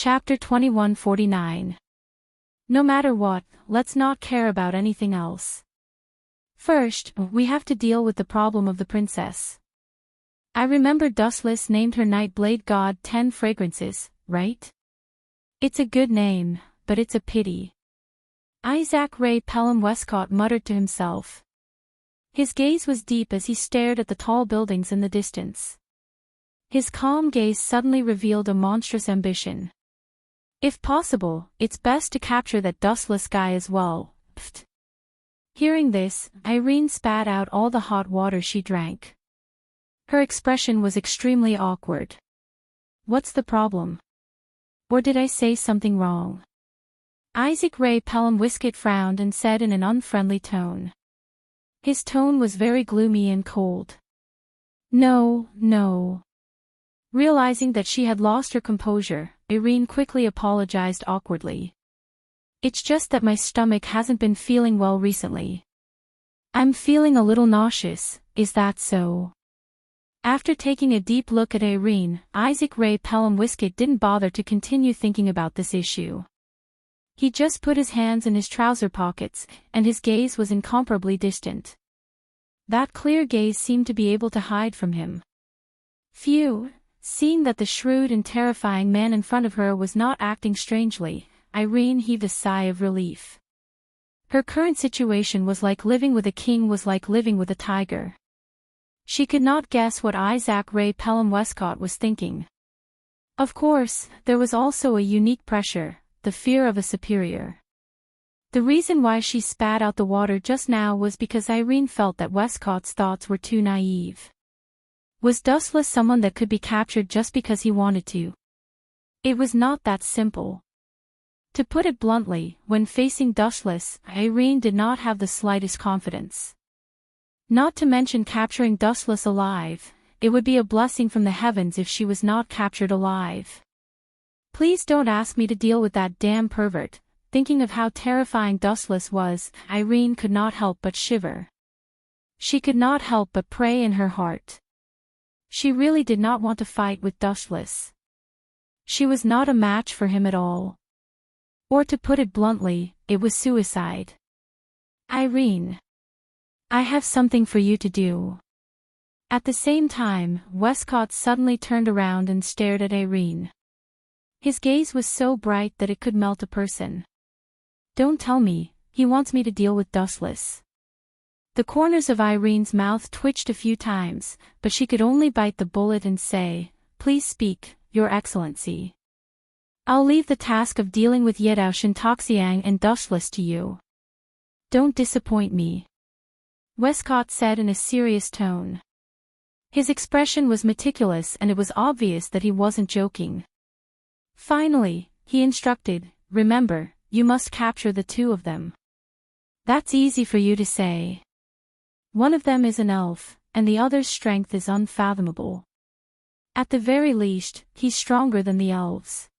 Chapter 2149. No matter what, let's not care about anything else. First, we have to deal with the problem of the princess. I remember Dustless named her Nightblade god 10 fragrances, right? It's a good name, but it's a pity. Isaac Ray Pelham Westcott muttered to himself. His gaze was deep as he stared at the tall buildings in the distance. His calm gaze suddenly revealed a monstrous ambition. If possible, it's best to capture that dustless guy as well. Pfft. Hearing this, Irene spat out all the hot water she drank. Her expression was extremely awkward. What's the problem? Or did I say something wrong? Isaac Ray Pelham Westcott frowned and said in an unfriendly tone. His tone was very gloomy and cold. No. Realizing that she had lost her composure, Irene quickly apologized awkwardly. It's just that my stomach hasn't been feeling well recently. I'm feeling a little nauseous, is that so? After taking a deep look at Irene, Isaac Ray Pelham Westcott didn't bother to continue thinking about this issue. He just put his hands in his trouser pockets, and his gaze was incomparably distant. That clear gaze seemed to be able to hide from him. Phew, seeing that the shrewd and terrifying man in front of her was not acting strangely, Irene heaved a sigh of relief. Her current situation was like living with a king was like living with a tiger. She could not guess what Isaac Ray Pelham Westcott was thinking. Of course, there was also a unique pressure, the fear of a superior. The reason why she spat out the water just now was because Irene felt that Westcott's thoughts were too naive. Was Dustless someone that could be captured just because he wanted to? It was not that simple. To put it bluntly, when facing Dustless, Irene did not have the slightest confidence. Not to mention capturing Dustless alive, it would be a blessing from the heavens if she was not captured alive. Please don't ask me to deal with that damn pervert. Thinking of how terrifying Dustless was, Irene could not help but shiver. She could not help but pray in her heart. She really did not want to fight with Dustless. She was not a match for him at all. Or to put it bluntly, it was suicide. Irene. I have something for you to do. At the same time, Westcott suddenly turned around and stared at Irene. His gaze was so bright that it could melt a person. Don't tell me, he wants me to deal with Dustless. The corners of Irene's mouth twitched a few times, but she could only bite the bullet and say, Please speak, Your Excellency. I'll leave the task of dealing with Yedao Shintoxiang and Dustless to you. Don't disappoint me. Westcott said in a serious tone. His expression was meticulous and it was obvious that he wasn't joking. Finally, he instructed, Remember, you must capture the two of them. That's easy for you to say. One of them is an elf, and the other's strength is unfathomable. At the very least, he's stronger than the elves.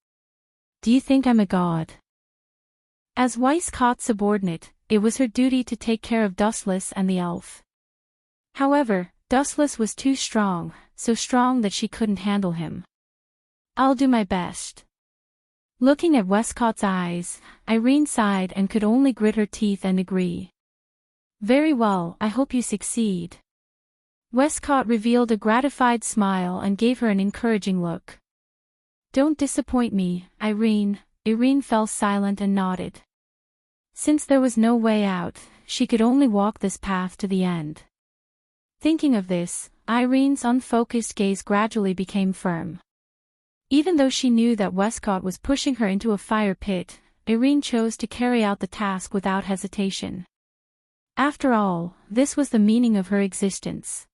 Do you think I'm a god? As Westcott's subordinate, it was her duty to take care of Dustless and the elf. However, Dustless was too strong, so strong that she couldn't handle him. I'll do my best. Looking at Westcott's eyes, Irene sighed and could only grit her teeth and agree. Very well, I hope you succeed. Westcott revealed a gratified smile and gave her an encouraging look. Don't disappoint me, Irene. Irene fell silent and nodded. Since there was no way out, she could only walk this path to the end. Thinking of this, Irene's unfocused gaze gradually became firm. Even though she knew that Westcott was pushing her into a fire pit, Irene chose to carry out the task without hesitation. After all, this was the meaning of her existence.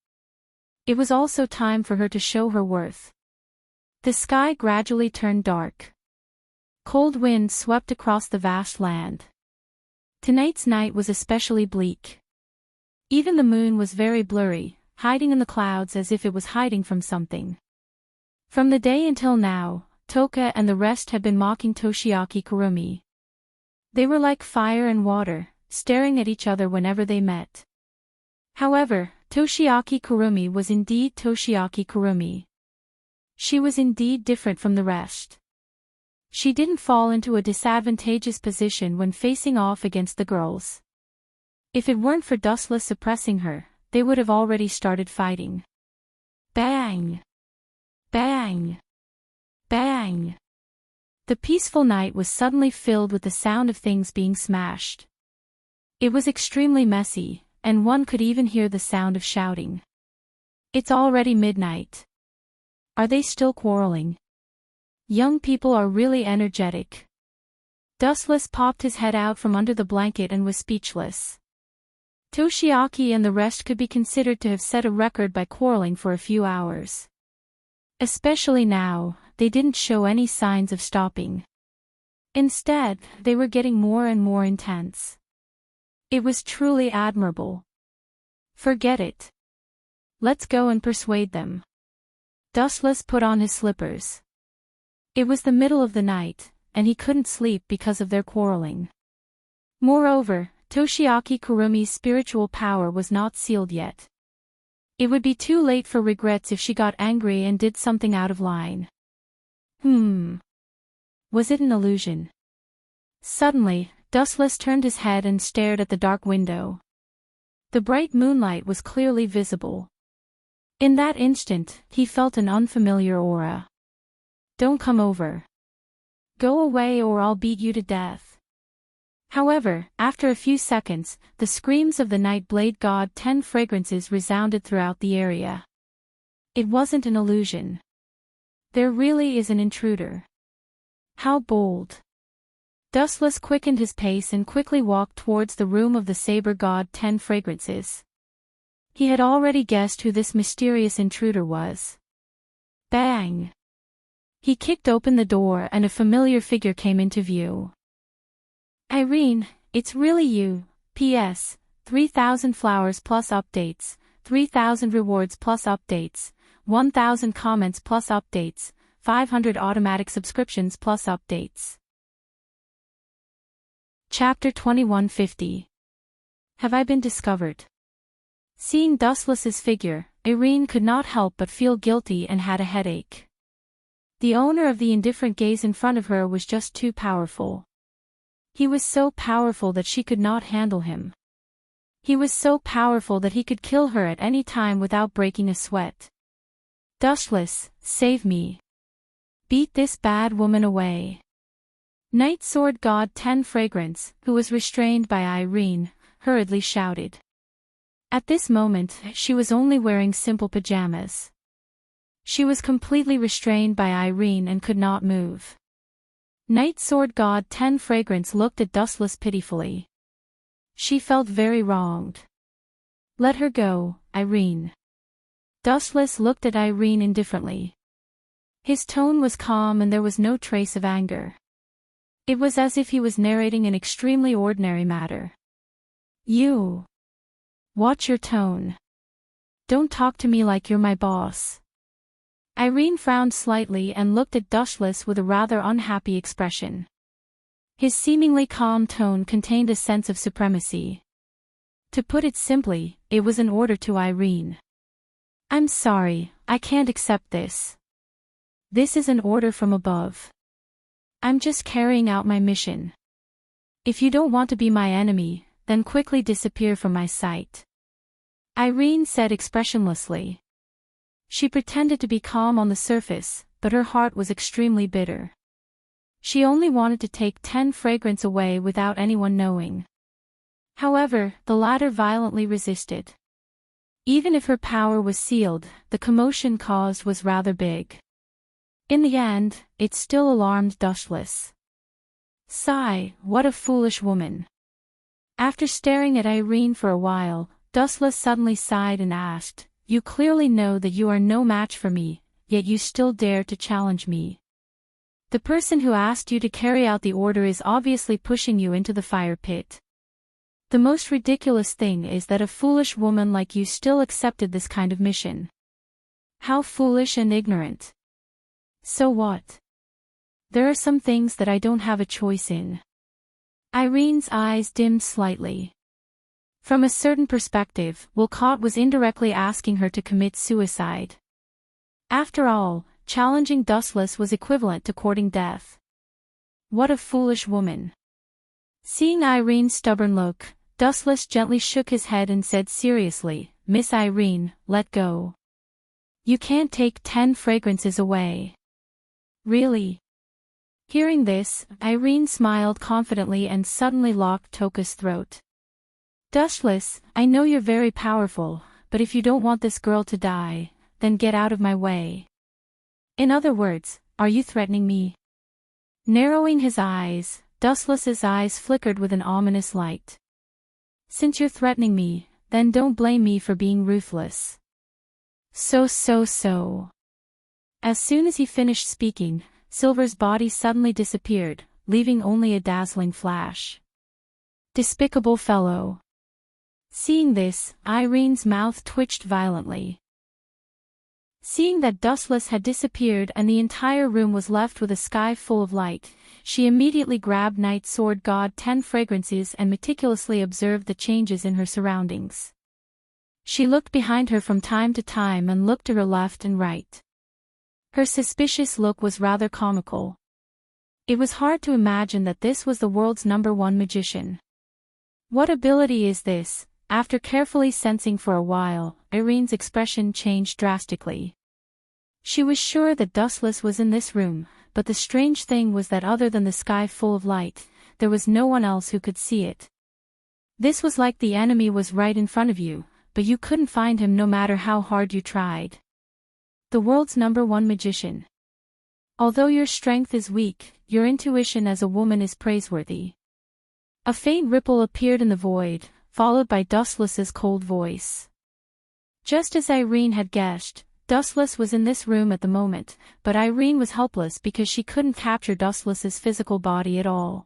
It was also time for her to show her worth. The sky gradually turned dark. Cold winds swept across the vast land. Tonight's night was especially bleak. Even the moon was very blurry, hiding in the clouds as if it was hiding from something. From the day until now, Toka and the rest had been mocking Toshiaki Kurumi. They were like fire and water, staring at each other whenever they met. However, Toshiaki Kurumi was indeed Toshiaki Kurumi. She was indeed different from the rest. she didn't fall into a disadvantageous position when facing off against the girls. If it weren't for Dustless suppressing her, they would have already started fighting. Bang! Bang! Bang! The peaceful night was suddenly filled with the sound of things being smashed. It was extremely messy, and one could even hear the sound of shouting. It's already midnight. Are they still quarreling? Young people are really energetic. Dustless popped his head out from under the blanket and was speechless. Toshiaki and the rest could be considered to have set a record by quarreling for a few hours. Especially now, they didn't show any signs of stopping. Instead, they were getting more and more intense. It was truly admirable. Forget it. Let's go and persuade them. Dustless put on his slippers. It was the middle of the night, and he couldn't sleep because of their quarreling. Moreover, Toshiaki Kurumi's spiritual power was not sealed yet. It would be too late for regrets if she got angry and did something out of line. Was it an illusion? Suddenly, Dustless turned his head and stared at the dark window. The bright moonlight was clearly visible. In that instant, he felt an unfamiliar aura. Don't come over. Go away or I'll beat you to death. However, after a few seconds, the screams of the Night Blade God 10 fragrances resounded throughout the area. It wasn't an illusion. There really is an intruder. How bold. Dustless quickened his pace and quickly walked towards the room of the Saber God 10 fragrances. He had already guessed who this mysterious intruder was. Bang! He kicked open the door and a familiar figure came into view. Irene, it's really you. P.S. 3,000 flowers plus updates, 3,000 rewards plus updates, 1,000 comments plus updates, 500 automatic subscriptions plus updates. Chapter 2150. Have I been discovered? Seeing Dustless's figure, Irene could not help but feel guilty and had a headache. The owner of the indifferent gaze in front of her was just too powerful. He was so powerful that she could not handle him. He was so powerful that he could kill her at any time without breaking a sweat. Dustless, save me. Beat this bad woman away. Night Sword God 10 Fragrance, who was restrained by Irene, hurriedly shouted. At this moment, she was only wearing simple pajamas. She was completely restrained by Irene and could not move. Night Sword God 10 Fragrance looked at Dustless pitifully. She felt very wronged. Let her go, Irene. Dustless looked at Irene indifferently. His tone was calm and there was no trace of anger. It was as if he was narrating an extremely ordinary matter. You. Watch your tone. Don't talk to me like you're my boss. Irene frowned slightly and looked at Dustless with a rather unhappy expression. His seemingly calm tone contained a sense of supremacy. To put it simply, it was an order to Irene. I'm sorry, I can't accept this. This is an order from above. I'm just carrying out my mission. If you don't want to be my enemy, then quickly disappear from my sight. Irene said expressionlessly. She pretended to be calm on the surface, but her heart was extremely bitter. She only wanted to take 10 fragrance away without anyone knowing. However, the latter violently resisted. Even if her power was sealed, the commotion caused was rather big. In the end, it still alarmed Dustless. Sigh, what a foolish woman. After staring at Irene for a while, Dustless suddenly sighed and asked, You clearly know that you are no match for me, yet you still dare to challenge me. The person who asked you to carry out the order is obviously pushing you into the fire pit. The most ridiculous thing is that a foolish woman like you still accepted this kind of mission. How foolish and ignorant. So what? There are some things that I don't have a choice in. Irene's eyes dimmed slightly. From a certain perspective, Wolcott was indirectly asking her to commit suicide. After all, challenging Dustless was equivalent to courting death. What a foolish woman. Seeing Irene's stubborn look, Dustless gently shook his head and said seriously, Miss Irene, let go. You can't take 10 fragrances away. Really? Hearing this, Irene smiled confidently and suddenly locked Toka's throat. Dustless, I know you're very powerful, but if you don't want this girl to die, then get out of my way. In other words, are you threatening me? Narrowing his eyes, Dustless's eyes flickered with an ominous light. Since you're threatening me, then don't blame me for being ruthless. So. As soon as he finished speaking, Silver's body suddenly disappeared, leaving only a dazzling flash. Despicable fellow. Seeing this, Irene's mouth twitched violently. Seeing that Dustless had disappeared and the entire room was left with a sky full of light, she immediately grabbed Night Sword God 10 fragrances and meticulously observed the changes in her surroundings. She looked behind her from time to time and looked to her left and right. Her suspicious look was rather comical. It was hard to imagine that this was the world's #1 magician. What ability is this? After carefully sensing for a while, Irene's expression changed drastically. She was sure that Dustless was in this room, but the strange thing was that other than the sky full of light, there was no one else who could see it. This was like the enemy was right in front of you, but you couldn't find him no matter how hard you tried. The world's #1 magician. Although your strength is weak, your intuition as a woman is praiseworthy. A faint ripple appeared in the void, followed by Dustless's cold voice. Just as Irene had guessed, Dustless was in this room at the moment, but Irene was helpless because she couldn't capture Dustless's physical body at all.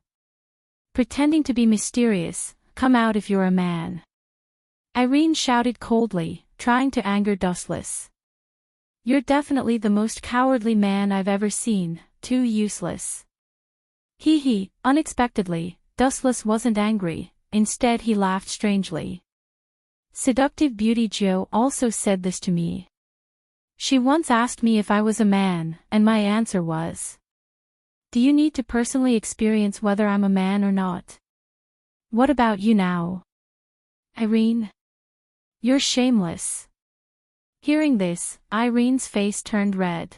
Pretending to be mysterious, come out if you're a man. Irene shouted coldly, trying to anger Dustless. You're definitely the most cowardly man I've ever seen, too useless. Hee. Unexpectedly, Dustless wasn't angry. Instead he laughed strangely. Seductive Beauty Jo also said this to me. She once asked me if I was a man, and my answer was, do you need to personally experience whether I'm a man or not? What about you now? Irene? You're shameless. Hearing this, Irene's face turned red.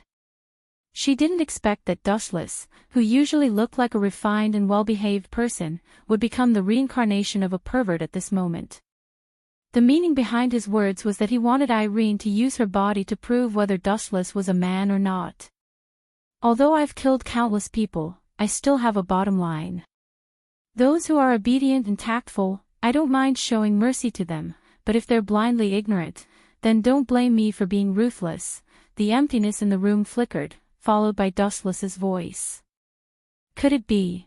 She didn't expect that Dustless, who usually looked like a refined and well-behaved person, would become the reincarnation of a pervert at this moment. The meaning behind his words was that he wanted Irene to use her body to prove whether Dustless was a man or not. Although I've killed countless people, I still have a bottom line. Those who are obedient and tactful, I don't mind showing mercy to them, but if they're blindly ignorant, then don't blame me for being ruthless. The emptiness in the room flickered, followed by Dustless's voice. Could it be?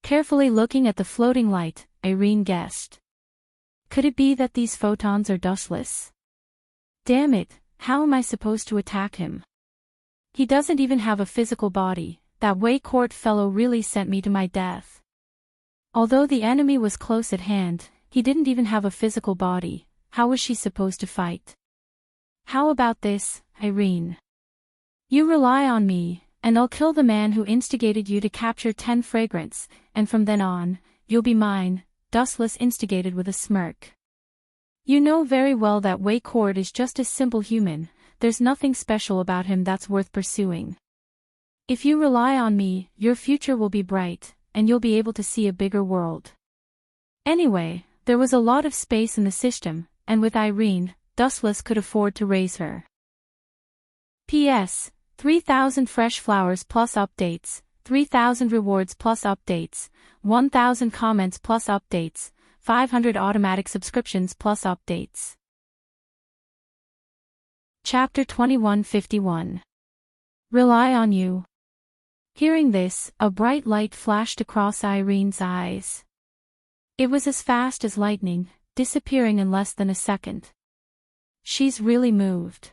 Carefully looking at the floating light, Irene guessed. Could it be that these photons are Dustless? Damn it, how am I supposed to attack him? He doesn't even have a physical body. That Way Court fellow really sent me to my death. Although the enemy was close at hand, he didn't even have a physical body. How was she supposed to fight? How about this, Irene? You rely on me, and I'll kill the man who instigated you to capture 10 fragrance, and from then on, you'll be mine, Dustless instigated with a smirk. You know very well that Way Court is just a simple human, there's nothing special about him that's worth pursuing. If you rely on me, your future will be bright, and you'll be able to see a bigger world. Anyway, there was a lot of space in the system, and with Irene, Dustless could afford to raise her. P.S. 3,000 fresh flowers plus updates, 3,000 rewards plus updates, 1,000 comments plus updates, 500 automatic subscriptions plus updates. Chapter 2151. Rely on you. Hearing this, a bright light flashed across Irene's eyes. It was as fast as lightning, disappearing in less than a second. She's really moved.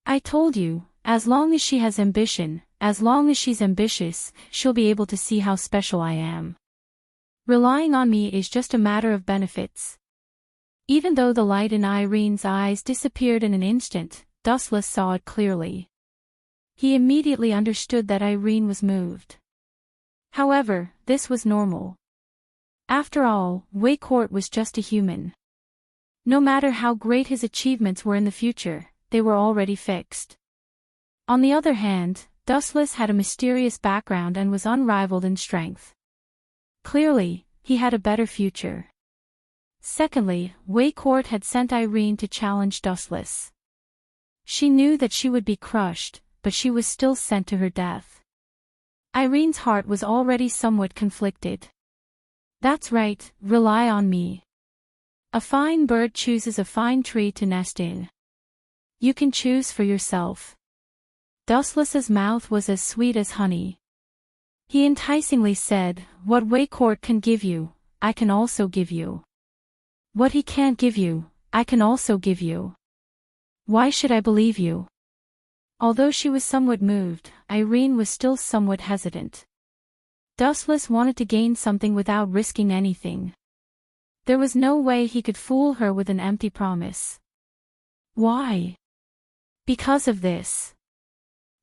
I told you, as long as she has ambition, as long as she's ambitious, she'll be able to see how special I am. Relying on me is just a matter of benefits. Even though the light in Irene's eyes disappeared in an instant, Dustless saw it clearly. He immediately understood that Irene was moved. However, this was normal. After all, Waycourt was just a human. No matter how great his achievements were in the future, they were already fixed. On the other hand, Dustless had a mysterious background and was unrivaled in strength. Clearly, he had a better future. Secondly, Waycourt had sent Irene to challenge Dustless. She knew that she would be crushed, but she was still sent to her death. Irene's heart was already somewhat conflicted. That's right, rely on me. A fine bird chooses a fine tree to nest in. You can choose for yourself. Dustless's mouth was as sweet as honey. He enticingly said, "What Waycourt can give you, I can also give you. What he can't give you, I can also give you. Why should I believe you?" Although she was somewhat moved, Irene was still somewhat hesitant. Dustless wanted to gain something without risking anything. There was no way he could fool her with an empty promise. Why? Because of this.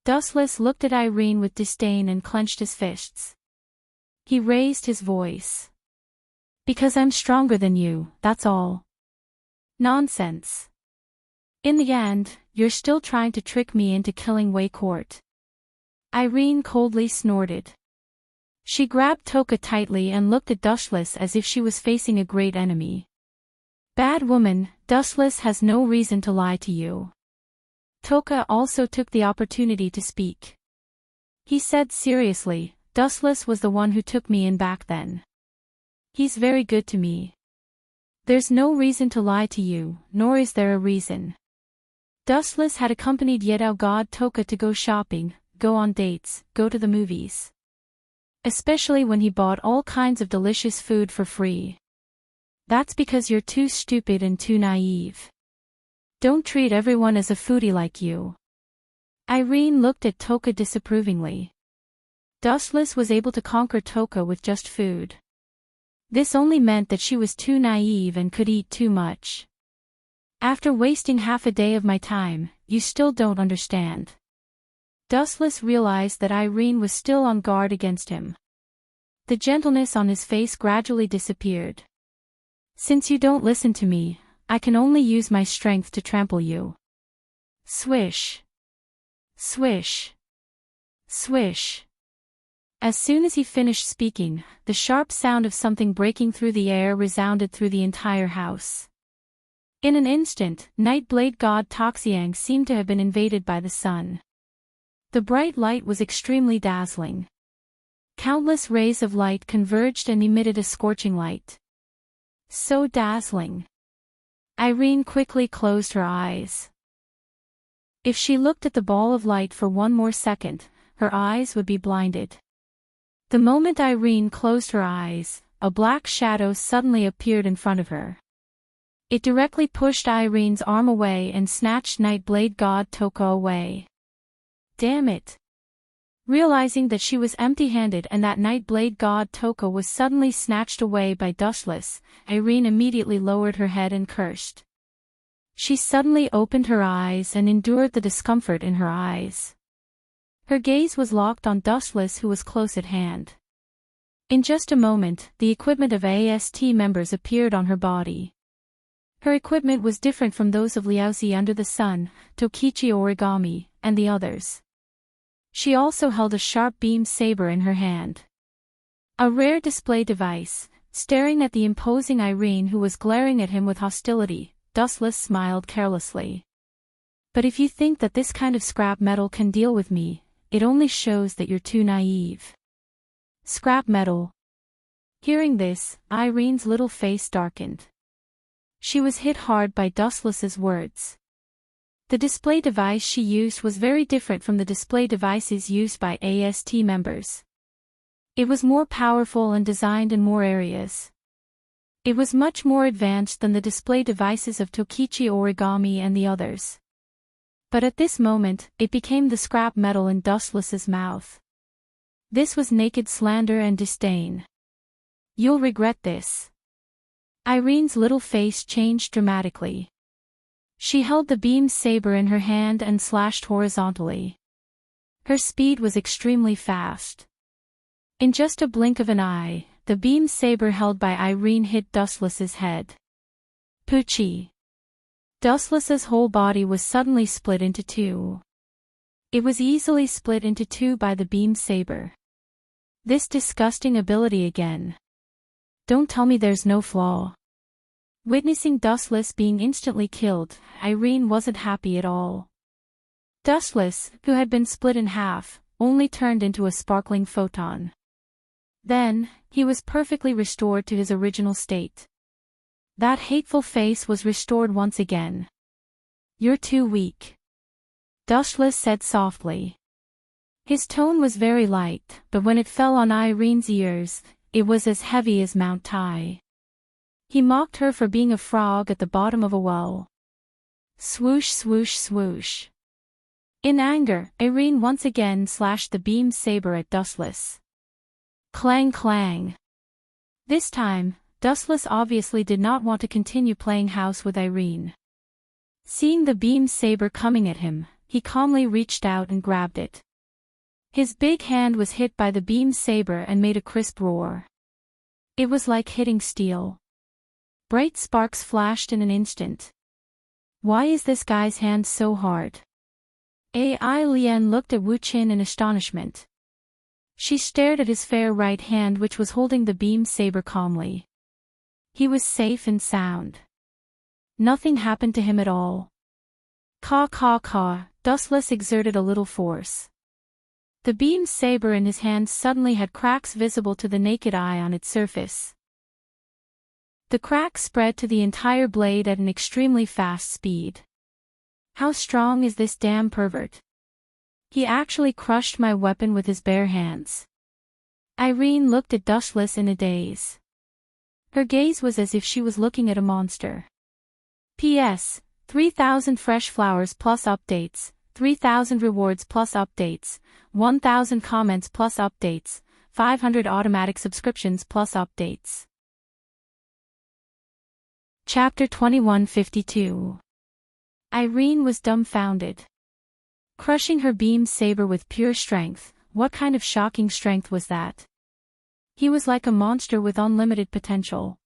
Dustless looked at Irene with disdain and clenched his fists. He raised his voice. Because I'm stronger than you, that's all. Nonsense. In the end, you're still trying to trick me into killing Waycourt. Irene coldly snorted. She grabbed Toka tightly and looked at Dustless as if she was facing a great enemy. Bad woman, Dustless has no reason to lie to you. Toka also took the opportunity to speak. He said seriously, Dustless was the one who took me in back then. He's very good to me. There's no reason to lie to you, nor is there a reason. Dustless had accompanied Yedao God Toka to go shopping, go on dates, go to the movies. Especially when he bought all kinds of delicious food for free. That's because you're too stupid and too naive. Don't treat everyone as a foodie like you. Irene looked at Toka disapprovingly. Dustless was able to conquer Toka with just food. This only meant that she was too naive and could eat too much. After wasting half a day of my time, you still don't understand. Dustless realized that Irene was still on guard against him. The gentleness on his face gradually disappeared. Since you don't listen to me, I can only use my strength to trample you. Swish. Swish. Swish. As soon as he finished speaking, the sharp sound of something breaking through the air resounded through the entire house. In an instant, Nightblade god Toxiang seemed to have been invaded by the sun. The bright light was extremely dazzling. Countless rays of light converged and emitted a scorching light. So dazzling. Irene quickly closed her eyes. If she looked at the ball of light for one more second, her eyes would be blinded. The moment Irene closed her eyes, a black shadow suddenly appeared in front of her. It directly pushed Irene's arm away and snatched Nightblade god Toka away. Damn it! Realizing that she was empty-handed and that Nightblade god Toka was suddenly snatched away by Dustless, Irene immediately lowered her head and cursed. She suddenly opened her eyes and endured the discomfort in her eyes. Her gaze was locked on Dustless, who was close at hand. In just a moment, the equipment of AST members appeared on her body. Her equipment was different from those of Liaozi Under the Sun, Tokichi Origami, and the others. She also held a sharp beam saber in her hand. A rare display device. Staring at the imposing Irene, who was glaring at him with hostility, Dustless smiled carelessly. But if you think that this kind of scrap metal can deal with me, it only shows that you're too naive. Scrap metal. Hearing this, Irene's little face darkened. She was hit hard by Dustless's words. The display device she used was very different from the display devices used by AST members. It was more powerful and designed in more areas. It was much more advanced than the display devices of Tokichi Origami and the others. But at this moment, it became the scrap metal in Dustless's mouth. This was naked slander and disdain. You'll regret this. Irene's little face changed dramatically. She held the beam saber in her hand and slashed horizontally. Her speed was extremely fast. In just a blink of an eye, the beam saber held by Irene hit Dustless's head. Poochie. Dustless's whole body was suddenly split into two. It was easily split into two by the beam saber. This disgusting ability again. Don't tell me there's no flaw. Witnessing Dustless being instantly killed, Irene wasn't happy at all. Dustless, who had been split in half, only turned into a sparkling photon. Then, he was perfectly restored to his original state. That hateful face was restored once again. You're too weak. Dustless said softly. His tone was very light, but when it fell on Irene's ears, it was as heavy as Mount Tai. He mocked her for being a frog at the bottom of a well. Swoosh swoosh swoosh. In anger, Irene once again slashed the beam saber at Dustless. Clang clang. This time, Dustless obviously did not want to continue playing house with Irene. Seeing the beam saber coming at him, he calmly reached out and grabbed it. His big hand was hit by the beam saber and made a crisp roar. It was like hitting steel. Bright sparks flashed in an instant. Why is this guy's hand so hard? Ai Lian looked at Wu Qin in astonishment. She stared at his fair right hand which was holding the beam saber calmly. He was safe and sound. Nothing happened to him at all. Caw caw caw, Dustless exerted a little force. The beam saber in his hand suddenly had cracks visible to the naked eye on its surface. The cracks spread to the entire blade at an extremely fast speed. How strong is this damn pervert? He actually crushed my weapon with his bare hands. Irene looked at Dustless in a daze. Her gaze was as if she was looking at a monster. P.S. 3,000 fresh flowers plus updates, 3,000 rewards plus updates, 1,000 comments plus updates, 500 automatic subscriptions plus updates. Chapter 2152. Irene was dumbfounded. Crushing her beam saber with pure strength, what kind of shocking strength was that? He was like a monster with unlimited potential.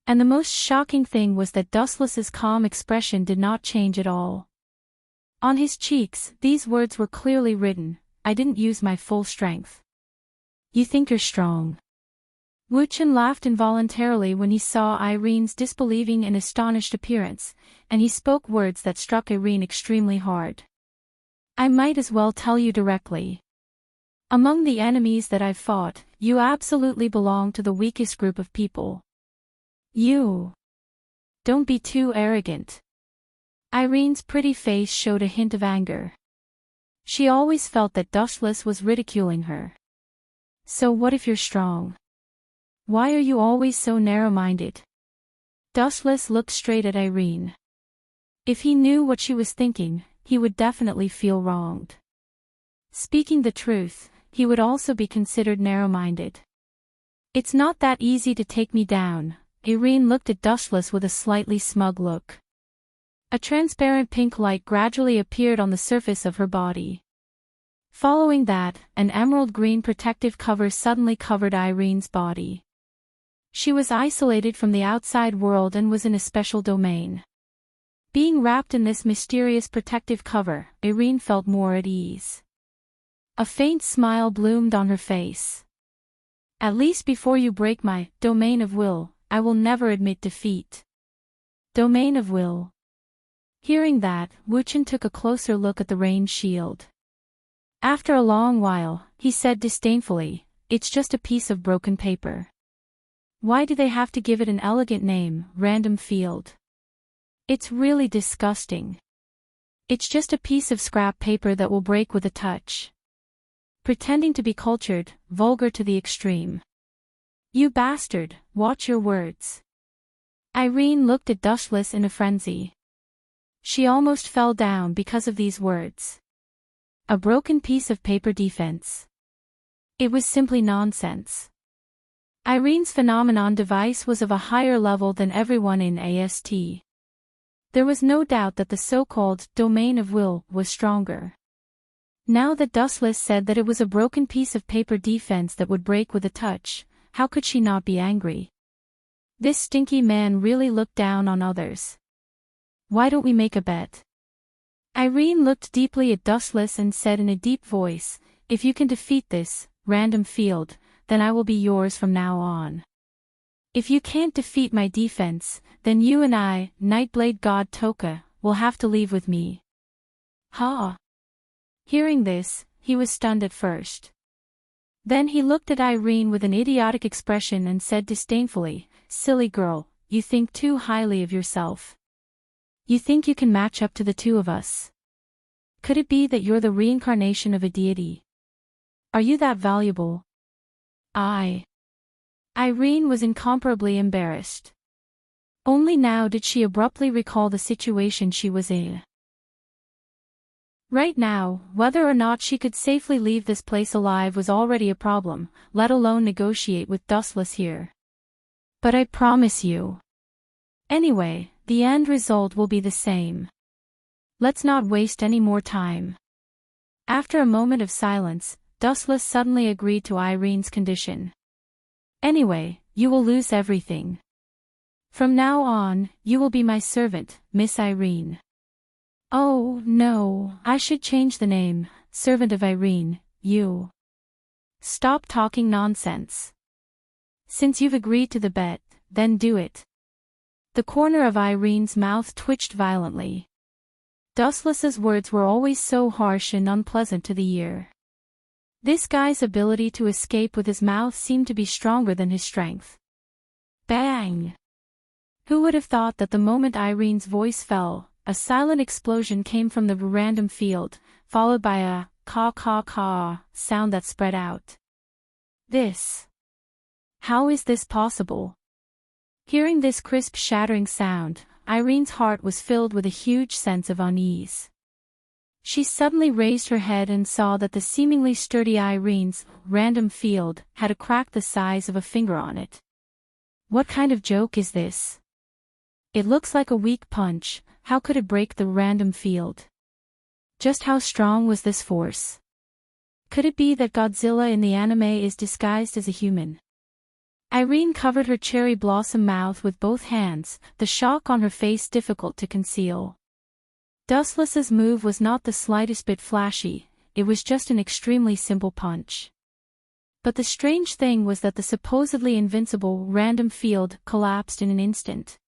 And the most shocking thing was that Dustless's calm expression did not change at all. On his cheeks, these words were clearly written, I didn't use my full strength. You think you're strong. Wu Qin laughed involuntarily when he saw Irene's disbelieving and astonished appearance, and he spoke words that struck Irene extremely hard. I might as well tell you directly. Among the enemies that I've fought, you absolutely belong to the weakest group of people. You. Don't be too arrogant. Irene's pretty face showed a hint of anger. She always felt that Dustless was ridiculing her. So what if you're strong? Why are you always so narrow-minded? Dustless looked straight at Irene. If he knew what she was thinking, he would definitely feel wronged. Speaking the truth, he would also be considered narrow-minded. It's not that easy to take me down. Irene looked at Dustless with a slightly smug look. A transparent pink light gradually appeared on the surface of her body. Following that, an emerald green protective cover suddenly covered Irene's body. She was isolated from the outside world and was in a special domain. Being wrapped in this mysterious protective cover, Irene felt more at ease. A faint smile bloomed on her face. At least before you break my domain of will, I will never admit defeat. Domain of will. Hearing that, Wu Qin took a closer look at the range shield. After a long while, he said disdainfully, it's just a piece of broken paper. Why do they have to give it an elegant name, random field? It's really disgusting. It's just a piece of scrap paper that will break with a touch. Pretending to be cultured, vulgar to the extreme. You bastard, watch your words. Irene looked at Dustless in a frenzy. She almost fell down because of these words. A broken piece of paper defense. It was simply nonsense. Irene's phenomenon device was of a higher level than everyone in AST. There was no doubt that the so-called domain of will was stronger. Now that Dustless said that it was a broken piece of paper defense that would break with a touch, how could she not be angry? This stinky man really looked down on others. Why don't we make a bet? Irene looked deeply at Dustless and said in a deep voice, if you can defeat this random field, then I will be yours from now on. If you can't defeat my defense, then you and I, Nightblade God Toka, will have to leave with me. Ha! Hearing this, he was stunned at first. Then he looked at Irene with an idiotic expression and said disdainfully, silly girl, you think too highly of yourself. You think you can match up to the two of us? Could it be that you're the reincarnation of a deity? Are you that valuable? Irene was incomparably embarrassed. Only now did she abruptly recall the situation she was in. Right now, whether or not she could safely leave this place alive was already a problem, let alone negotiate with Dustless here. But I promise you. Anyway, the end result will be the same. Let's not waste any more time. After a moment of silence, Dustless suddenly agreed to Irene's condition. Anyway, you will lose everything. From now on, you will be my servant, Miss Irene. Oh, no, I should change the name, Servant of Irene, you. Stop talking nonsense. Since you've agreed to the bet, then do it. The corner of Irene's mouth twitched violently. Dustless's words were always so harsh and unpleasant to the ear. This guy's ability to escape with his mouth seemed to be stronger than his strength. Bang! Who would have thought that the moment Irene's voice fell, a silent explosion came from the random field, followed by a caw sound that spread out. How is this possible? Hearing this crisp shattering sound, Irene's heart was filled with a huge sense of unease. She suddenly raised her head and saw that the seemingly sturdy Irene's random field had a crack the size of a finger on it. What kind of joke is this? It looks like a weak punch, how could it break the random field? Just how strong was this force? Could it be that Godzilla in the anime is disguised as a human? Irene covered her cherry blossom mouth with both hands, the shock on her face difficult to conceal. Dustless's move was not the slightest bit flashy, it was just an extremely simple punch. But the strange thing was that the supposedly invincible random field collapsed in an instant.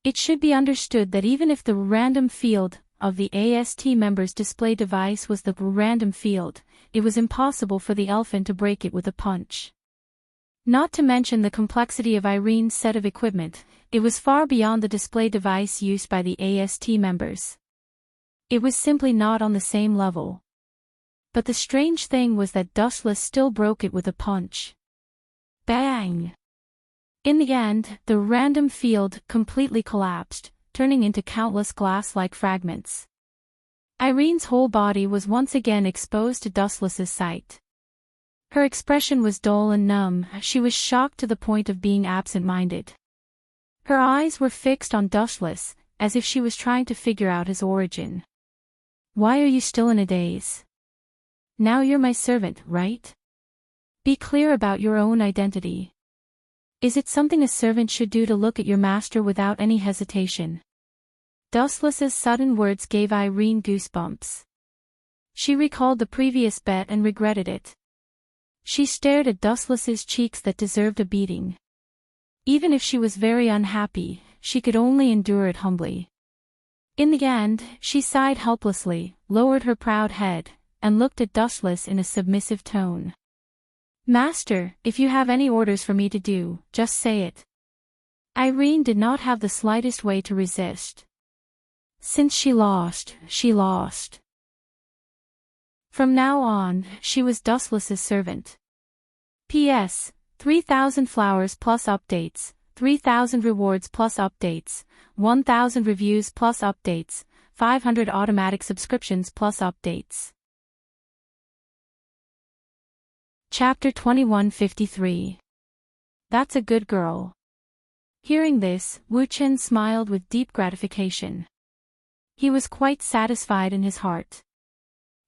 It should be understood that even if the random field of the AST members' display device was the random field, it was impossible for the elephant to break it with a punch. Not to mention the complexity of Irene's set of equipment, it was far beyond the display device used by the AST members. It was simply not on the same level. But the strange thing was that Dustless still broke it with a punch. Bang! In the end, the random field completely collapsed, turning into countless glass-like fragments. Irene's whole body was once again exposed to Dustless's sight. Her expression was dull and numb, she was shocked to the point of being absent-minded. Her eyes were fixed on Dustless, as if she was trying to figure out his origin. Why are you still in a daze? Now you're my servant, right? Be clear about your own identity. Is it something a servant should do to look at your master without any hesitation? Dustless's sudden words gave Irene goosebumps. She recalled the previous bet and regretted it. She stared at Dustless's cheeks that deserved a beating. Even if she was very unhappy, she could only endure it humbly. In the end, she sighed helplessly, lowered her proud head, and looked at Dustless in a submissive tone. Master, if you have any orders for me to do, just say it. Irene did not have the slightest way to resist. Since she lost, she lost. From now on, she was Dustless's servant. P.S. 3,000 flowers plus updates, 3,000 rewards plus updates, 1,000 reviews plus updates, 500 automatic subscriptions plus updates. Chapter 2153. That's a good girl. Hearing this, Wu Chen smiled with deep gratification. He was quite satisfied in his heart.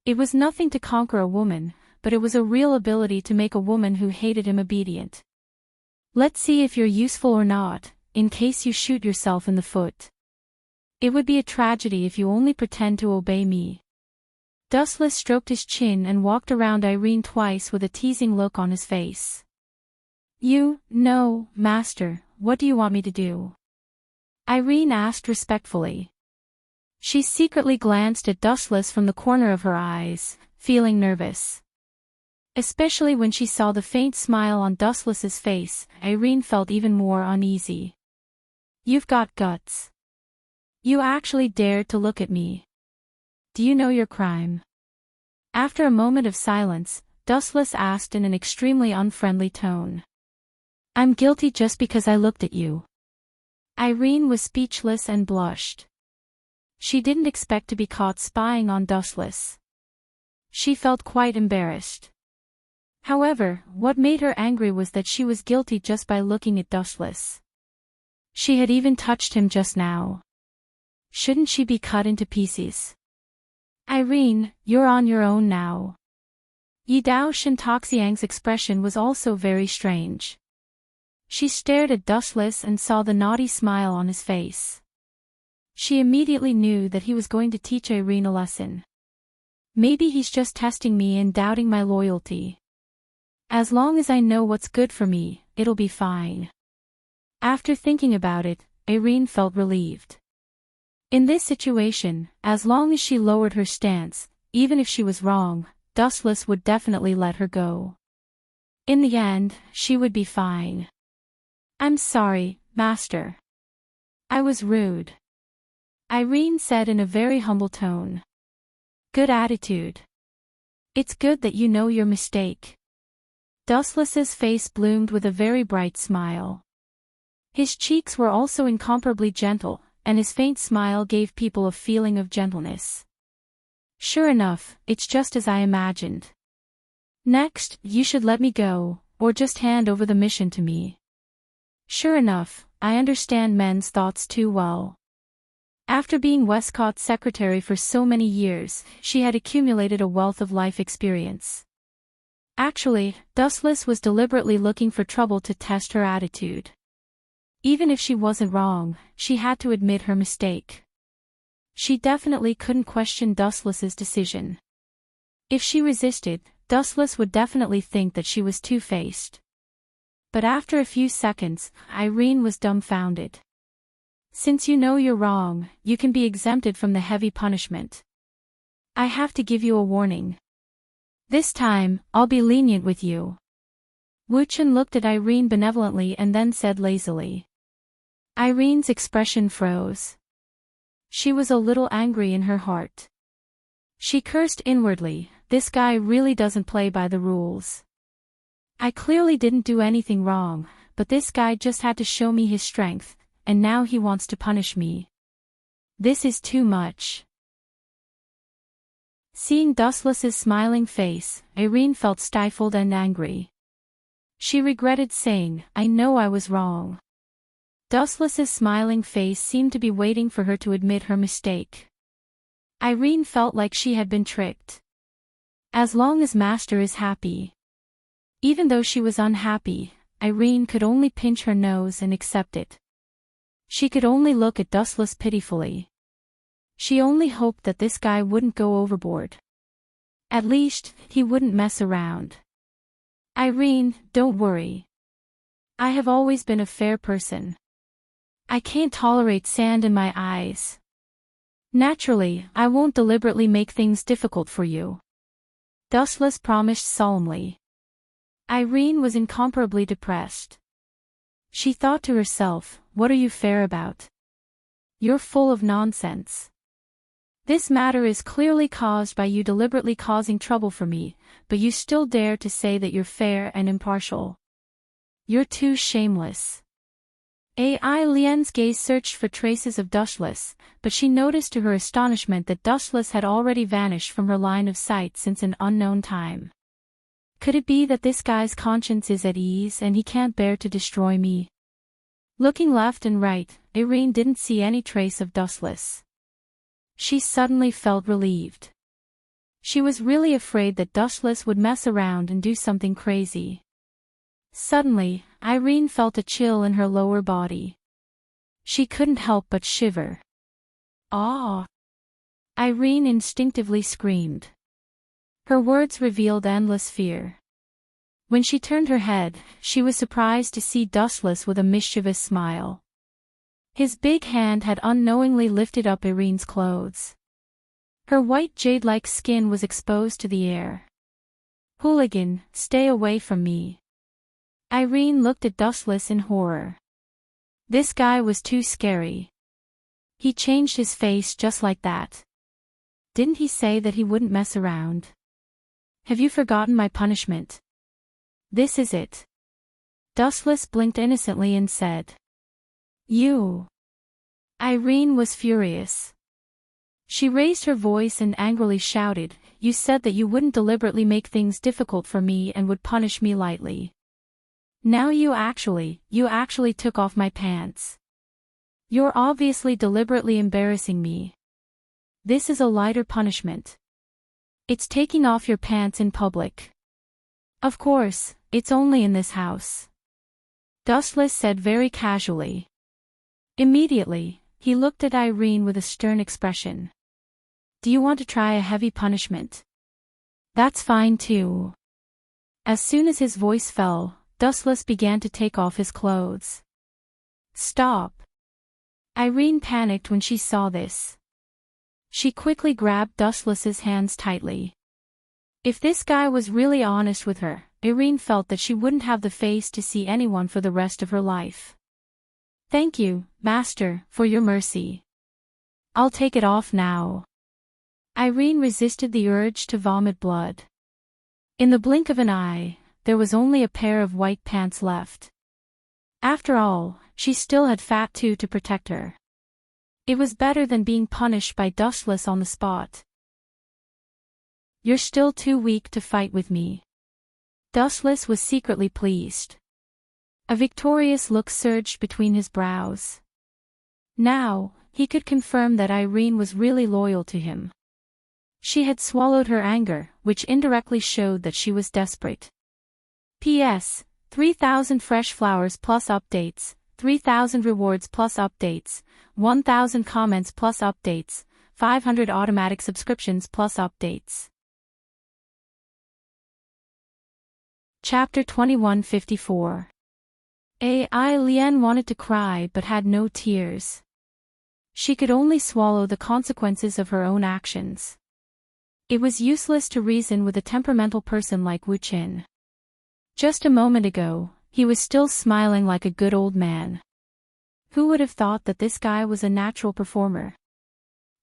It was nothing to conquer a woman, but it was a real ability to make a woman who hated him obedient. Let's see if you're useful or not, in case you shoot yourself in the foot. It would be a tragedy if you only pretend to obey me. Dustless stroked his chin and walked around Irene twice with a teasing look on his face. No, master, what do you want me to do? Irene asked respectfully. She secretly glanced at Dustless from the corner of her eyes, feeling nervous. Especially when she saw the faint smile on Dustless's face, Irene felt even more uneasy. You've got guts. You actually dared to look at me. Do you know your crime? After a moment of silence, Dustless asked in an extremely unfriendly tone. I'm guilty just because I looked at you. Irene was speechless and blushed. She didn't expect to be caught spying on Dustless. She felt quite embarrassed. However, what made her angry was that she was guilty just by looking at Dustless. She had even touched him just now. Shouldn't she be cut into pieces? Irene, you're on your own now. Yidao Shintoxiang's expression was also very strange. She stared at Dustless and saw the naughty smile on his face. She immediately knew that he was going to teach Irene a lesson. Maybe he's just testing me and doubting my loyalty. As long as I know what's good for me, it'll be fine. After thinking about it, Irene felt relieved. In this situation, as long as she lowered her stance, even if she was wrong, Dustless would definitely let her go. In the end, she would be fine. I'm sorry, master. I was rude. Irene said in a very humble tone. Good attitude. It's good that you know your mistake. Dustless's face bloomed with a very bright smile. His cheeks were also incomparably gentle, and his faint smile gave people a feeling of gentleness. Sure enough, it's just as I imagined. Next, you should let me go, or just hand over the mission to me. Sure enough, I understand men's thoughts too well. After being Westcott's secretary for so many years, she had accumulated a wealth of life experience. Actually, Dustless was deliberately looking for trouble to test her attitude. Even if she wasn't wrong, she had to admit her mistake. She definitely couldn't question Dustless's decision. If she resisted, Dustless would definitely think that she was two-faced. But after a few seconds, Irene was dumbfounded. Since you know you're wrong, you can be exempted from the heavy punishment. I have to give you a warning. This time, I'll be lenient with you. Wu Chen looked at Irene benevolently and then said lazily. Irene's expression froze. She was a little angry in her heart. She cursed inwardly, this guy really doesn't play by the rules. I clearly didn't do anything wrong, but this guy just had to show me his strength, and now he wants to punish me. This is too much. Seeing Dustless's smiling face, Irene felt stifled and angry. She regretted saying, I know I was wrong. Dustless's smiling face seemed to be waiting for her to admit her mistake. Irene felt like she had been tricked. As long as Master is happy. Even though she was unhappy, Irene could only pinch her nose and accept it. She could only look at Dustless pitifully. She only hoped that this guy wouldn't go overboard. At least, he wouldn't mess around. Irene, don't worry. I have always been a fair person. I can't tolerate sand in my eyes. Naturally, I won't deliberately make things difficult for you. Dustless promised solemnly. Irene was incomparably depressed. She thought to herself, what are you fair about? You're full of nonsense. This matter is clearly caused by you deliberately causing trouble for me, but you still dare to say that you're fair and impartial. You're too shameless. Ai Lian's gaze searched for traces of Dustless, but she noticed to her astonishment that Dustless had already vanished from her line of sight since an unknown time. Could it be that this guy's conscience is at ease and he can't bear to destroy me? Looking left and right, Irene didn't see any trace of Dustless. She suddenly felt relieved. She was really afraid that Dustless would mess around and do something crazy. Suddenly, Irene felt a chill in her lower body. She couldn't help but shiver. "Ah!" Irene instinctively screamed. Her words revealed endless fear. When she turned her head, she was surprised to see Dustless with a mischievous smile. His big hand had unknowingly lifted up Irene's clothes. Her white jade-like skin was exposed to the air. "Hooligan, stay away from me." Irene looked at Dustless in horror. This guy was too scary. He changed his face just like that. Didn't he say that he wouldn't mess around? Have you forgotten my punishment? This is it. Dustless blinked innocently and said, "You." Irene was furious. She raised her voice and angrily shouted, "You said that you wouldn't deliberately make things difficult for me and would punish me lightly. Now you actually took off my pants. You're obviously deliberately embarrassing me. This is a lighter punishment. It's taking off your pants in public. Of course, it's only in this house." Dustless said very casually. Immediately, he looked at Irene with a stern expression. "Do you want to try a heavy punishment? That's fine too." As soon as his voice fell, Dustless began to take off his clothes. "Stop!" Irene panicked when she saw this. She quickly grabbed Dustless's hands tightly. If this guy was really honest with her, Irene felt that she wouldn't have the face to see anyone for the rest of her life. "Thank you, Master, for your mercy. I'll take it off now." Irene resisted the urge to vomit blood. In the blink of an eye, there was only a pair of white pants left. After all, she still had Fat Two to protect her. It was better than being punished by Dustless on the spot. "You're still too weak to fight with me." Dustless was secretly pleased. A victorious look surged between his brows. Now, he could confirm that Irene was really loyal to him. She had swallowed her anger, which indirectly showed that she was desperate. P.S. 3,000 fresh flowers plus updates, 3,000 rewards plus updates, 1,000 comments plus updates, 500 automatic subscriptions plus updates. Chapter 2154. Lien wanted to cry but had no tears. She could only swallow the consequences of her own actions. It was useless to reason with a temperamental person like Wu Qin. Just a moment ago, he was still smiling like a good old man. Who would have thought that this guy was a natural performer?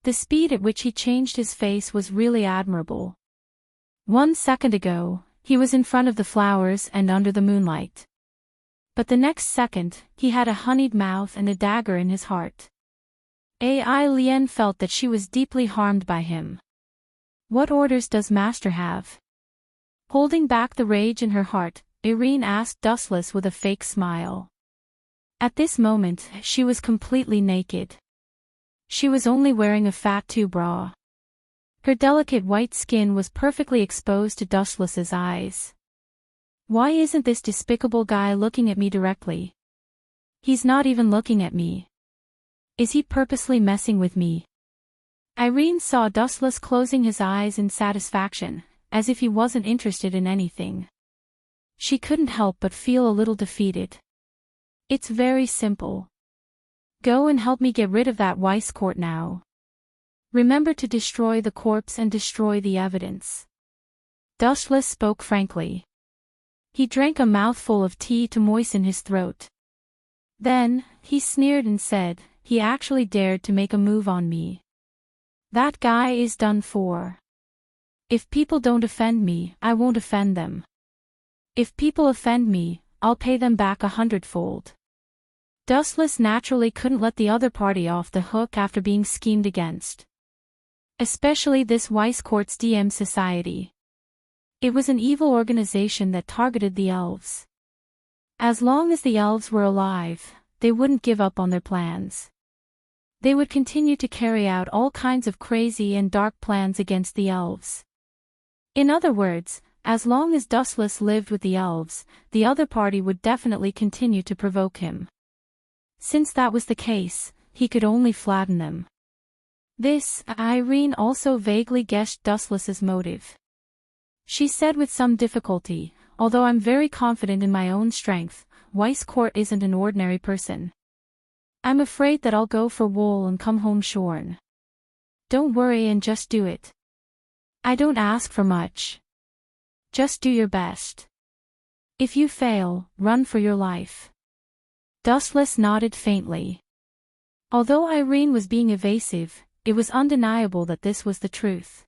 The speed at which he changed his face was really admirable. 1 second ago, he was in front of the flowers and under the moonlight. But the next second, he had a honeyed mouth and a dagger in his heart. Lien felt that she was deeply harmed by him. What orders does Master have? Holding back the rage in her heart, Irene asked Dustless with a fake smile. At this moment, she was completely naked. She was only wearing a Fat Two bra. Her delicate white skin was perfectly exposed to Dustless's eyes. Why isn't this despicable guy looking at me directly? He's not even looking at me. Is he purposely messing with me? Irene saw Dustless closing his eyes in satisfaction, as if he wasn't interested in anything. She couldn't help but feel a little defeated. It's very simple. Go and help me get rid of that Weisskort now. Remember to destroy the corpse and destroy the evidence. Dustless spoke frankly. He drank a mouthful of tea to moisten his throat. Then, he sneered and said, "He actually dared to make a move on me. That guy is done for. If people don't offend me, I won't offend them. If people offend me, I'll pay them back 100-fold." Dustless naturally couldn't let the other party off the hook after being schemed against. Especially this Weisskort's DM society. It was an evil organization that targeted the elves. As long as the elves were alive, they wouldn't give up on their plans. They would continue to carry out all kinds of crazy and dark plans against the elves. In other words, as long as Dustless lived with the elves, the other party would definitely continue to provoke him. Since that was the case, he could only flatten them. This, Irene also vaguely guessed Dustless's motive. She said with some difficulty, although I'm very confident in my own strength, Weiss Court isn't an ordinary person. I'm afraid that I'll go for wool and come home shorn. Don't worry and just do it. I don't ask for much. Just do your best. If you fail, run for your life. Dustless nodded faintly. Although Irene was being evasive, it was undeniable that this was the truth.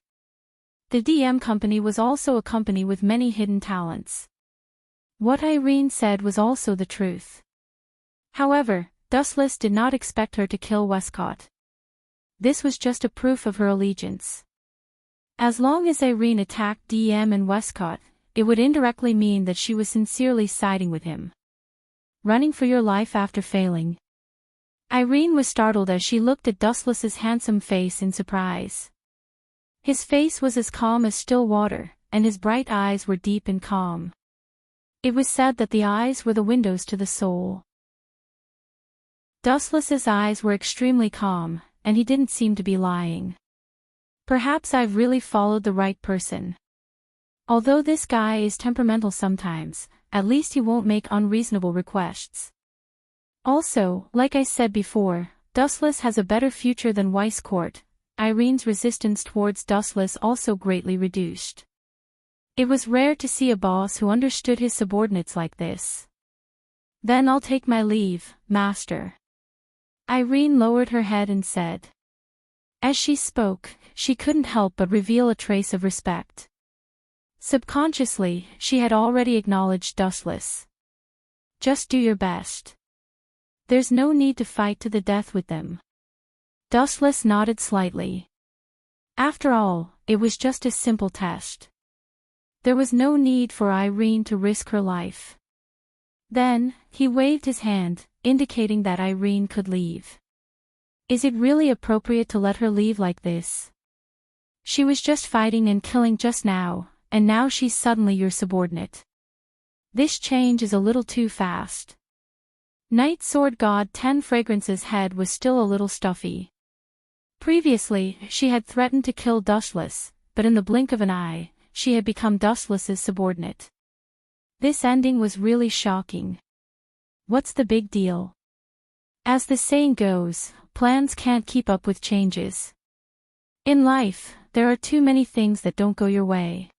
The DM company was also a company with many hidden talents. What Irene said was also the truth. However, Dustless did not expect her to kill Westcott. This was just a proof of her allegiance. As long as Irene attacked DM and Westcott, it would indirectly mean that she was sincerely siding with him. Running for your life after failing. Irene was startled as she looked at Dustless's handsome face in surprise. His face was as calm as still water, and his bright eyes were deep and calm. It was said that the eyes were the windows to the soul. Dustless's eyes were extremely calm, and he didn't seem to be lying. Perhaps I've really followed the right person. Although this guy is temperamental sometimes, at least he won't make unreasonable requests. Also, like I said before, Dustless has a better future than Weiss Court. Irene's resistance towards Dustless also greatly reduced. It was rare to see a boss who understood his subordinates like this. Then I'll take my leave, Master. Irene lowered her head and said. As she spoke, she couldn't help but reveal a trace of respect. Subconsciously, she had already acknowledged Dustless. Just do your best. There's no need to fight to the death with them. Dustless nodded slightly. After all, it was just a simple test. There was no need for Irene to risk her life. Then, he waved his hand, indicating that Irene could leave. Is it really appropriate to let her leave like this? She was just fighting and killing just now, and now she's suddenly your subordinate. This change is a little too fast. Night Sword God 10 Fragrance's head was still a little stuffy. Previously, she had threatened to kill Dustless, but in the blink of an eye, she had become Dustless's subordinate. This ending was really shocking. What's the big deal? As the saying goes, plans can't keep up with changes. In life, there are too many things that don't go your way.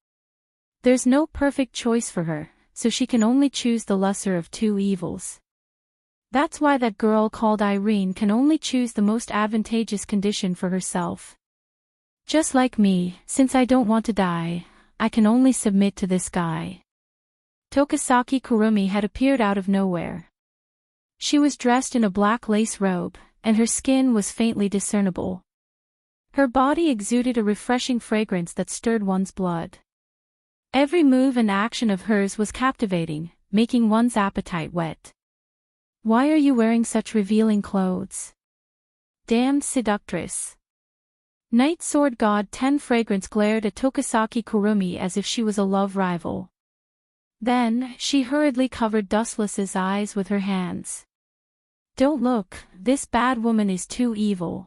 There's no perfect choice for her, so she can only choose the lesser of two evils. That's why that girl called Irene can only choose the most advantageous condition for herself. Just like me, since I don't want to die, I can only submit to this guy. Tokisaki Kurumi had appeared out of nowhere. She was dressed in a black lace robe, and her skin was faintly discernible. Her body exuded a refreshing fragrance that stirred one's blood. Every move and action of hers was captivating, making one's appetite whet. Why are you wearing such revealing clothes? Damned seductress. Night Sword God 10 Fragrance glared at Tokisaki Kurumi as if she was a love rival. Then, she hurriedly covered Dustless's eyes with her hands. Don't look, this bad woman is too evil.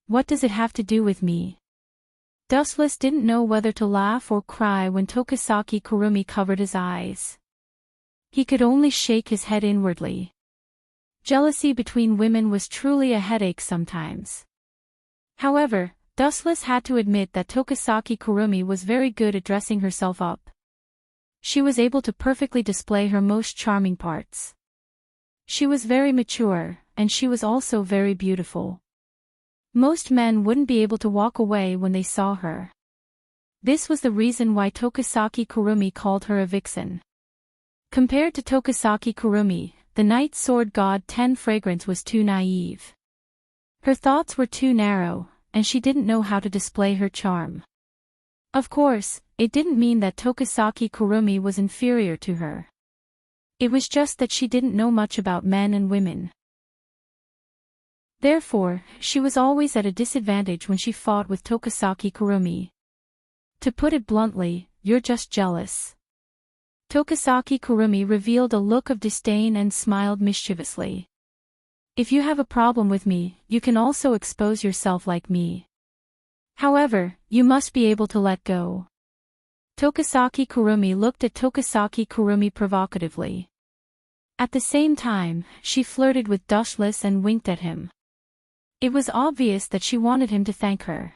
What does it have to do with me? Dustless didn't know whether to laugh or cry when Tokisaki Kurumi covered his eyes. He could only shake his head inwardly. Jealousy between women was truly a headache sometimes. However, Dustless had to admit that Tokisaki Kurumi was very good at dressing herself up. She was able to perfectly display her most charming parts. She was very mature, and she was also very beautiful. Most men wouldn't be able to walk away when they saw her. This was the reason why Tokisaki Kurumi called her a vixen. Compared to Tokisaki Kurumi, the Night Sword God 10 Fragrance was too naive. Her thoughts were too narrow, and she didn't know how to display her charm. Of course, it didn't mean that Tokisaki Kurumi was inferior to her. It was just that she didn't know much about men and women. Therefore, she was always at a disadvantage when she fought with Tokisaki Kurumi. To put it bluntly, you're just jealous. Tokasaki Kurumi revealed a look of disdain and smiled mischievously. If you have a problem with me, you can also expose yourself like me. However, you must be able to let go. Tokasaki Kurumi looked at Tokasaki Kurumi provocatively. At the same time, she flirted with Dushless and winked at him. It was obvious that she wanted him to thank her.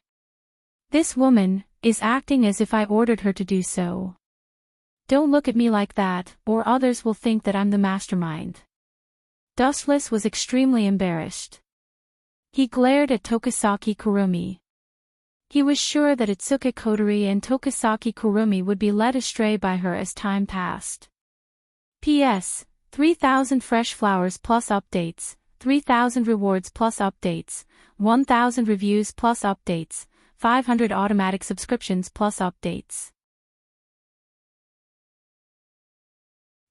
This woman is acting as if I ordered her to do so. Don't look at me like that, or others will think that I'm the mastermind. Dustless was extremely embarrassed. He glared at Tokasaki Kurumi. He was sure that Itsuka Kotori and Tokasaki Kurumi would be led astray by her as time passed. P.S. 3,000 fresh flowers plus updates, 3,000 rewards plus updates, 1,000 reviews plus updates, 500 automatic subscriptions plus updates.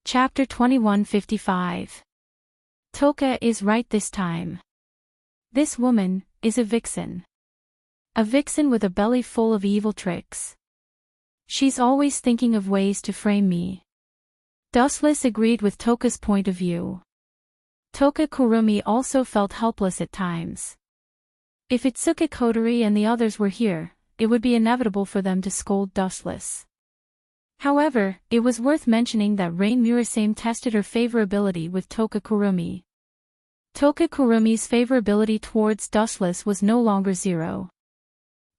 Chapter 2155. Toka is right this time. This woman is a vixen. A vixen with a belly full of evil tricks. She's always thinking of ways to frame me. Dustless agreed with Toka's point of view. Toka Kurumi also felt helpless at times. If Itsuka Kotori and the others were here, it would be inevitable for them to scold Dustless. However, it was worth mentioning that Rain Murasame tested her favorability with Toka Kurumi. Toka Kurumi's favorability towards Dustless was no longer 0.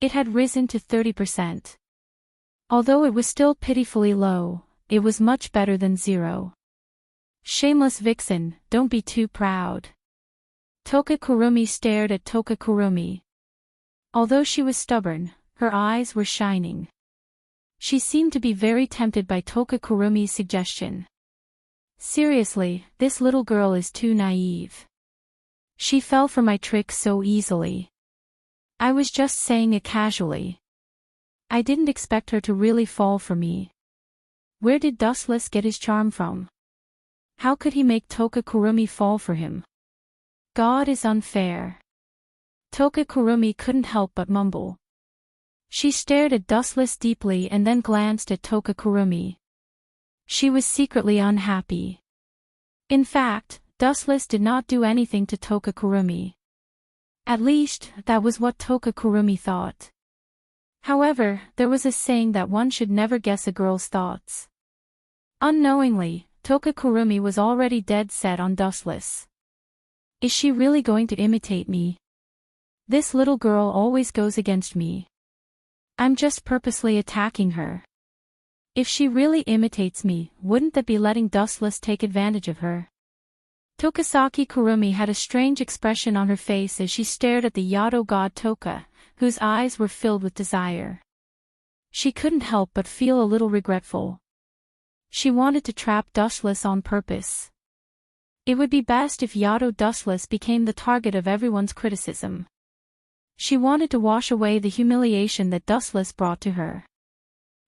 It had risen to 30%. Although it was still pitifully low, it was much better than 0. Shameless vixen, don't be too proud. Toka Kurumi stared at Toka Kurumi. Although she was stubborn, her eyes were shining. She seemed to be very tempted by Toka Kurumi's suggestion. Seriously, this little girl is too naive. She fell for my trick so easily. I was just saying it casually. I didn't expect her to really fall for me. Where did Dustless get his charm from? How could he make Toka Kurumi fall for him? God is unfair. Toka Kurumi couldn't help but mumble. She stared at Dustless deeply and then glanced at Toka Kurumi. She was secretly unhappy. In fact, Dustless did not do anything to Toka Kurumi. At least, that was what Toka Kurumi thought. However, there was a saying that one should never guess a girl's thoughts. Unknowingly, Toka Kurumi was already dead set on Dustless. Is she really going to imitate me? This little girl always goes against me. I'm just purposely attacking her. If she really imitates me, wouldn't that be letting Dustless take advantage of her? Tokasaki Kurumi had a strange expression on her face as she stared at the Yado god Toka, whose eyes were filled with desire. She couldn't help but feel a little regretful. She wanted to trap Dustless on purpose. It would be best if Yado Dustless became the target of everyone's criticism. She wanted to wash away the humiliation that Dustless brought to her.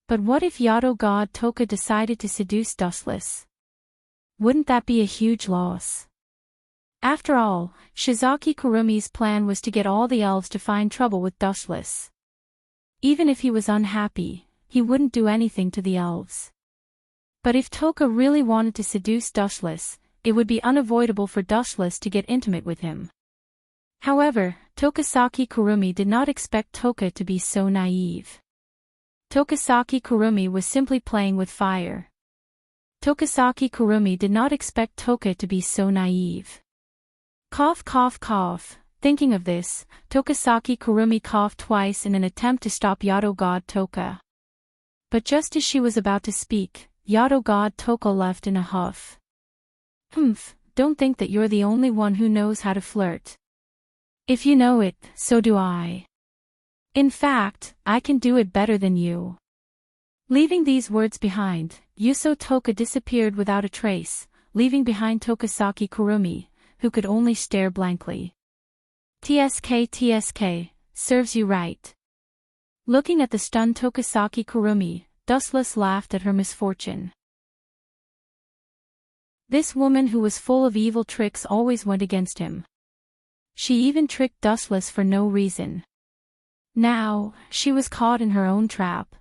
But what if Yado god Toka decided to seduce Dustless? Wouldn't that be a huge loss? After all, Shizaki Kurumi's plan was to get all the elves to find trouble with Dustless. Even if he was unhappy, he wouldn't do anything to the elves. But if Toka really wanted to seduce Dustless, it would be unavoidable for Dustless to get intimate with him. However, Tokasaki Kurumi did not expect Toka to be so naive. Tokasaki Kurumi was simply playing with fire. Tokasaki Kurumi did not expect Toka to be so naive. Cough cough cough. Thinking of this, Tokasaki Kurumi coughed twice in an attempt to stop Yado god Toka. But just as she was about to speak, Yado god Toka left in a huff. Don't think that you're the only one who knows how to flirt. If you know it, so do I. In fact, I can do it better than you. Leaving these words behind, Yuso Toka disappeared without a trace, leaving behind Tokasaki Kurumi, who could only stare blankly. TSK, serves you right. Looking at the stunned Tokasaki Kurumi, Dustless laughed at her misfortune. This woman who was full of evil tricks always went against him. She even tricked Dustless for no reason. Now, she was caught in her own trap.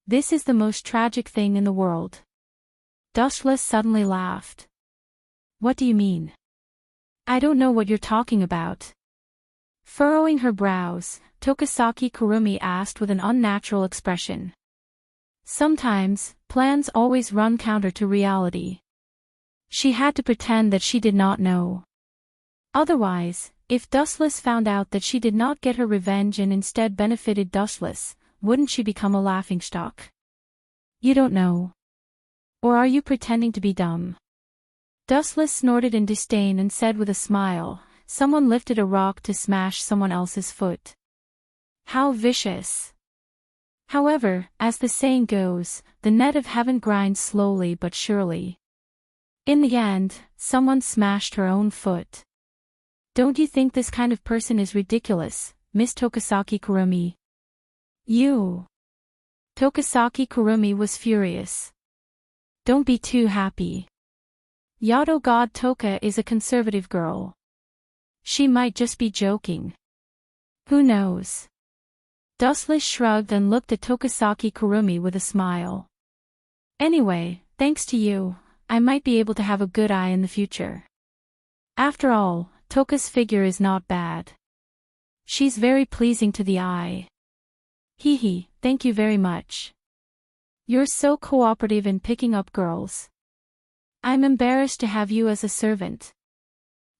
This is the most tragic thing in the world. Dustless suddenly laughed. What do you mean? I don't know what you're talking about. Furrowing her brows, Tokasaki Kurumi asked with an unnatural expression. Sometimes, plans always run counter to reality. She had to pretend that she did not know. Otherwise, if Dustless found out that she did not get her revenge and instead benefited Dustless, wouldn't she become a laughingstock? You don't know. Or are you pretending to be dumb? Dustless snorted in disdain and said with a smile, someone lifted a rock to smash someone else's foot. How vicious. However, as the saying goes, the net of heaven grinds slowly but surely. In the end, someone smashed her own foot. Don't you think this kind of person is ridiculous, Miss Tokasaki Kurumi? You. Tokasaki Kurumi was furious. Don't be too happy. Yado God Toka is a conservative girl. She might just be joking. Who knows? Dustless shrugged and looked at Tokasaki Kurumi with a smile. Anyway, thanks to you, I might be able to have a good eye in the future. After all, Toka's figure is not bad. She's very pleasing to the eye. Hee, thank you very much. You're so cooperative in picking up girls. I'm embarrassed to have you as a servant.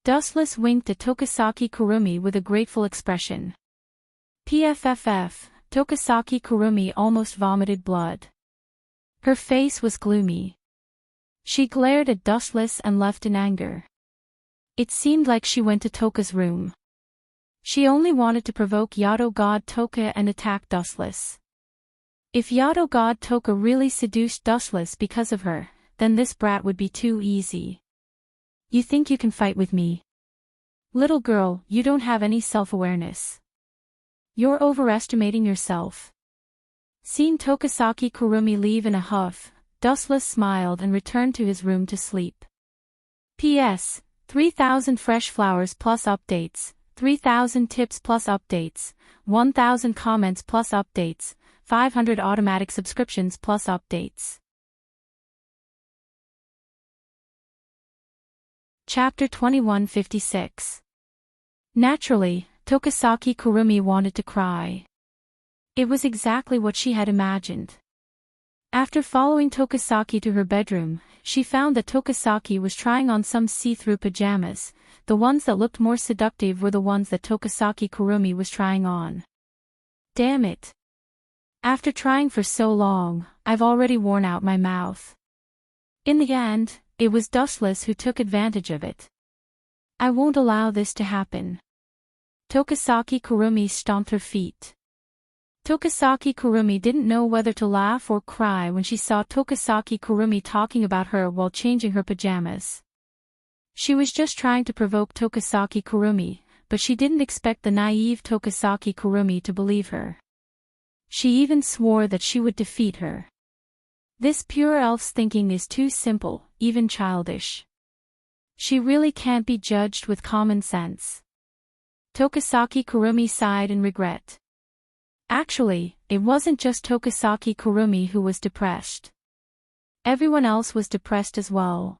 Dustless winked at Tokasaki Kurumi with a grateful expression. PFFF, Tokasaki Kurumi almost vomited blood. Her face was gloomy. She glared at Dustless and left in anger. It seemed like she went to Toka's room. She only wanted to provoke Yado God Toka and attack Dustless. If Yado God Toka really seduced Dustless because of her, then this brat would be too easy. You think you can fight with me? Little girl, you don't have any self-awareness. You're overestimating yourself. Seeing Tokasaki Kurumi leave in a huff, Dustless smiled and returned to his room to sleep. P.S. 3,000 fresh flowers plus updates, 3,000 tips plus updates, 1,000 comments plus updates, 500 automatic subscriptions plus updates. Chapter 2156. Naturally, Tokasaki Kurumi wanted to cry. It was exactly what she had imagined. After following Tokasaki to her bedroom, she found that Tokasaki was trying on some see-through pajamas. The ones that looked more seductive were the ones that Tokasaki Kurumi was trying on. Damn it. After trying for so long, I've already worn out my mouth. In the end, it was Dustless who took advantage of it. I won't allow this to happen. Tokasaki Kurumi stomped her feet. Tokasaki Kurumi didn't know whether to laugh or cry when she saw Tokasaki Kurumi talking about her while changing her pajamas. She was just trying to provoke Tokasaki Kurumi, but she didn't expect the naive Tokasaki Kurumi to believe her. She even swore that she would defeat her. This pure elf's thinking is too simple, even childish. She really can't be judged with common sense. Tokasaki Kurumi sighed in regret. Actually, it wasn't just Tokasaki Kurumi who was depressed. Everyone else was depressed as well.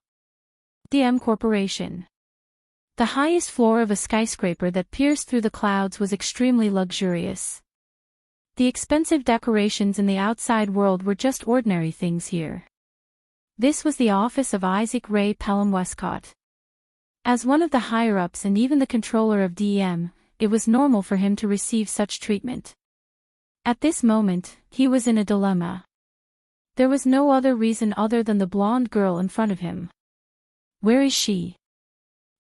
DM Corporation. The highest floor of a skyscraper that pierced through the clouds was extremely luxurious. The expensive decorations in the outside world were just ordinary things here. This was the office of Isaac Ray Pelham Westcott. As one of the higher-ups and even the controller of DM, it was normal for him to receive such treatment. At this moment, he was in a dilemma. There was no other reason other than the blonde girl in front of him. Where is she?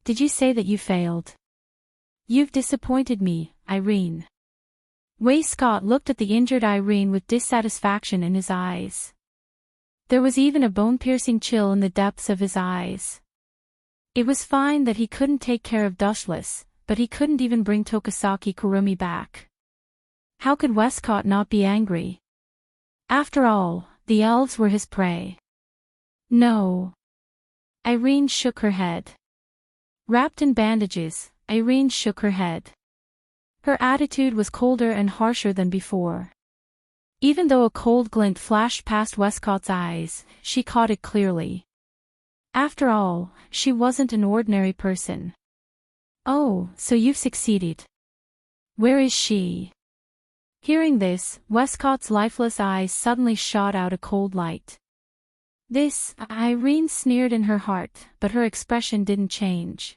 Did you say that you failed? You've disappointed me, Irene. Way Scott looked at the injured Irene with dissatisfaction in his eyes. There was even a bone-piercing chill in the depths of his eyes. It was fine that he couldn't take care of Dustless, but he couldn't even bring Tokasaki Kurumi back. How could Westcott not be angry? After all, the elves were his prey. No. Irene shook her head. Wrapped in bandages, Irene shook her head. Her attitude was colder and harsher than before. Even though a cold glint flashed past Westcott's eyes, she caught it clearly. After all, she wasn't an ordinary person. "Oh, so you've succeeded. Where is she?" Hearing this, Westcott's lifeless eyes suddenly shot out a cold light. "This," Irene sneered in her heart, but her expression didn't change.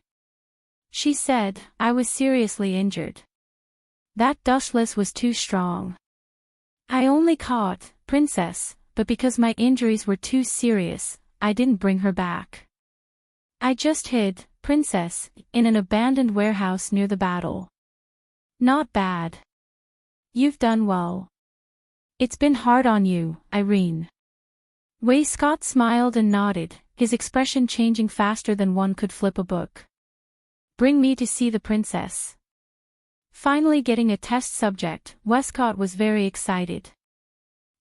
She said, "I was seriously injured. That dustless was too strong. I only caught, Princess, but because my injuries were too serious, I didn't bring her back. I just hid, Princess, in an abandoned warehouse near the battle." "Not bad. You've done well. It's been hard on you, Irene." Waistcott smiled and nodded, his expression changing faster than one could flip a book. "Bring me to see the princess." Finally getting a test subject, Westcott was very excited.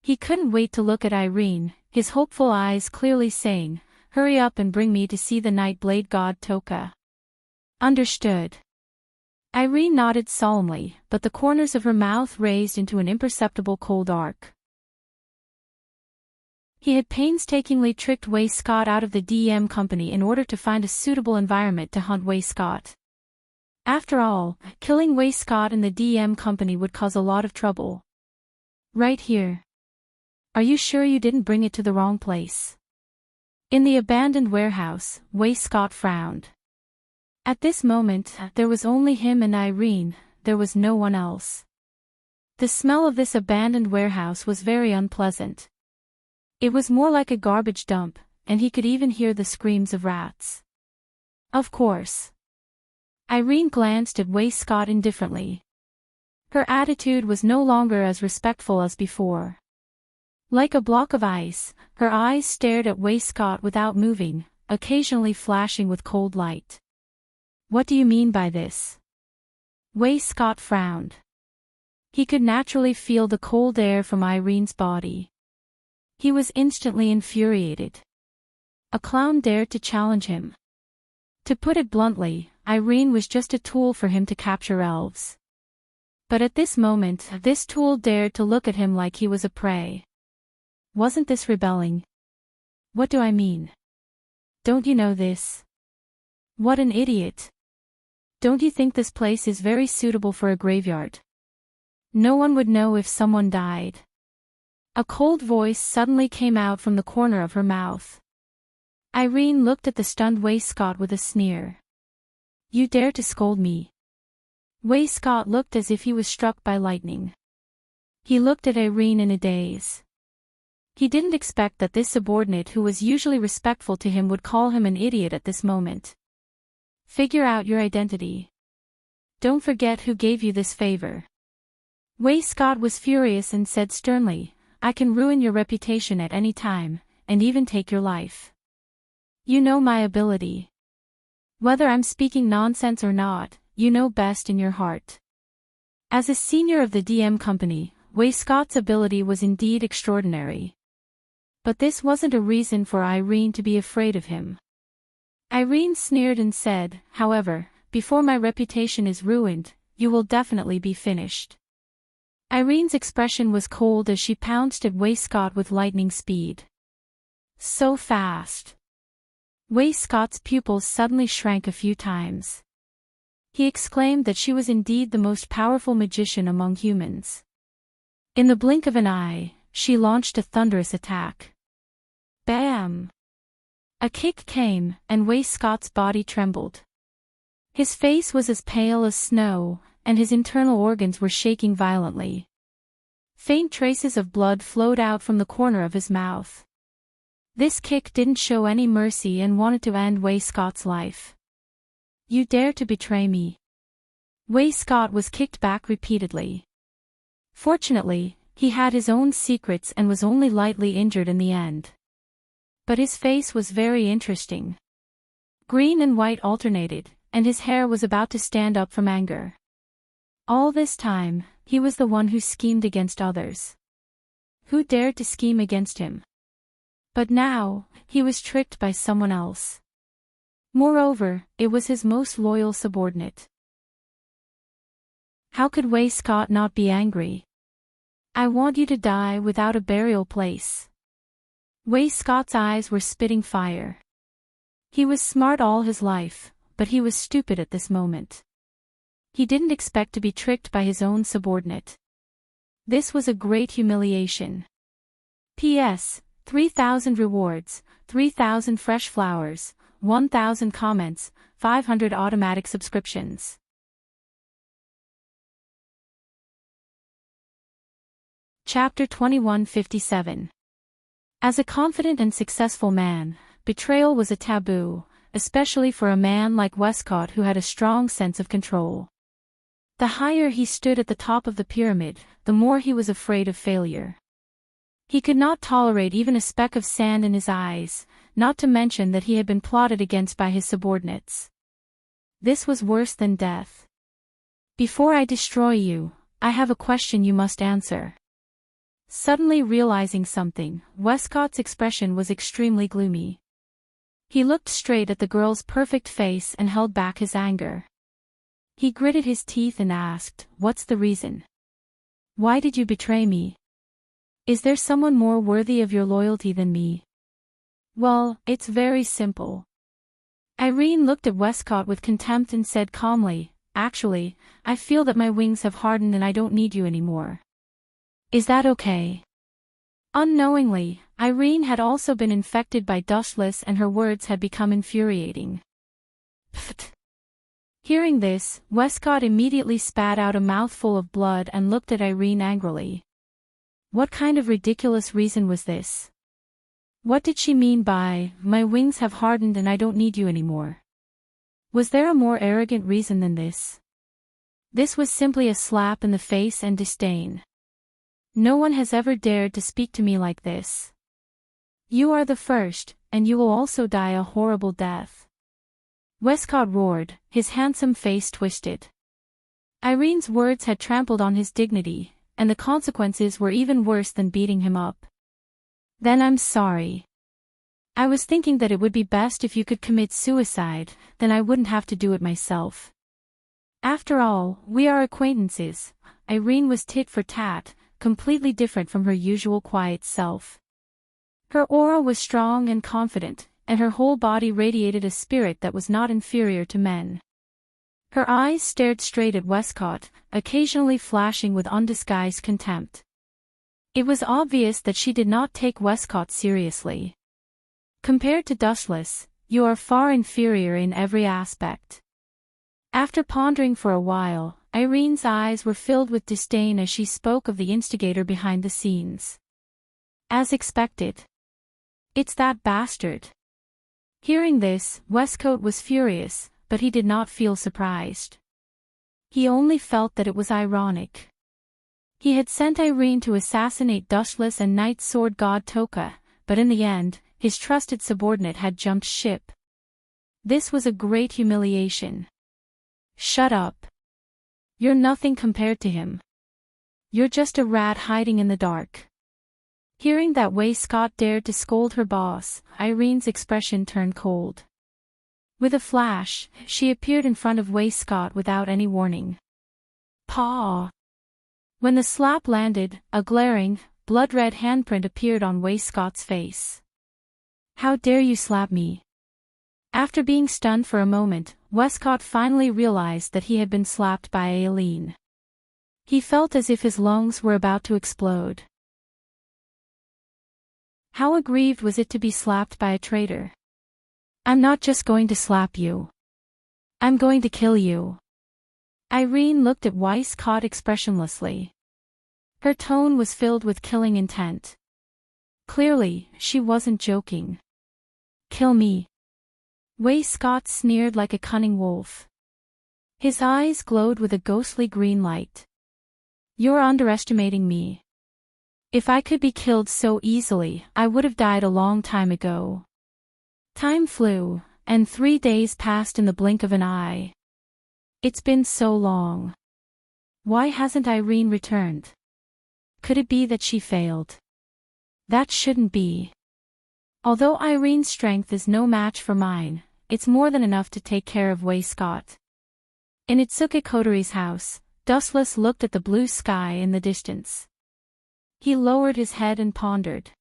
He couldn't wait to look at Irene, his hopeful eyes clearly saying, "Hurry up and bring me to see the Night Blade God Toka." "Understood." Irene nodded solemnly, but the corners of her mouth raised into an imperceptible cold arc. He had painstakingly tricked Waistcott out of the DM company in order to find a suitable environment to hunt Waistcott. After all, killing Waistcott in the DM company would cause a lot of trouble. "Right here. Are you sure you didn't bring it to the wrong place?" In the abandoned warehouse, Waistcott frowned. At this moment, there was only him and Irene, there was no one else. The smell of this abandoned warehouse was very unpleasant. It was more like a garbage dump, and he could even hear the screams of rats. Of course. Irene glanced at Waistcott indifferently. Her attitude was no longer as respectful as before. Like a block of ice, her eyes stared at Waistcott without moving, occasionally flashing with cold light. "What do you mean by this?" Waistcott frowned. He could naturally feel the cold air from Irene's body. He was instantly infuriated. A clown dared to challenge him. To put it bluntly, Irene was just a tool for him to capture elves. But at this moment, this tool dared to look at him like he was a prey. Wasn't this rebelling? "What do I mean? Don't you know this? What an idiot. Don't you think this place is very suitable for a graveyard? No one would know if someone died." A cold voice suddenly came out from the corner of her mouth. Irene looked at the stunned Waistcott with a sneer. "You dare to scold me?" Waistcott looked as if he was struck by lightning. He looked at Irene in a daze. He didn't expect that this subordinate who was usually respectful to him would call him an idiot at this moment. "Figure out your identity. Don't forget who gave you this favor." Waistcott was furious and said sternly, "I can ruin your reputation at any time, and even take your life. You know my ability. Whether I'm speaking nonsense or not, you know best in your heart." As a senior of the DM company, Waistcott's ability was indeed extraordinary. But this wasn't a reason for Irene to be afraid of him. Irene sneered and said, "However, before my reputation is ruined, you will definitely be finished." Irene's expression was cold as she pounced at Waistcott with lightning speed. So fast. Waistcott's pupils suddenly shrank a few times. He exclaimed that she was indeed the most powerful magician among humans. In the blink of an eye, she launched a thunderous attack. Bam! A kick came, and Waistcott's body trembled. His face was as pale as snow, and his internal organs were shaking violently. Faint traces of blood flowed out from the corner of his mouth. This kick didn't show any mercy and wanted to end Waistcott's life. "You dare to betray me." Waistcott was kicked back repeatedly. Fortunately, he had his own secrets and was only lightly injured in the end. But his face was very interesting. Green and white alternated, and his hair was about to stand up from anger. All this time, he was the one who schemed against others. Who dared to scheme against him? But now, he was tricked by someone else. Moreover, it was his most loyal subordinate. How could Waistcott not be angry? I want you to die without a burial place. Way Scott's eyes were spitting fire. He was smart all his life, but he was stupid at this moment. He didn't expect to be tricked by his own subordinate. This was a great humiliation. P.S. 3,000 rewards, 3,000 fresh flowers, 1,000 comments, 500 automatic subscriptions. Chapter 2157. As a confident and successful man, betrayal was a taboo, especially for a man like Westcott who had a strong sense of control. The higher he stood at the top of the pyramid, the more he was afraid of failure. He could not tolerate even a speck of sand in his eyes, not to mention that he had been plotted against by his subordinates. This was worse than death. Before I destroy you, I have a question you must answer. Suddenly realizing something, Westcott's expression was extremely gloomy. He looked straight at the girl's perfect face and held back his anger. He gritted his teeth and asked, "What's the reason? Why did you betray me? Is there someone more worthy of your loyalty than me?" "Well, it's very simple." Irene looked at Westcott with contempt and said calmly, "Actually, I feel that my wings have hardened and I don't need you anymore. Is that okay?" Unknowingly, Irene had also been infected by dustless and her words had become infuriating. Pfft. Hearing this, Westcott immediately spat out a mouthful of blood and looked at Irene angrily. What kind of ridiculous reason was this? What did she mean by, "My wings have hardened and I don't need you anymore"? Was there a more arrogant reason than this? This was simply a slap in the face and disdain. No one has ever dared to speak to me like this. You are the first, and you will also die a horrible death. Westcott roared, his handsome face twisted. Irene's words had trampled on his dignity, and the consequences were even worse than beating him up. "Then I'm sorry. I was thinking that it would be best if you could commit suicide, then I wouldn't have to do it myself. After all, we are acquaintances." Irene was tit for tat, completely different from her usual quiet self. Her aura was strong and confident, and her whole body radiated a spirit that was not inferior to men. Her eyes stared straight at Westcott, occasionally flashing with undisguised contempt. It was obvious that she did not take Westcott seriously. Compared to Dustless, you are far inferior in every aspect. After pondering for a while, Irene's eyes were filled with disdain as she spoke of the instigator behind the scenes. As expected. It's that bastard. Hearing this, Westcott was furious, but he did not feel surprised. He only felt that it was ironic. He had sent Irene to assassinate Dustless and Night Sword God Toka, but in the end, his trusted subordinate had jumped ship. This was a great humiliation. Shut up. You're nothing compared to him. You're just a rat hiding in the dark. Hearing that Westcott dared to scold her boss, Irene's expression turned cold. With a flash, she appeared in front of Westcott without any warning. Paw! When the slap landed, a glaring, blood-red handprint appeared on Westcott's face. "How dare you slap me?" After being stunned for a moment, Westcott finally realized that he had been slapped by Aileen. He felt as if his lungs were about to explode. How aggrieved was it to be slapped by a traitor? "I'm not just going to slap you. I'm going to kill you." Irene looked at Westcott expressionlessly. Her tone was filled with killing intent. Clearly, she wasn't joking. "Kill me." Westcott sneered like a cunning wolf. His eyes glowed with a ghostly green light. "You're underestimating me. If I could be killed so easily, I would have died a long time ago." Time flew, and 3 days passed in the blink of an eye. It's been so long. Why hasn't Irene returned? Could it be that she failed? That shouldn't be. Although Irene's strength is no match for mine, it's more than enough to take care of Westcott. In Itsuki Kotori's house, Dustless looked at the blue sky in the distance. He lowered his head and pondered.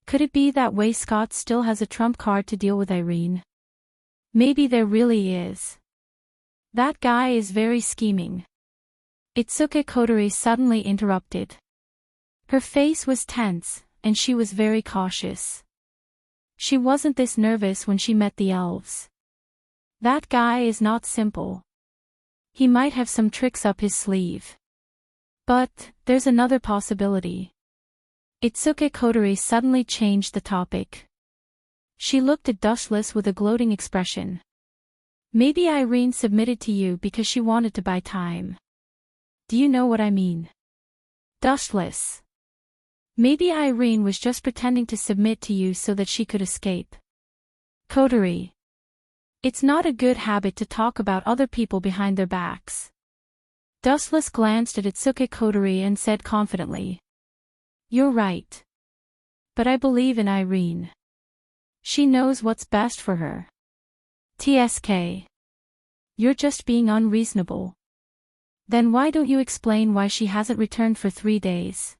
Could it be that way Scott still has a trump card to deal with Irene? Maybe there really is. That guy is very scheming. Itsuki Kotori suddenly interrupted. Her face was tense, and she was very cautious. She wasn't this nervous when she met the elves. That guy is not simple. He might have some tricks up his sleeve. But, there's another possibility. Itsuki Kotori suddenly changed the topic. She looked at Dustless with a gloating expression. Maybe Irene submitted to you because she wanted to buy time. Do you know what I mean? Dustless. Maybe Irene was just pretending to submit to you so that she could escape. Kotori. It's not a good habit to talk about other people behind their backs. Dustless glanced at Itsuki Kotori and said confidently. You're right. But I believe in Irene. She knows what's best for her. TSK. You're just being unreasonable. Then why don't you explain why she hasn't returned for 3 days?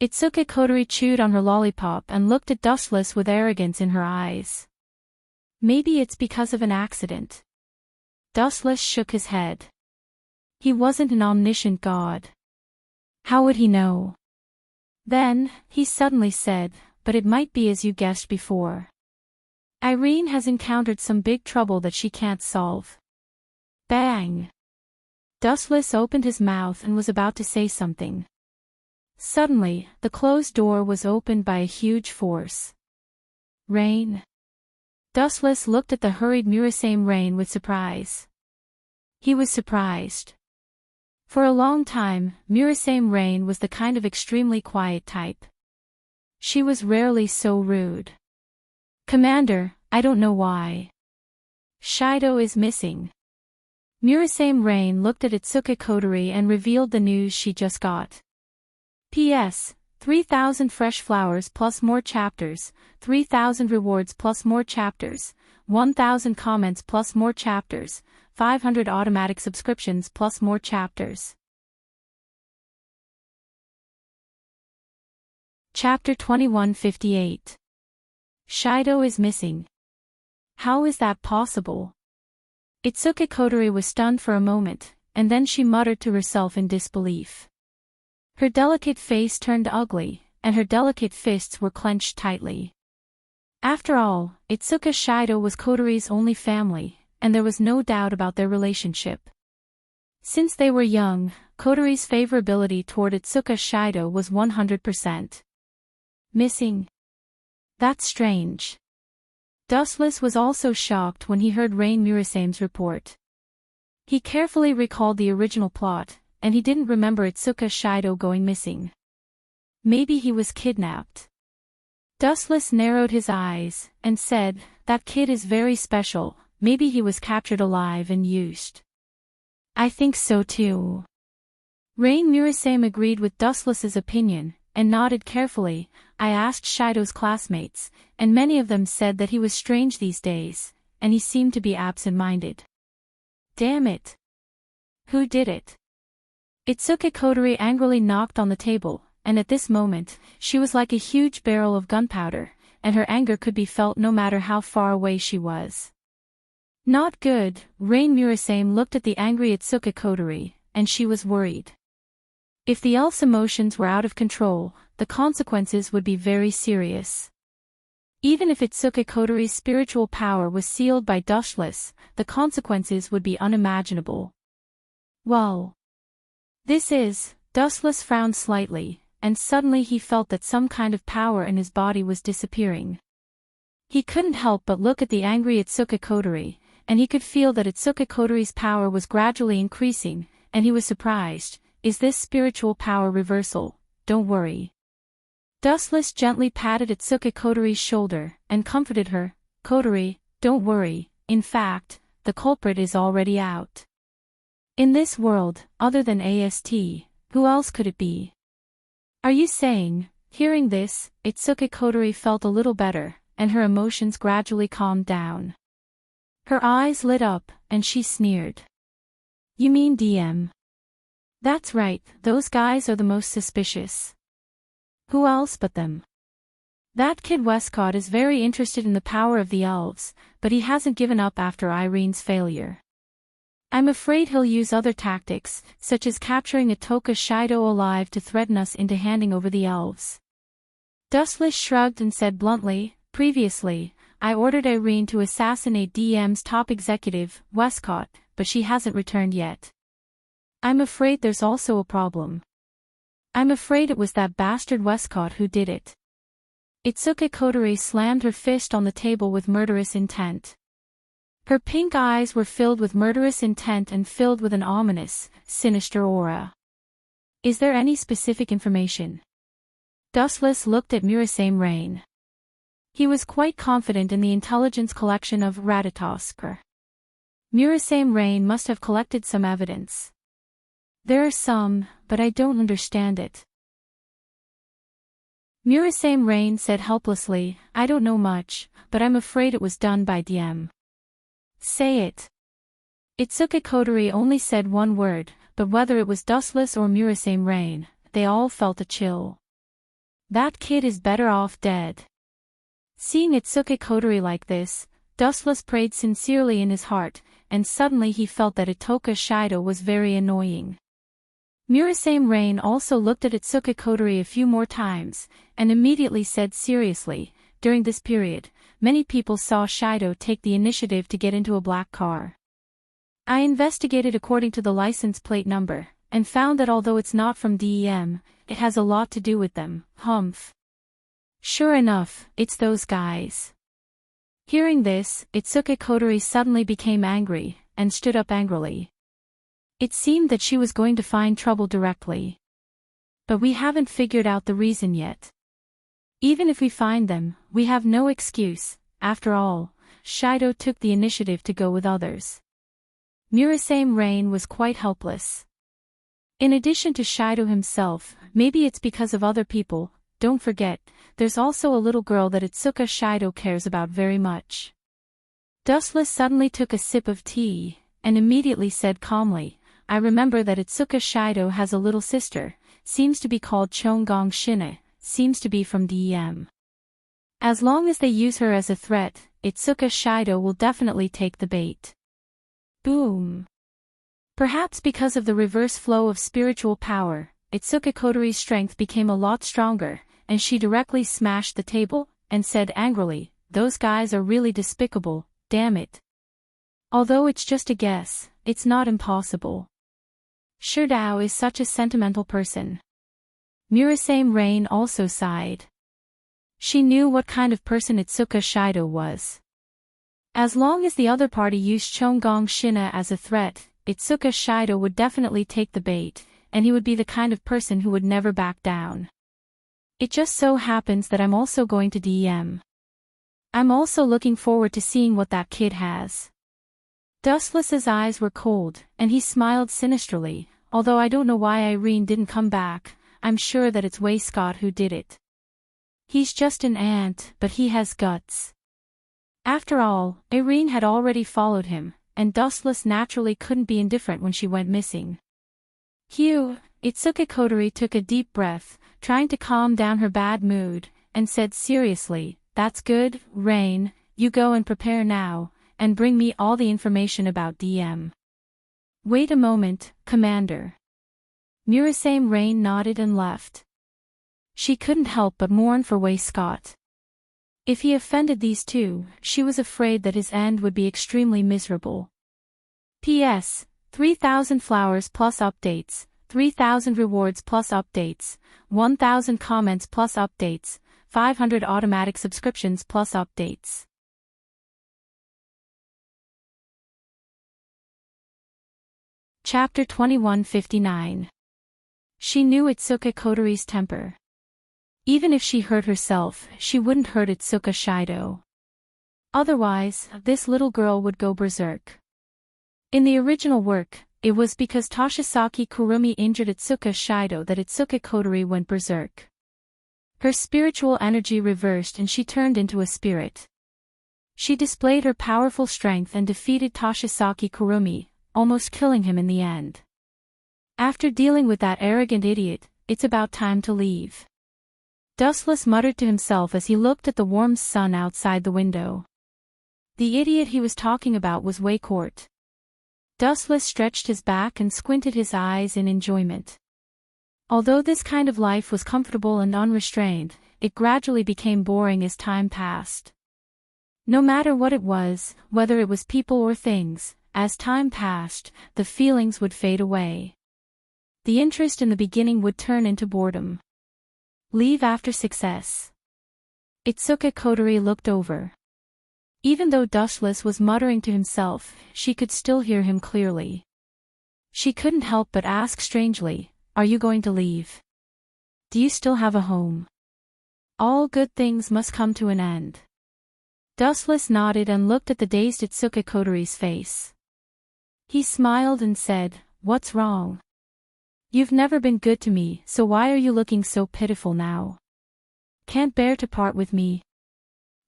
Itsuki Kotori chewed on her lollipop and looked at Dustless with arrogance in her eyes. Maybe it's because of an accident. Dustless shook his head. He wasn't an omniscient god. How would he know? Then, he suddenly said, but it might be as you guessed before. Irene has encountered some big trouble that she can't solve. Bang! Dustless opened his mouth and was about to say something. Suddenly, the closed door was opened by a huge force. Rain. Dustless looked at the hurried Murasame Rain with surprise. He was surprised. For a long time, Murasame Rain was the kind of extremely quiet type. She was rarely so rude. Commander, I don't know why. Shido is missing. Murasame Rain looked at Itsuki Kotori and revealed the news she just got. P.S. 3,000 fresh flowers plus more chapters, 3,000 rewards plus more chapters, 1,000 comments plus more chapters, 500 automatic subscriptions plus more chapters. Chapter 2158. Shido is missing. How is that possible? Itsuki Kotori was stunned for a moment, and then she muttered to herself in disbelief. Her delicate face turned ugly, and her delicate fists were clenched tightly. After all, Itsuki Shido was Kotori's only family, and there was no doubt about their relationship. Since they were young, Kotori's favorability toward Itsuki Shido was 100%. Missing? That's strange. Dustless was also shocked when he heard Rain Murasame's report. He carefully recalled the original plot, and he didn't remember Itsuki Shido going missing. Maybe he was kidnapped. Dustless narrowed his eyes, and said, that kid is very special, maybe he was captured alive and used. I think so too. Rain Murasame agreed with Dustless's opinion, and nodded carefully. I asked Shido's classmates, and many of them said that he was strange these days, and he seemed to be absent-minded. Damn it. Who did it? Itsuki Kotori angrily knocked on the table, and at this moment, she was like a huge barrel of gunpowder, and her anger could be felt no matter how far away she was. Not good. Rain Murasame looked at the angry Itsuki Kotori, and she was worried. If the elf's emotions were out of control, the consequences would be very serious. Even if Itsuki Kotori's spiritual power was sealed by Dustless, the consequences would be unimaginable. Well. Dustless frowned slightly, and suddenly he felt that some kind of power in his body was disappearing. He couldn't help but look at the angry Itsuki Kotori, and he could feel that Itsuki Kotori's power was gradually increasing, and he was surprised. Is this spiritual power reversal? Don't worry. Dustless gently patted Itsuki Kotori's shoulder, and comforted her. Kotori, don't worry, in fact, the culprit is already out. In this world, other than AST, who else could it be? Are you saying? Hearing this, Itsuki Kotori felt a little better, and her emotions gradually calmed down. Her eyes lit up, and she sneered. You mean DM? That's right, those guys are the most suspicious. Who else but them? That kid Westcott is very interested in the power of the elves, but he hasn't given up after Irene's failure. I'm afraid he'll use other tactics, such as capturing Atoka Shido alive to threaten us into handing over the elves. Dustless shrugged and said bluntly, previously, I ordered Irene to assassinate DM's top executive, Westcott, but she hasn't returned yet. I'm afraid there's also a problem. I'm afraid it was that bastard Westcott who did it. Itsuka Kotori slammed her fist on the table with murderous intent. Her pink eyes were filled with murderous intent and filled with an ominous, sinister aura. Is there any specific information? Dustless looked at Murasame Rain. He was quite confident in the intelligence collection of Ratatoskr. Murasame Rain must have collected some evidence. There are some, but I don't understand it. Murasame Rain said helplessly, I don't know much, but I'm afraid it was done by DM. Say it. Itsuka Kotori only said one word, but whether it was Dustless or Murasame Rain, they all felt a chill. That kid is better off dead. Seeing Itsuka Kotori like this, Dustless prayed sincerely in his heart, and suddenly he felt that Atoka Shido was very annoying. Murasame Rain also looked at Itsuka Kotori a few more times, and immediately said seriously, during this period, many people saw Shido take the initiative to get into a black car. I investigated according to the license plate number, and found that although it's not from DEM, it has a lot to do with them, humph. Sure enough, it's those guys. Hearing this, Itsuka Kotori suddenly became angry, and stood up angrily. It seemed that she was going to find trouble directly. But we haven't figured out the reason yet. Even if we find them, we have no excuse. After all, Shido took the initiative to go with others. Murasame Rain was quite helpless. In addition to Shido himself, maybe it's because of other people. Don't forget, there's also a little girl that Itsuka Shido cares about very much. Dustless suddenly took a sip of tea, and immediately said calmly, I remember that Itsuka Shido has a little sister, seems to be called Chongong Shina, seems to be from DEM. As long as they use her as a threat, Itsuka Shido will definitely take the bait. Boom. Perhaps because of the reverse flow of spiritual power, Itsuka Kotori's strength became a lot stronger, and she directly smashed the table, and said angrily, those guys are really despicable, damn it. Although it's just a guess, it's not impossible. Shurdao is such a sentimental person. Murasame Rain also sighed. She knew what kind of person Itsuka Shido was. As long as the other party used Chongong Shina as a threat, Itsuka Shido would definitely take the bait, and he would be the kind of person who would never back down. It just so happens that I'm also going to DM. I'm also looking forward to seeing what that kid has. Dustless's eyes were cold, and he smiled sinisterly, although I don't know why Irene didn't come back, I'm sure that it's Westcott who did it. He's just an ant, but he has guts. After all, Irene had already followed him, and Dustless naturally couldn't be indifferent when she went missing. Hugh, Itsuka Kotori took a deep breath, trying to calm down her bad mood, and said seriously, that's good, Rain, you go and prepare now, and bring me all the information about DM. Wait a moment, Commander. Murasame Rain nodded and left. She couldn't help but mourn for Westcott. If he offended these two, she was afraid that his end would be extremely miserable. P.S. 3,000 flowers plus updates, 3,000 rewards plus updates, 1,000 comments plus updates, 500 automatic subscriptions plus updates. Chapter 2159. She knew Itsuka Kotori's temper. Even if she hurt herself, she wouldn't hurt Itsuka Shido. Otherwise, this little girl would go berserk. In the original work, it was because Toshisaki Kurumi injured Itsuka Shido that Itsuka Kotori went berserk. Her spiritual energy reversed and she turned into a spirit. She displayed her powerful strength and defeated Toshisaki Kurumi, almost killing him in the end. After dealing with that arrogant idiot, it's about time to leave. Dustless muttered to himself as he looked at the warm sun outside the window. The idiot he was talking about was Waycourt. Dustless stretched his back and squinted his eyes in enjoyment. Although this kind of life was comfortable and unrestrained, it gradually became boring as time passed. No matter what it was, whether it was people or things, as time passed, the feelings would fade away. The interest in the beginning would turn into boredom. Leave after success. Itsuka Kotori looked over. Even though Dustless was muttering to himself, she could still hear him clearly. She couldn't help but ask strangely, "Are you going to leave? Do you still have a home? All good things must come to an end." Dustless nodded and looked at the dazed Itsuka Kotori's face. He smiled and said, "What's wrong? You've never been good to me, so why are you looking so pitiful now? Can't bear to part with me?"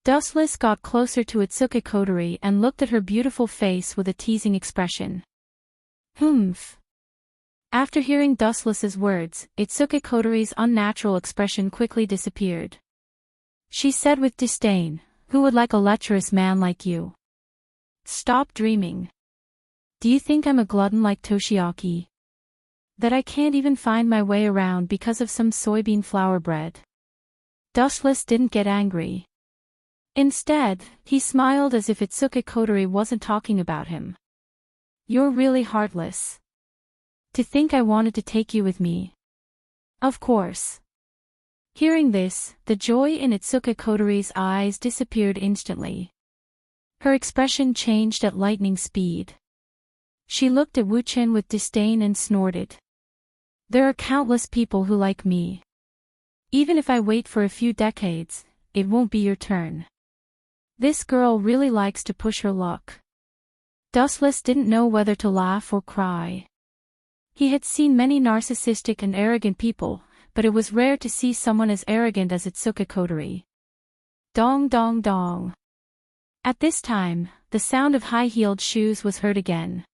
Dustless got closer to Itsuka Kotori and looked at her beautiful face with a teasing expression. Humph. After hearing Dustless's words, Itsuka Kotori's unnatural expression quickly disappeared. She said with disdain, "Who would like a lecherous man like you? Stop dreaming. Do you think I'm a glutton like Toshiaki? That I can't even find my way around because of some soybean flour bread?" Dustless didn't get angry. Instead, he smiled as if Itsuka Kotori wasn't talking about him. "You're really heartless. To think I wanted to take you with me. Of course." Hearing this, the joy in Itsuka Kotori's eyes disappeared instantly. Her expression changed at lightning speed. She looked at Wu-chin with disdain and snorted. "There are countless people who like me. Even if I wait for a few decades, it won't be your turn. This girl really likes to push her luck." Dustless didn't know whether to laugh or cry. He had seen many narcissistic and arrogant people, but it was rare to see someone as arrogant as Itsuka Kotori. Dong dong dong. At this time, the sound of high-heeled shoes was heard again.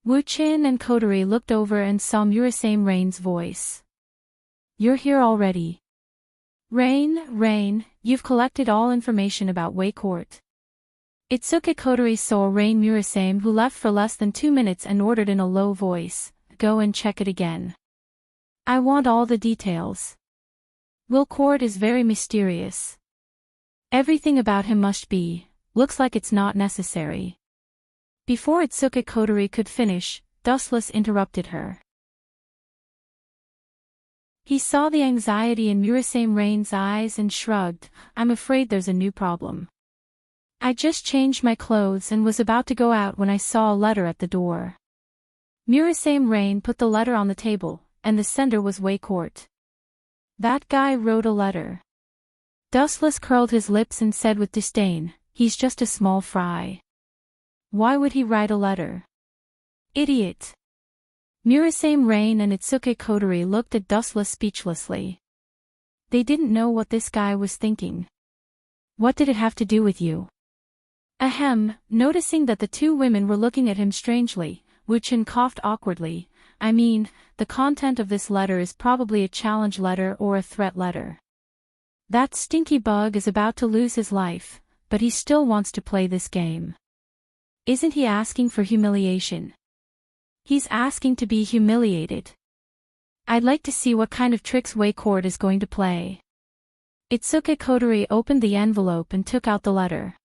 Wu-chin and Kotori looked over and saw Murasame Rain's voice. "You're here already. Rain, you've collected all information about Waycourt." Itsuka Kotori saw Rain Murasame, who left for less than 2 minutes, and ordered in a low voice, "Go and check it again. I want all the details. Waycourt is very mysterious. Everything about him must be, looks like it's not necessary." Before Itsuka Kotori could finish, Dustless interrupted her. He saw the anxiety in Murasame Rain's eyes and shrugged, "I'm afraid there's a new problem. I just changed my clothes and was about to go out when I saw a letter at the door." Murasame Rain put the letter on the table, and the sender was Waycourt. "That guy wrote a letter." Dustless curled his lips and said with disdain, "He's just a small fry. Why would he write a letter? Idiot." Murasame Rain and Itsuka Kotori looked at Dustless speechlessly. They didn't know what this guy was thinking. "What did it have to do with you?" Ahem. Noticing that the two women were looking at him strangely, Wu-chin coughed awkwardly. "I mean, the content of this letter is probably a challenge letter or a threat letter. That stinky bug is about to lose his life, but he still wants to play this game. Isn't he asking for humiliation? He's asking to be humiliated. I'd like to see what kind of tricks Waycourt is going to play." Itsuka Kotori opened the envelope and took out the letter.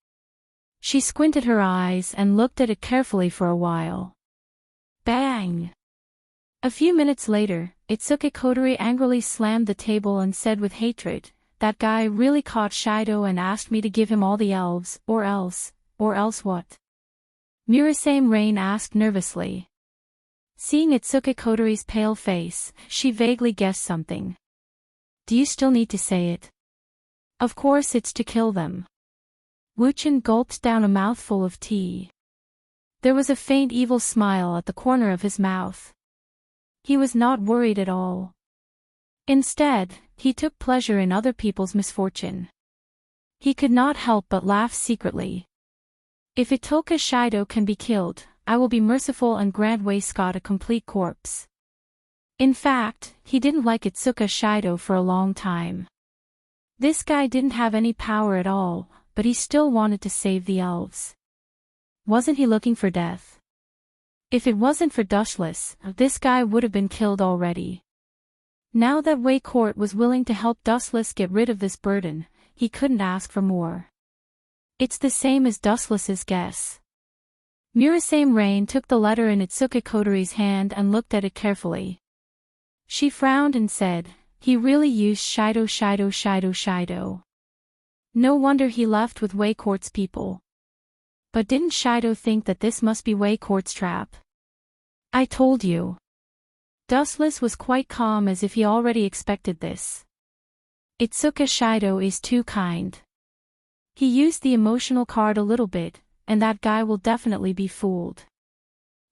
She squinted her eyes and looked at it carefully for a while. Bang! A few minutes later, Itsuka Kotori angrily slammed the table and said with hatred, "That guy really caught Shido and asked me to give him all the elves, or else what?" Murasame Rain asked nervously. Seeing Itsuka Kotori's pale face, she vaguely guessed something. "Do you still need to say it?" "Of course it's to kill them." Wu-chin gulped down a mouthful of tea. There was a faint evil smile at the corner of his mouth. He was not worried at all. Instead, he took pleasure in other people's misfortune. He could not help but laugh secretly. "If Itoka Shido can be killed, I will be merciful and grant Scott a complete corpse." In fact, he didn't like Itsuka Shido for a long time. This guy didn't have any power at all, but he still wanted to save the elves. Wasn't he looking for death? If it wasn't for Dushless, this guy would have been killed already. Now that Wei Court was willing to help Dustless get rid of this burden, he couldn't ask for more. It's the same as Dustless's guess. Murasame Rain took the letter in Itsuka Kotori's hand and looked at it carefully. She frowned and said, he really used Shido. No wonder he left with Wei Court's people. But didn't Shido think that this must be Wei Court's trap? I told you. Dustless was quite calm as if he already expected this. Itsuka Shido is too kind. He used the emotional card a little bit, and that guy will definitely be fooled.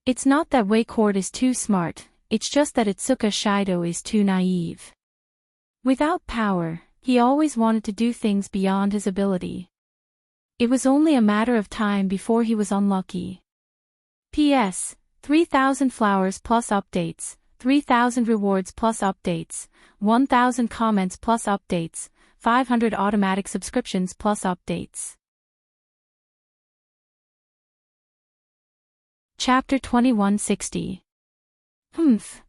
It's not that Wei Court is too smart, it's just that Itsuka Shido is too naive. Without power, he always wanted to do things beyond his ability. It was only a matter of time before he was unlucky. P.S. 3,000 flowers plus updates, 3,000 rewards plus updates, 1,000 comments plus updates, 500 automatic subscriptions plus updates. Chapter 2160.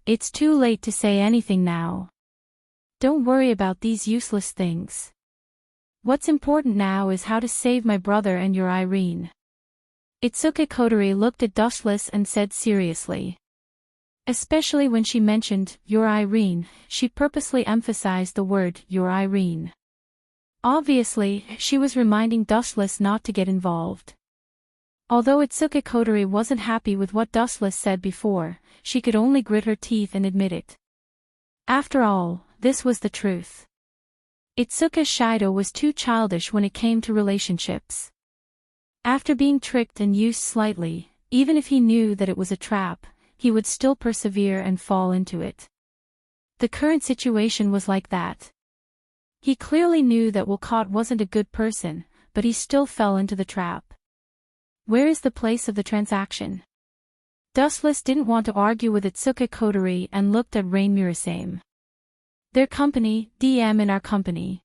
It's too late to say anything now. Don't worry about these useless things. What's important now is how to save my brother and your Irene. Itsuka Kotori looked at Dushless and said seriously. Especially when she mentioned, your Irene, she purposely emphasized the word, your Irene. Obviously, she was reminding Dushless not to get involved. Although Itsuka Kotori wasn't happy with what Dustless said before, she could only grit her teeth and admit it. After all, this was the truth. Itsuka Shido was too childish when it came to relationships. After being tricked and used slightly, even if he knew that it was a trap, he would still persevere and fall into it. The current situation was like that. He clearly knew that Wolcott wasn't a good person, but he still fell into the trap. Where is the place of the transaction? Dustless didn't want to argue with Itsuka Kotori and looked at Rain Murasame. Their company, DM in our company.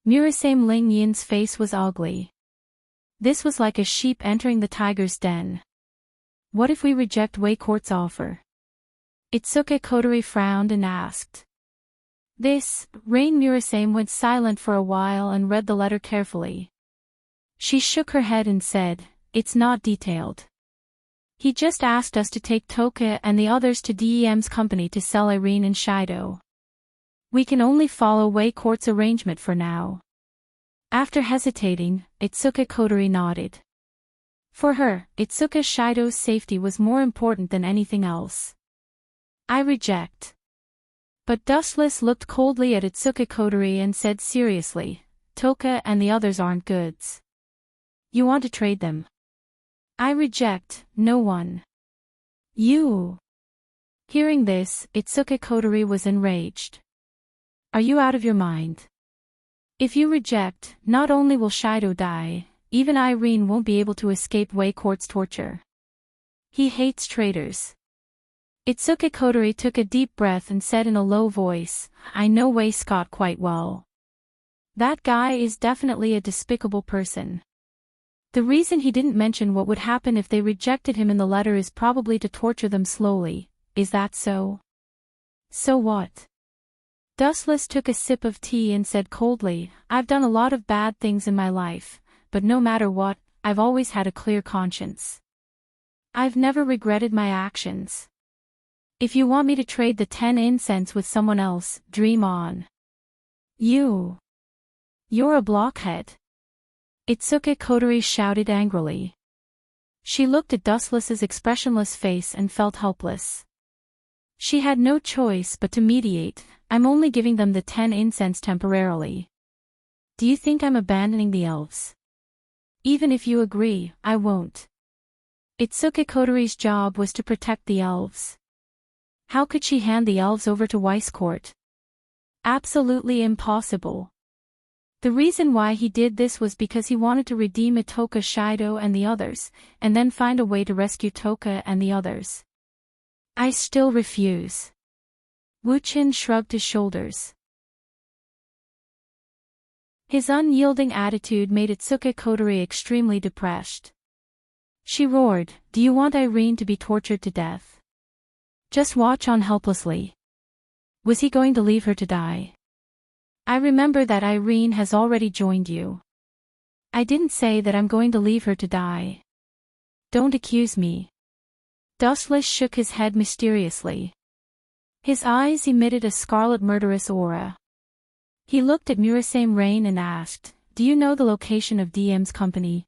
Murasame Ling Yin's face was ugly. This was like a sheep entering the tiger's den. What if we reject Wei Court's offer? Itsuka Kotori frowned and asked. Rain Murasame went silent for a while and read the letter carefully. She shook her head and said, it's not detailed. He just asked us to take Toka and the others to DEM's company to sell Irene and Shido. We can only follow Wei Court's arrangement for now. After hesitating, Itsuka Kotori nodded. For her, Itsuka Shido's safety was more important than anything else. I reject. But Dustless looked coldly at Itsuka Kotori and said seriously, Toka and the others aren't goods. You want to trade them? I reject, no one. You. Hearing this, Itsuka Kotori was enraged. Are you out of your mind? If you reject, not only will Shido die, even Irene won't be able to escape Wei Court's torture. He hates traitors. Itsuka Kotori took a deep breath and said in a low voice, I know Wei Scott quite well. That guy is definitely a despicable person. The reason he didn't mention what would happen if they rejected him in the letter is probably to torture them slowly. Is that so? So what? Dustless took a sip of tea and said coldly, I've done a lot of bad things in my life, but no matter what, I've always had a clear conscience. I've never regretted my actions. If you want me to trade the 10 incense with someone else, dream on. You're a blockhead. Itsuka Kotori shouted angrily. She looked at Dustless's expressionless face and felt helpless. She had no choice but to mediate. I'm only giving them the 10 incense temporarily. Do you think I'm abandoning the elves? Even if you agree, I won't. Itsuka Kotori's job was to protect the elves. How could she hand the elves over to Weiss Court? Absolutely impossible. The reason why he did this was because he wanted to redeem Itoka Shido and the others, and then find a way to rescue Toka and the others. I still refuse. Wu Qin shrugged his shoulders. His unyielding attitude made Itsuka Kotori extremely depressed. She roared, "Do you want Irene to be tortured to death? Just watch on helplessly. Was he going to leave her to die? I remember that Irene has already joined you. I didn't say that I'm going to leave her to die. Don't accuse me." Dustless shook his head mysteriously. His eyes emitted a scarlet murderous aura. He looked at Murasame Rain and asked, "Do you know the location of DM's company?"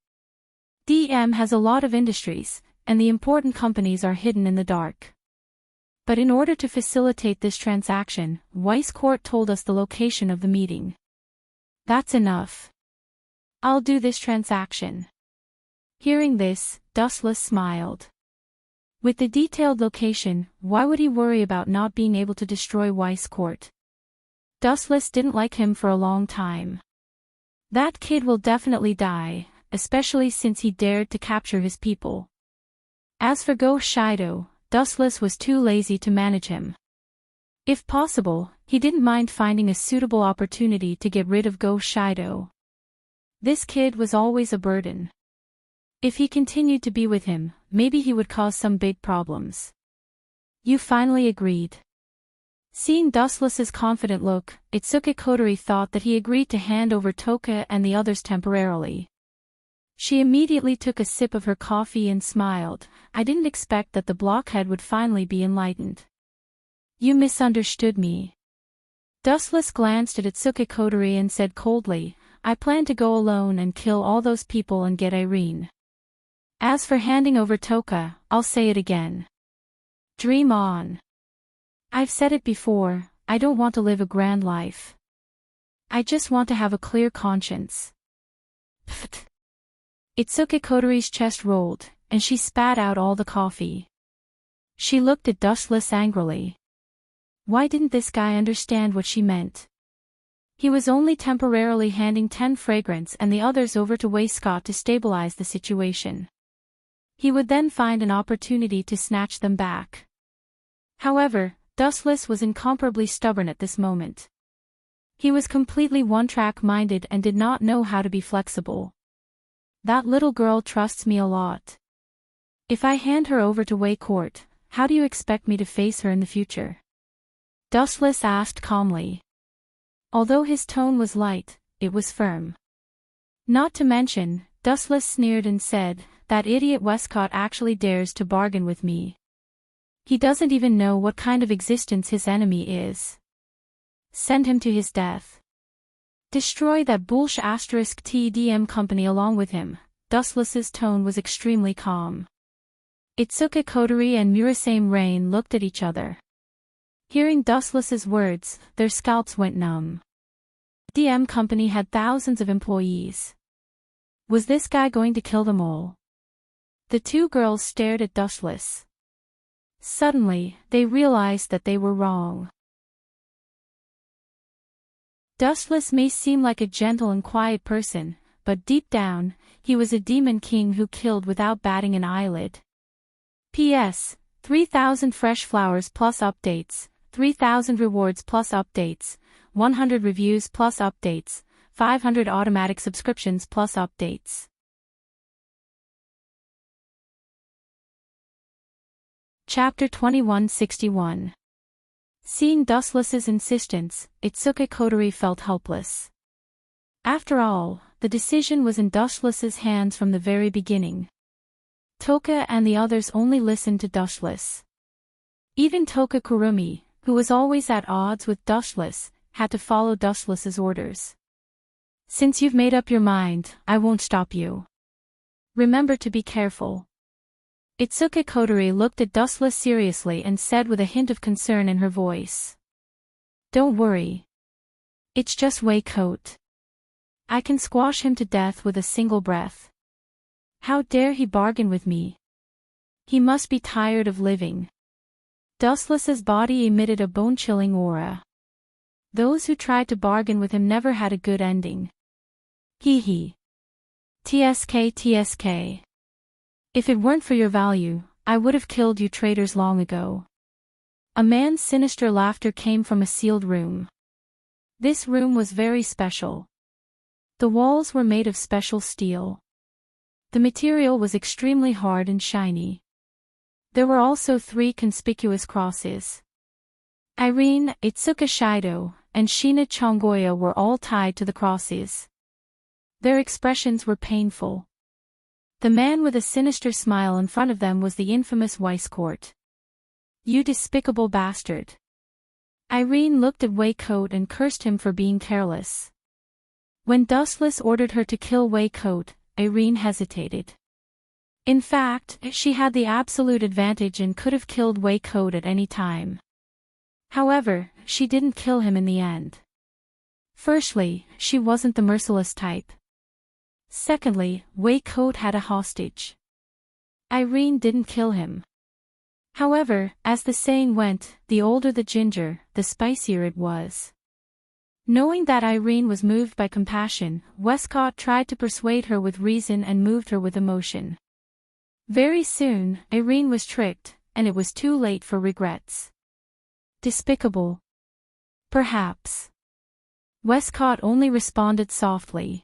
DM has a lot of industries, and the important companies are hidden in the dark. But in order to facilitate this transaction, Weiss Court told us the location of the meeting. That's enough. I'll do this transaction. Hearing this, Dustless smiled. With the detailed location, why would he worry about not being able to destroy Weiss Court? Dustless didn't like him for a long time. That kid will definitely die, especially since he dared to capture his people. As for Go Shido, Dustless was too lazy to manage him. If possible, he didn't mind finding a suitable opportunity to get rid of Go Shido. This kid was always a burden. If he continued to be with him, maybe he would cause some big problems. You finally agreed. Seeing Dustless's confident look, Itsuka Kotori thought that he agreed to hand over Toka and the others temporarily. She immediately took a sip of her coffee and smiled. I didn't expect that the blockhead would finally be enlightened. You misunderstood me. Dustless glanced at Itsuka Kotori and said coldly, I plan to go alone and kill all those people and get Irene. As for handing over Toka, I'll say it again. Dream on. I've said it before, I don't want to live a grand life. I just want to have a clear conscience. Pfft. Itsuka Kotori's chest rolled, and she spat out all the coffee. She looked at Dustless angrily. Why didn't this guy understand what she meant? He was only temporarily handing 10 fragrance and the others over to Waistcott to stabilize the situation. He would then find an opportunity to snatch them back. However, Dustless was incomparably stubborn at this moment. He was completely one-track minded and did not know how to be flexible. That little girl trusts me a lot. If I hand her over to Wei Court, how do you expect me to face her in the future? Dustless asked calmly. Although his tone was light, it was firm. Not to mention, Dustless sneered and said, that idiot Westcott actually dares to bargain with me. He doesn't even know what kind of existence his enemy is. Send him to his death. Destroy that bullshit TDM company along with him. Dustless's tone was extremely calm. Itsuka Kotori and Murasame Rain looked at each other. Hearing Dustless's words, their scalps went numb. The DM company had thousands of employees. Was this guy going to kill them all? The two girls stared at Dustless. Suddenly, they realized that they were wrong. Dustless may seem like a gentle and quiet person, but deep down, he was a demon king who killed without batting an eyelid. P.S. 3,000 fresh flowers plus updates, 3,000 rewards plus updates, 100 reviews plus updates, 500 automatic subscriptions plus updates. Chapter 2161. Seeing Dustless's insistence, Itsuka Kotori felt helpless. After all, the decision was in Dustless's hands from the very beginning. Toka and the others only listened to Dustless. Even Toka Kurumi, who was always at odds with Dustless, had to follow Dustless's orders. Since you've made up your mind, I won't stop you. Remember to be careful. Itsuka Kotori looked at Dustless seriously and said with a hint of concern in her voice. Don't worry. It's just Wei Coat. I can squash him to death with a single breath. How dare he bargain with me? He must be tired of living. Dustless's body emitted a bone-chilling aura. Those who tried to bargain with him never had a good ending. Hee hee. TSK. If it weren't for your value, I would have killed you traitors long ago. A man's sinister laughter came from a sealed room. This room was very special. The walls were made of special steel. The material was extremely hard and shiny. There were also 3 conspicuous crosses. Irene, Itsuka Shido, and Shina Chongoya were all tied to the crosses. Their expressions were painful. The man with a sinister smile in front of them was the infamous Weisskort. "You despicable bastard." Irene looked at Waycoat and cursed him for being careless. When Dustless ordered her to kill Waycoat, Irene hesitated. In fact, she had the absolute advantage and could have killed Waycoat at any time. However, she didn't kill him in the end. Firstly, she wasn't the merciless type. Secondly, Waycoat had a hostage. Irene didn't kill him. However, as the saying went, the older the ginger, the spicier it was. Knowing that Irene was moved by compassion, Westcott tried to persuade her with reason and moved her with emotion. Very soon, Irene was tricked, and it was too late for regrets. Despicable. Perhaps. Westcott only responded softly.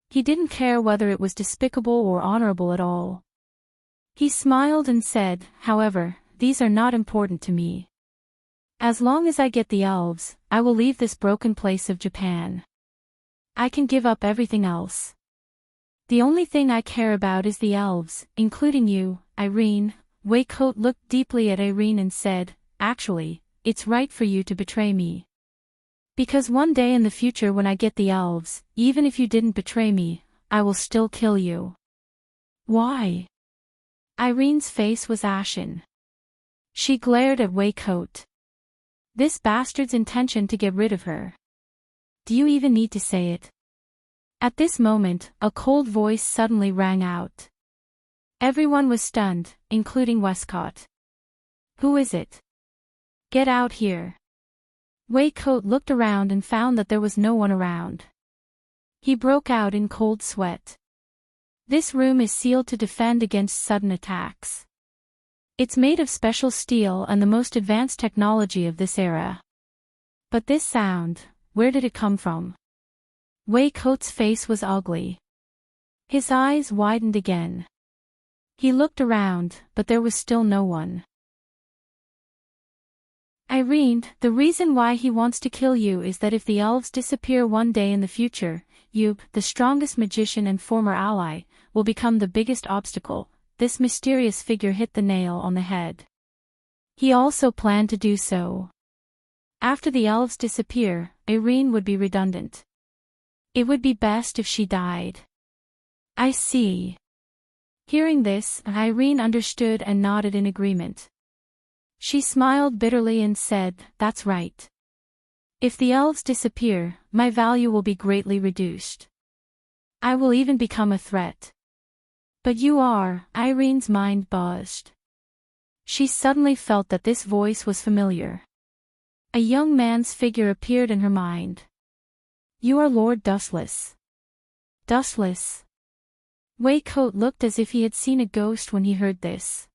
He didn't care whether it was despicable or honorable at all. He smiled and said, "However, these are not important to me. As long as I get the elves, I will leave this broken place of Japan. I can give up everything else. The only thing I care about is the elves, including you, Irene." Waycoat looked deeply at Irene and said, "Actually, it's right for you to betray me. Because one day in the future when I get the elves, even if you didn't betray me, I will still kill you." "Why?" Irene's face was ashen. She glared at Waycoat. This bastard's intention to get rid of her. Do you even need to say it? At this moment, a cold voice suddenly rang out. Everyone was stunned, including Westcott. "Who is it? Get out here." Waycoat looked around and found that there was no one around. He broke out in cold sweat. "This room is sealed to defend against sudden attacks. It's made of special steel and the most advanced technology of this era. But this sound, where did it come from?" Waycoat's face was ugly. His eyes widened again. He looked around, but there was still no one. "Irene, the reason why he wants to kill you is that if the elves disappear one day in the future, you, the strongest magician and former ally, will become the biggest obstacle." This mysterious figure hit the nail on the head. He also planned to do so. After the elves disappear, Irene would be redundant. It would be best if she died. "I see." Hearing this, Irene understood and nodded in agreement. She smiled bitterly and said, "That's right. If the elves disappear, my value will be greatly reduced. I will even become a threat." "But you are," Irene's mind buzzed. She suddenly felt that this voice was familiar. A young man's figure appeared in her mind. "You are Lord Dustless." Dustless. Waycoat looked as if he had seen a ghost when he heard this.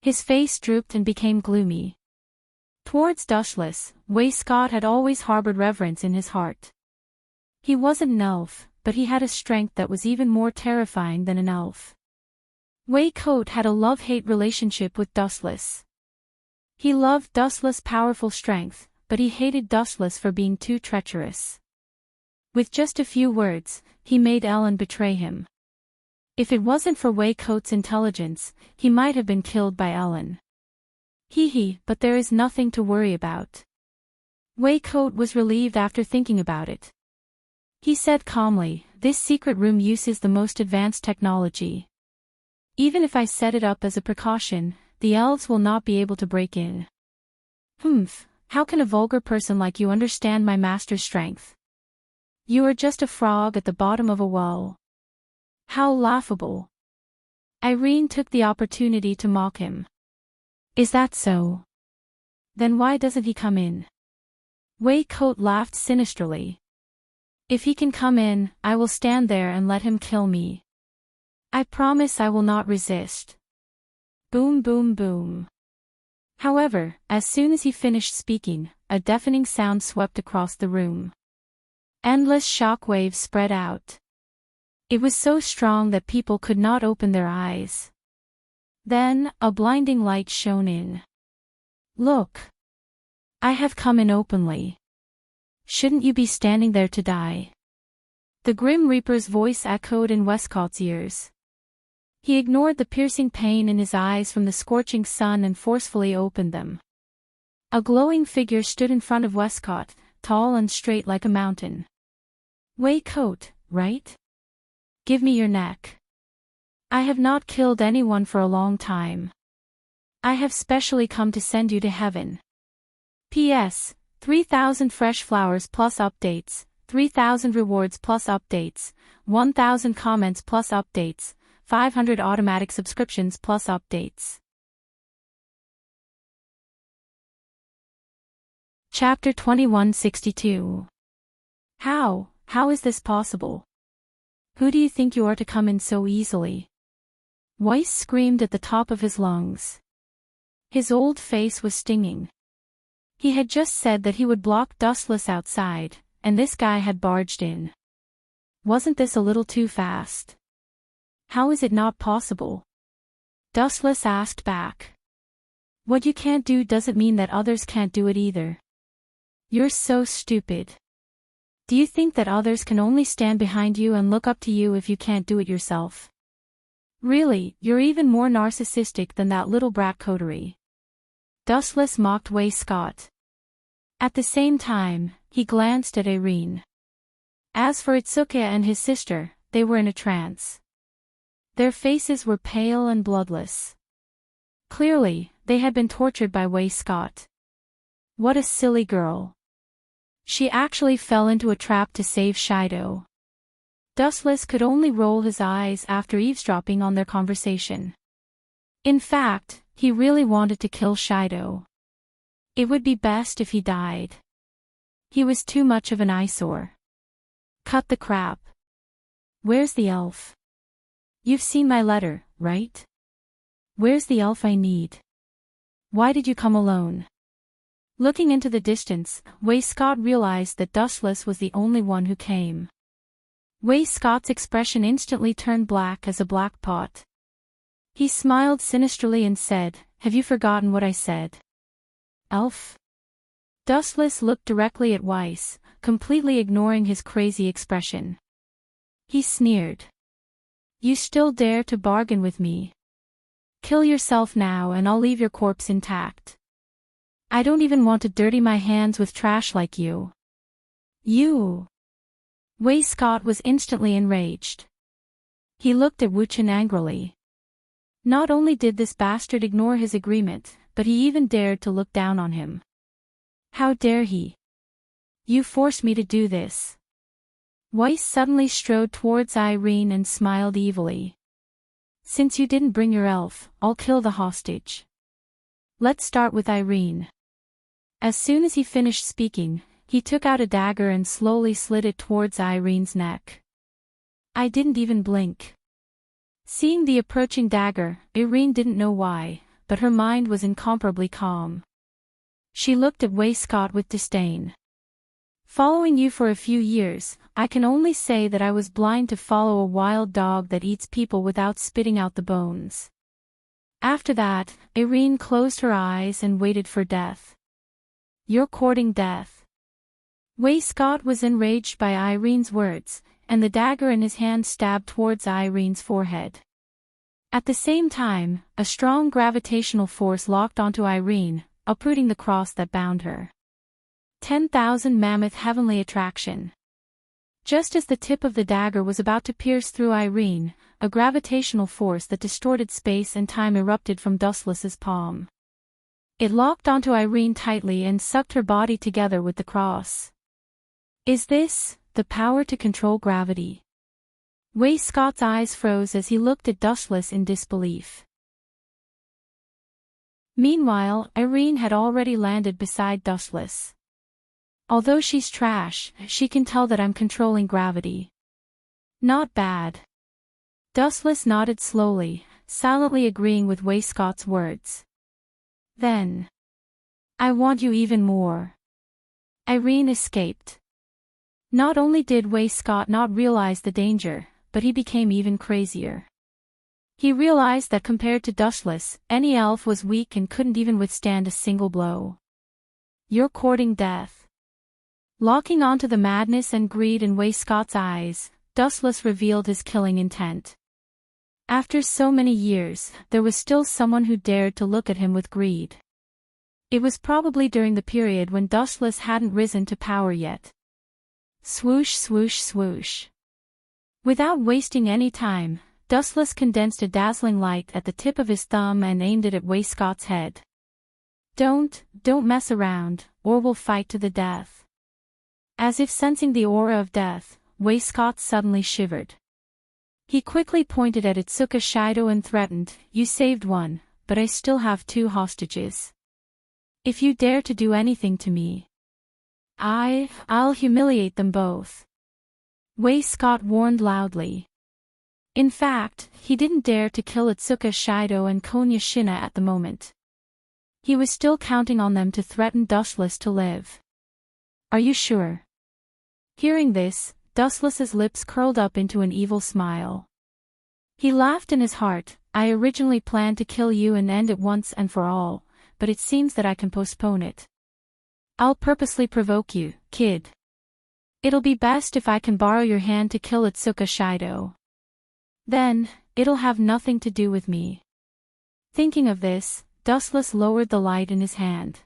His face drooped and became gloomy. Towards Dustless, Wayscott had always harbored reverence in his heart. He wasn't an elf, but he had a strength that was even more terrifying than an elf. Waycoat had a love-hate relationship with Dustless. He loved Dustless' powerful strength, but he hated Dustless for being too treacherous. With just a few words, he made Ellen betray him. If it wasn't for Waycoat's intelligence, he might have been killed by Ellen. But there is nothing to worry about. Waycoat was relieved after thinking about it. He said calmly, "This secret room uses the most advanced technology. Even if I set it up as a precaution, the elves will not be able to break in." How can a vulgar person like you understand my master's strength? You are just a frog at the bottom of a well. How laughable. Irene took the opportunity to mock him. "Is that so? Then why doesn't he come in?" Waycoat laughed sinisterly. "If he can come in, I will stand there and let him kill me. I promise I will not resist." Boom, boom, boom. However, as soon as he finished speaking, a deafening sound swept across the room. Endless shock waves spread out. It was so strong that people could not open their eyes. Then, a blinding light shone in. Look. I have come in openly. Shouldn't you be standing there to die? The Grim Reaper's voice echoed in Westcott's ears. He ignored the piercing pain in his eyes from the scorching sun and forcefully opened them. A glowing figure stood in front of Westcott, tall and straight like a mountain. Waycoat, right? Give me your neck. I have not killed anyone for a long time. I have specially come to send you to heaven. P.S. 3,000 fresh flowers plus updates, 3,000 rewards plus updates, 1,000 comments plus updates, 500 automatic subscriptions plus updates. Chapter 2162. How is this possible? Who do you think you are to come in so easily? Weiss screamed at the top of his lungs. His old face was stinging. He had just said that he would block Dustless outside, and this guy had barged in. Wasn't this a little too fast? How is it not possible? Dustless asked back. What you can't do doesn't mean that others can't do it either. You're so stupid. Do you think that others can only stand behind you and look up to you if you can't do it yourself? Really, you're even more narcissistic than that little brat coterie. Dustless mocked Scott. At the same time, he glanced at Irene. As for Itsuki and his sister, they were in a trance. Their faces were pale and bloodless. Clearly, they had been tortured by Scott. What a silly girl. She actually fell into a trap to save Shido. Dustless could only roll his eyes after eavesdropping on their conversation. In fact, he really wanted to kill Shido. It would be best if he died. He was too much of an eyesore. Cut the crap. Where's the elf? You've seen my letter, right? Where's the elf I need? Why did you come alone? Looking into the distance, Scott realized that Dustless was the only one who came. Scott's expression instantly turned black as a black pot. He smiled sinisterly and said, "Have you forgotten what I said? Elf?" Dustless looked directly at Weiss, completely ignoring his crazy expression. He sneered. "You still dare to bargain with me? Kill yourself now and I'll leave your corpse intact. I don't even want to dirty my hands with trash like you." You! Scott was instantly enraged. He looked at Wuchen angrily. Not only did this bastard ignore his agreement, but he even dared to look down on him. How dare he? You forced me to do this. Weiss suddenly strode towards Irene and smiled evilly. Since you didn't bring your elf, I'll kill the hostage. Let's start with Irene. As soon as he finished speaking, he took out a dagger and slowly slid it towards Irene's neck. I didn't even blink. Seeing the approaching dagger, Irene didn't know why, but her mind was incomparably calm. She looked at Scott with disdain. Following you for a few years, I can only say that I was blind to follow a wild dog that eats people without spitting out the bones. After that, Irene closed her eyes and waited for death. You're courting death. Scott was enraged by Irene's words, and the dagger in his hand stabbed towards Irene's forehead. At the same time, a strong gravitational force locked onto Irene, uprooting the cross that bound her. 10,000 mammoth heavenly attraction. Just as the tip of the dagger was about to pierce through Irene, a gravitational force that distorted space and time erupted from Dustless's palm. It locked onto Irene tightly and sucked her body together with the cross. Is this the power to control gravity? Scott's eyes froze as he looked at Dustless in disbelief. Meanwhile, Irene had already landed beside Dustless. Although she's trash, she can tell that I'm controlling gravity. Not bad. Dustless nodded slowly, silently agreeing with Scott's words. Then. I want you even more. Irene escaped. Not only did Way Scott not realize the danger, but he became even crazier. He realized that compared to Dustless, any elf was weak and couldn't even withstand a single blow. "You're courting death." Locking onto the madness and greed in Way Scott's eyes, Dustless revealed his killing intent. After so many years, there was still someone who dared to look at him with greed. It was probably during the period when Dustless hadn't risen to power yet. Swoosh swoosh swoosh. Without wasting any time, Dustless condensed a dazzling light at the tip of his thumb and aimed it at Way Scott's head. Don't mess around, or we'll fight to the death." As if sensing the aura of death, Way Scott suddenly shivered. He quickly pointed at Itsuka Shido and threatened, "You saved one, but I still have 2 hostages. If you dare to do anything to me, I'll humiliate them both." Way Scott warned loudly. In fact, he didn't dare to kill Itsuka Shido and Konya Shina at the moment. He was still counting on them to threaten Dustless to live. "Are you sure?" Hearing this, Dustless's lips curled up into an evil smile. He laughed in his heart. "I originally planned to kill you and end it once and for all, but it seems that I can postpone it. I'll purposely provoke you, kid. It'll be best if I can borrow your hand to kill Itsuka Shido. Then, it'll have nothing to do with me." Thinking of this, Dustless lowered the light in his hand.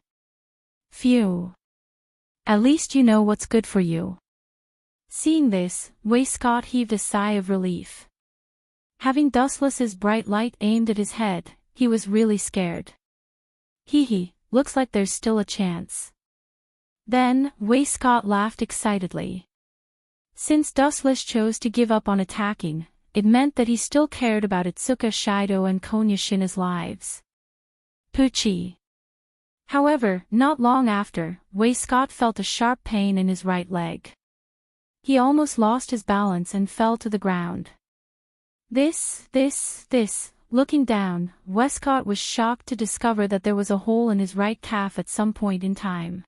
"Phew. At least you know what's good for you." Seeing this, Way Scott heaved a sigh of relief. Having Dustless's bright light aimed at his head, he was really scared. Hee, looks like there's still a chance." Then, Way Scott laughed excitedly. Since Dustless chose to give up on attacking, it meant that he still cared about Itsuka Shido and Konya Shina's lives. Poochie. However, not long after, Way Scott felt a sharp pain in his right leg. He almost lost his balance and fell to the ground. Looking down, Westcott was shocked to discover that there was a hole in his right calf at some point in time.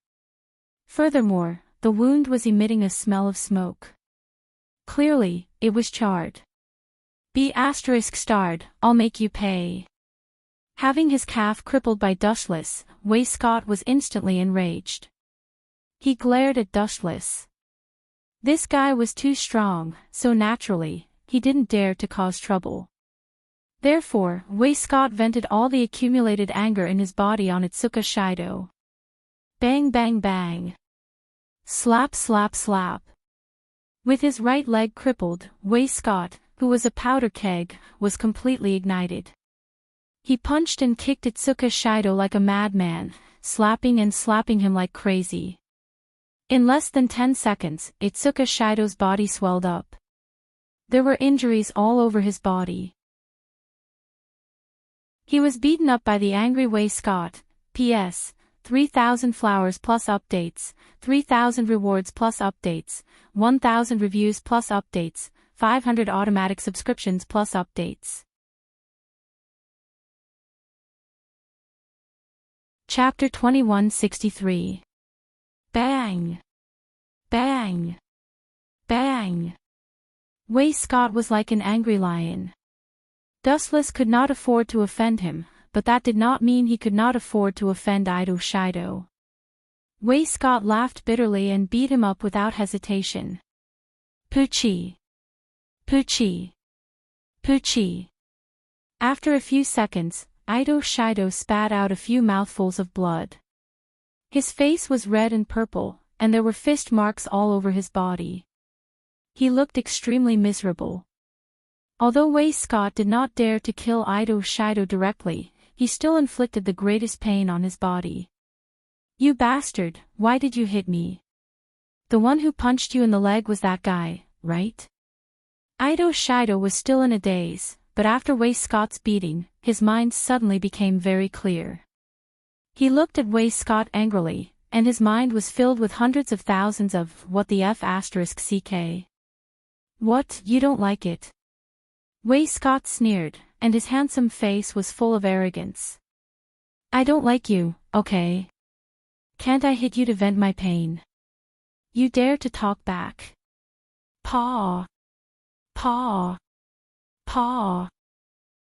Furthermore, the wound was emitting a smell of smoke. Clearly, it was charred. B****, I'll make you pay. Having his calf crippled by Dustless, Way Scott was instantly enraged. He glared at Dustless. This guy was too strong, so naturally, he didn't dare to cause trouble. Therefore, Way Scott vented all the accumulated anger in his body on Itsuka Shido. Bang bang bang. Slap slap slap. With his right leg crippled, Way Scott, who was a powder keg, was completely ignited. He punched and kicked Itsuka Shido like a madman, slapping and slapping him like crazy. In less than 10 seconds, Itsuka Shido's body swelled up. There were injuries all over his body. He was beaten up by the angry Way Scott. P.S. 3,000 flowers plus updates, 3,000 rewards plus updates, 1,000 reviews plus updates, 500 automatic subscriptions plus updates. Chapter 2163. Bang! Bang! Bang! Way Scott was like an angry lion. Dustless could not afford to offend him, but that did not mean he could not afford to offend Ido Shido. Way Scott laughed bitterly and beat him up without hesitation. Poochie! Poochie! Poochie! After a few seconds, Ido Shido spat out a few mouthfuls of blood. His face was red and purple, and there were fist marks all over his body. He looked extremely miserable. Although Way Scott did not dare to kill Ido Shido directly, he still inflicted the greatest pain on his body. "You bastard, why did you hit me? The one who punched you in the leg was that guy, right?" Ido Shido was still in a daze, but after Way Scott's beating, his mind suddenly became very clear. He looked at Way Scott angrily, and his mind was filled with hundreds of thousands of "what the f***ck. What, you don't like it?" Way Scott sneered, and his handsome face was full of arrogance. "I don't like you, okay? Can't I hit you to vent my pain?" You dare to talk back. Paw. Paw. Paw.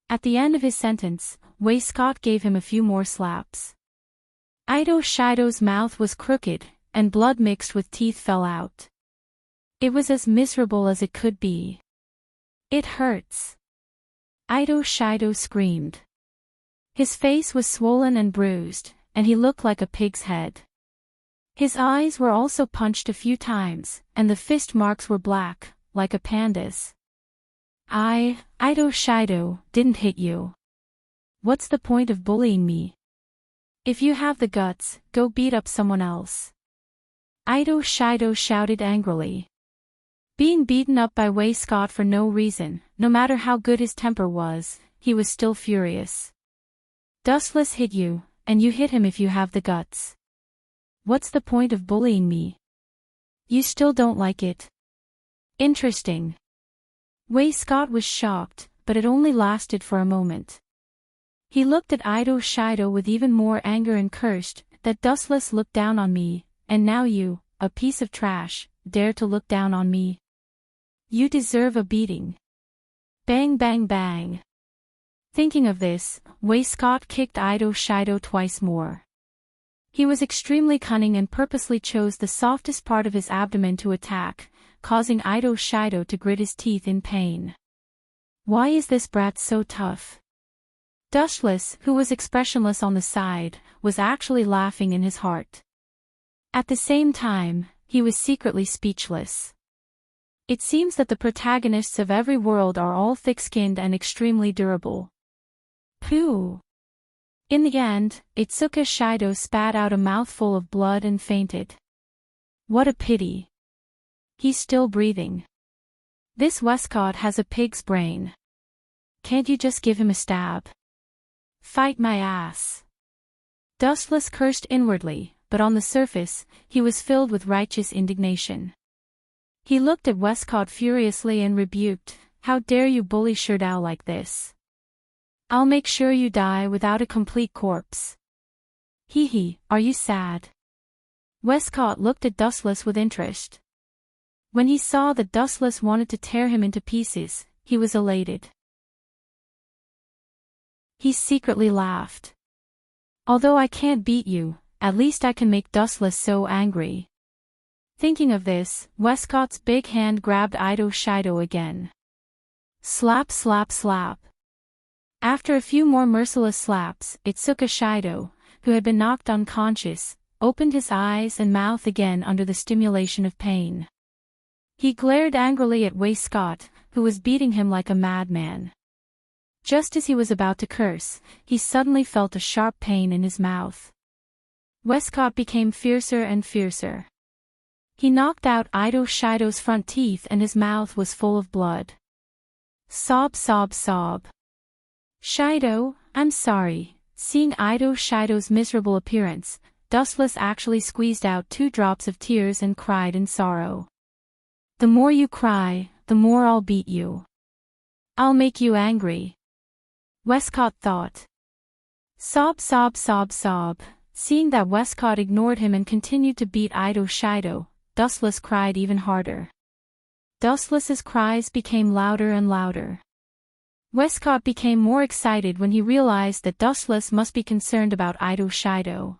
At the end of his sentence, Scott gave him a few more slaps. Shido's mouth was crooked, and blood mixed with teeth fell out. It was as miserable as it could be. It hurts. Shido screamed. His face was swollen and bruised, and he looked like a pig's head. His eyes were also punched a few times, and the fist marks were black, like a panda's. Shido, didn't hit you. What's the point of bullying me? If you have the guts, go beat up someone else. Shido shouted angrily. Being beaten up by Scott for no reason, no matter how good his temper was, he was still furious. Dustless hit you, and you hit him if you have the guts. What's the point of bullying me? You still don't like it? Interesting. Scott was shocked, but it only lasted for a moment. He looked at Shido with even more anger and cursed, that Dustless looked down on me, and now you, a piece of trash, dare to look down on me. You deserve a beating. Bang bang bang. Thinking of this, Scott kicked Shido twice more. He was extremely cunning and purposely chose the softest part of his abdomen to attack, causing Shido to grit his teeth in pain. Why is this brat so tough? Dustless, who was expressionless on the side, was actually laughing in his heart. At the same time, he was secretly speechless. It seems that the protagonists of every world are all thick-skinned and extremely durable. Pooh! In the end, Shido spat out a mouthful of blood and fainted. What a pity. He's still breathing. This Westcott has a pig's brain. Can't you just give him a stab? Fight my ass. Dustless cursed inwardly, but on the surface, he was filled with righteous indignation. He looked at Westcott furiously and rebuked, "How dare you bully Sherdao like this? I'll make sure you die without a complete corpse." Hee hee, are you sad? Westcott looked at Dustless with interest. When he saw that Dustless wanted to tear him into pieces, he was elated. He secretly laughed. Although I can't beat you, at least I can make Dustless so angry. Thinking of this, Westcott's big hand grabbed Shido again. Slap slap slap. After a few more merciless slaps, Shido, who had been knocked unconscious, opened his eyes and mouth again under the stimulation of pain. He glared angrily at Scott, who was beating him like a madman. Just as he was about to curse, he suddenly felt a sharp pain in his mouth. Westcott became fiercer and fiercer. He knocked out Shido's front teeth and his mouth was full of blood. Sob sob sob. Shido, I'm sorry. Seeing Shido's miserable appearance, Dustless actually squeezed out 2 drops of tears and cried in sorrow. The more you cry, the more I'll beat you. I'll make you angry. Westcott thought. Sob sob sob sob. Seeing that Westcott ignored him and continued to beat Shido, Dustless cried even harder. Dustless's cries became louder and louder. Westcott became more excited when he realized that Dustless must be concerned about Shido.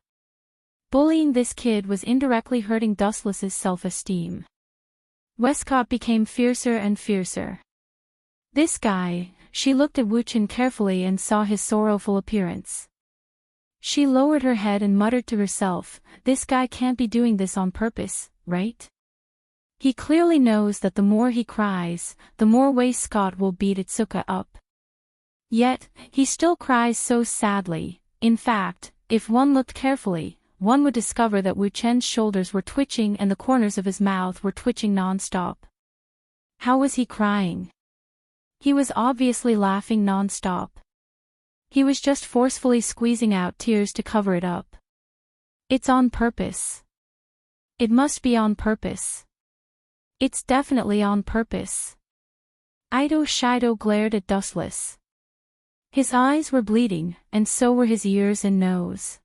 Bullying this kid was indirectly hurting Dustless's self-esteem. Westcott became fiercer and fiercer. This guy, she looked at Wuchen carefully and saw his sorrowful appearance. She lowered her head and muttered to herself, this guy can't be doing this on purpose, right? He clearly knows that the more he cries, the more Scott will beat Itsuka up. Yet, he still cries so sadly. In fact, if one looked carefully, one would discover that Wu Chen's shoulders were twitching and the corners of his mouth were twitching non-stop. How was he crying? He was obviously laughing non-stop. He was just forcefully squeezing out tears to cover it up. It's on purpose. It must be on purpose. It's definitely on purpose. Shido glared at Dustless. His eyes were bleeding, and so were his ears and nose.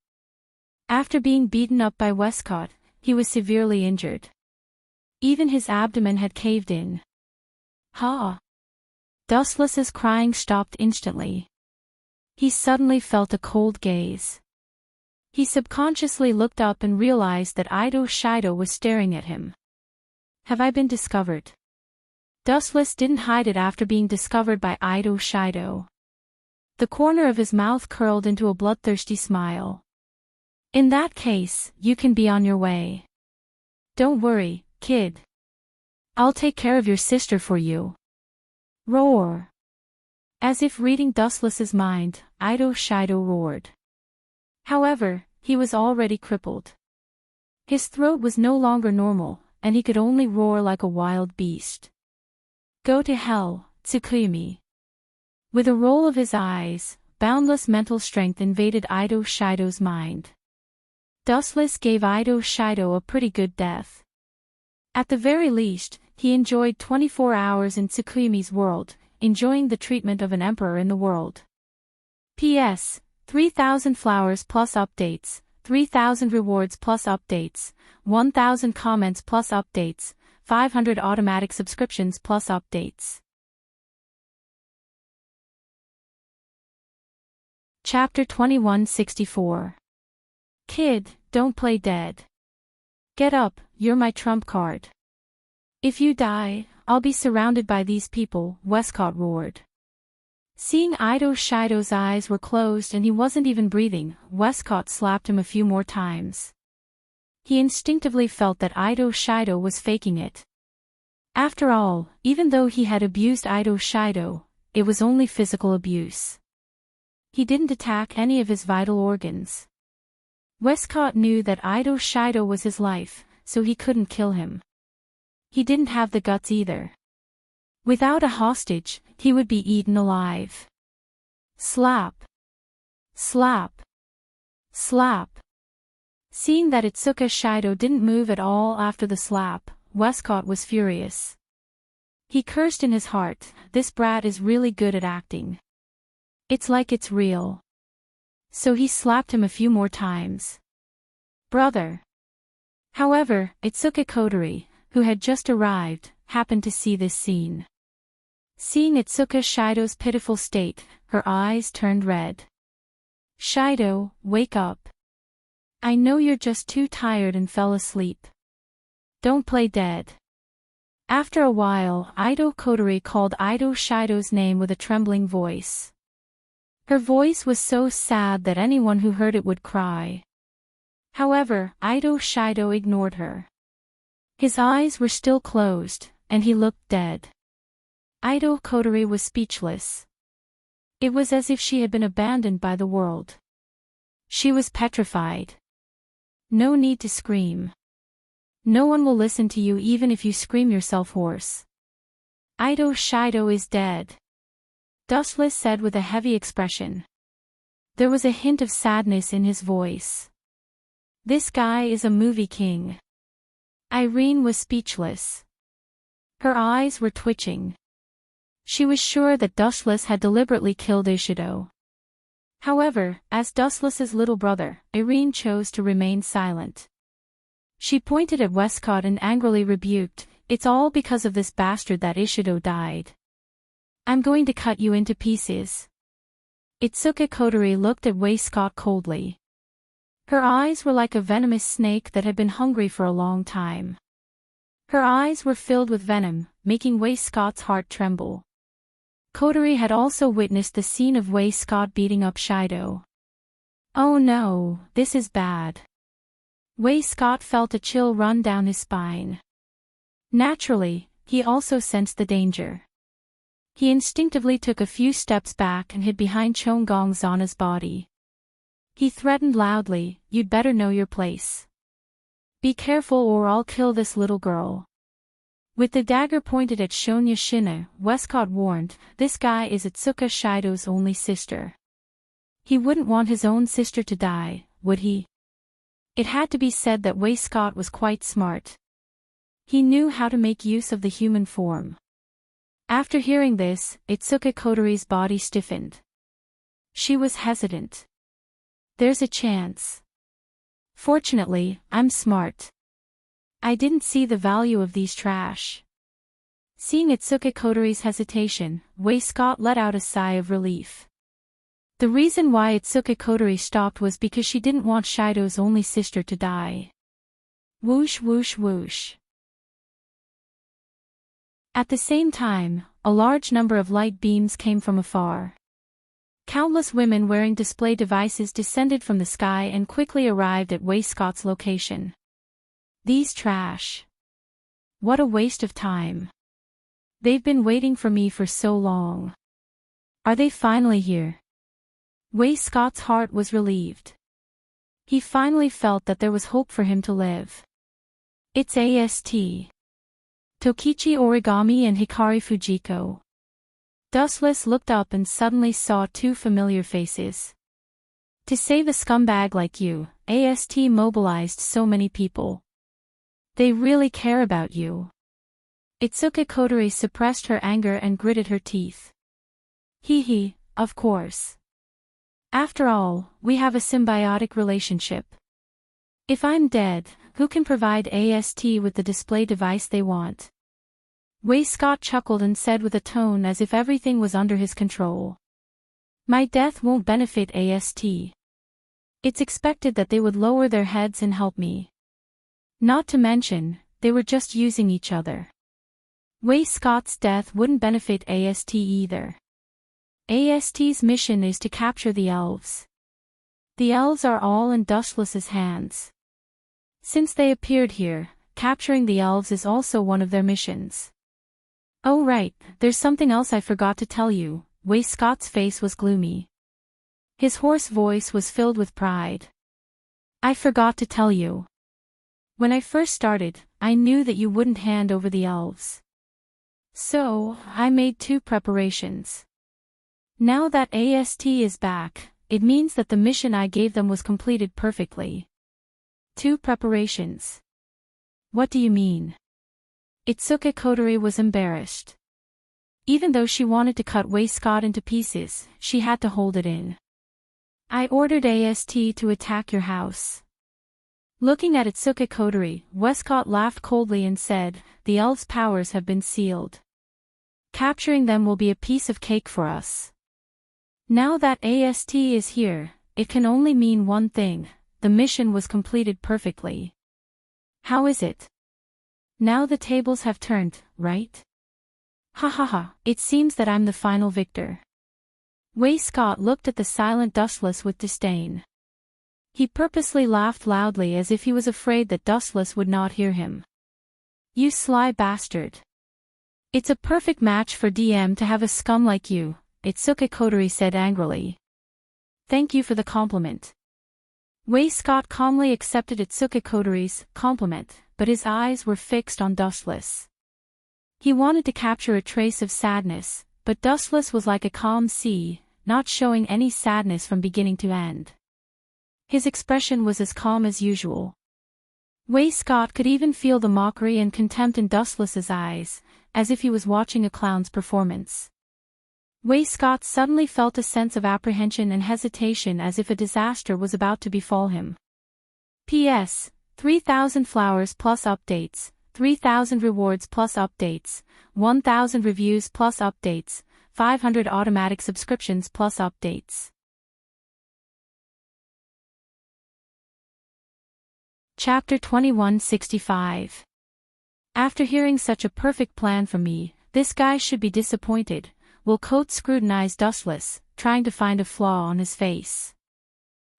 After being beaten up by Westcott, he was severely injured. Even his abdomen had caved in. Ha! Dustless's crying stopped instantly. He suddenly felt a cold gaze. He subconsciously looked up and realized that Ido Shido was staring at him. Have I been discovered? Dustless didn't hide it after being discovered by Ido Shido. The corner of his mouth curled into a bloodthirsty smile. In that case, you can be on your way. Don't worry, kid. I'll take care of your sister for you. Roar. As if reading Dustless's mind, Ido Shido roared. However, he was already crippled. His throat was no longer normal, and he could only roar like a wild beast. Go to hell, Tsukumi. With a roll of his eyes, boundless mental strength invaded Ido Shido's mind. Dustless gave Ido Shido a pretty good death. At the very least, he enjoyed 24 hours in Tsukumi's world, enjoying the treatment of an emperor in the world. P.S. 3,000 flowers plus updates, 3,000 rewards plus updates, 1,000 comments plus updates, 500 automatic subscriptions plus updates. Chapter 2164. Kid, don't play dead. Get up, you're my trump card. If you die, I'll be surrounded by these people, Westcott roared. Seeing Ido Shido's eyes were closed and he wasn't even breathing, Westcott slapped him a few more times. He instinctively felt that Ido Shido was faking it. After all, even though he had abused Ido Shido, it was only physical abuse. He didn't attack any of his vital organs. Westcott knew that Ido Shido was his life, so he couldn't kill him. He didn't have the guts either. Without a hostage, he would be eaten alive. Slap. Slap. Slap. Seeing that Itsuka Shido didn't move at all after the slap, Westcott was furious. He cursed in his heart, this brat is really good at acting. It's like it's real. So he slapped him a few more times. Brother. However, Itsuka Kotori, who had just arrived, happened to see this scene. Seeing Itsuka Shido's pitiful state, her eyes turned red. Shido, wake up. I know you're just too tired and fell asleep. Don't play dead. After a while, Ido Kotori called Ido Shido's name with a trembling voice. Her voice was so sad that anyone who heard it would cry. However, Ido Shido ignored her. His eyes were still closed, and he looked dead. Ido Kotori was speechless. It was as if she had been abandoned by the world. She was petrified. No need to scream. No one will listen to you even if you scream yourself hoarse. Ido Shido is dead. Dustless said with a heavy expression. There was a hint of sadness in his voice. This guy is a movie king. Irene was speechless. Her eyes were twitching. She was sure that Dustless had deliberately killed Ishido. However, as Dustless's little brother, Irene chose to remain silent. She pointed at Westcott and angrily rebuked, "It's all because of this bastard that Ishido died. I'm going to cut you into pieces." Itsuka Kotori looked at Westcott coldly. Her eyes were like a venomous snake that had been hungry for a long time. Her eyes were filled with venom, making Westcott's heart tremble. Kotori had also witnessed the scene of Westcott beating up Shido. Oh no, this is bad. Westcott felt a chill run down his spine. Naturally, he also sensed the danger. He instinctively took a few steps back and hid behind Chongong Zana's body. He threatened loudly, "You'd better know your place. Be careful or I'll kill this little girl." With the dagger pointed at Shonya Shina, Westcott warned, "This guy is Itsuka Shido's only sister. He wouldn't want his own sister to die, would he?" It had to be said that Westcott was quite smart. He knew how to make use of the human form. After hearing this, Itsuka Kotori's body stiffened. She was hesitant. There's a chance. Fortunately, I'm smart. I didn't see the value of these trash. Seeing Itsuki Kotori's hesitation, Wei Scott let out a sigh of relief. The reason why Itsuki Kotori stopped was because she didn't want Shido's only sister to die. Whoosh whoosh whoosh. At the same time, a large number of light beams came from afar. Countless women wearing display devices descended from the sky and quickly arrived at Wei Scott's location. These trash. What a waste of time. They've been waiting for me for so long. Are they finally here? Wei Scott's heart was relieved. He finally felt that there was hope for him to live. It's AST. Tokichi Origami and Hikari Fujiko. Dustless looked up and suddenly saw two familiar faces. To save a scumbag like you, AST mobilized so many people. They really care about you. Itsuki Kotori suppressed her anger and gritted her teeth. Hee, of course. After all, we have a symbiotic relationship. If I'm dead, who can provide AST with the display device they want? Wei Scott chuckled and said with a tone as if everything was under his control. My death won't benefit AST. It's expected that they would lower their heads and help me. Not to mention, they were just using each other. Wei Scott's death wouldn't benefit AST either. AST's mission is to capture the elves. The elves are all in Dustless's hands. Since they appeared here, capturing the elves is also one of their missions. Oh right, there's something else I forgot to tell you. Wei Scott's face was gloomy. His hoarse voice was filled with pride. I forgot to tell you. When I first started, I knew that you wouldn't hand over the elves. So, I made two preparations. Now that AST is back, it means that the mission I gave them was completed perfectly. Two preparations. What do you mean? Itsuki Kotori was embarrassed. Even though she wanted to cut Wei Scott into pieces, she had to hold it in. I ordered AST to attack your house. Looking at Itsuki Kotori, Westcott laughed coldly and said, the elves' powers have been sealed. Capturing them will be a piece of cake for us. Now that AST is here, it can only mean one thing, the mission was completed perfectly. How is it? Now the tables have turned, right? Ha ha ha, it seems that I'm the final victor. Wei Scott looked at the silent Dustless with disdain. He purposely laughed loudly as if he was afraid that Dustless would not hear him. You sly bastard. It's a perfect match for DM to have a scum like you, Itsuki Kotori said angrily. Thank you for the compliment. Wei Scott calmly accepted Itsuki Kotori's compliment, but his eyes were fixed on Dustless. He wanted to capture a trace of sadness, but Dustless was like a calm sea, not showing any sadness from beginning to end. His expression was as calm as usual. Wei Scott could even feel the mockery and contempt in Dustless's eyes, as if he was watching a clown's performance. Wei Scott suddenly felt a sense of apprehension and hesitation as if a disaster was about to befall him. P.S. 3,000 flowers plus updates, 3,000 rewards plus updates, 1,000 reviews plus updates, 500 automatic subscriptions plus updates. Chapter 2165. After hearing such a perfect plan from me, this guy should be disappointed. Will Coate scrutinized Dustless, trying to find a flaw on his face.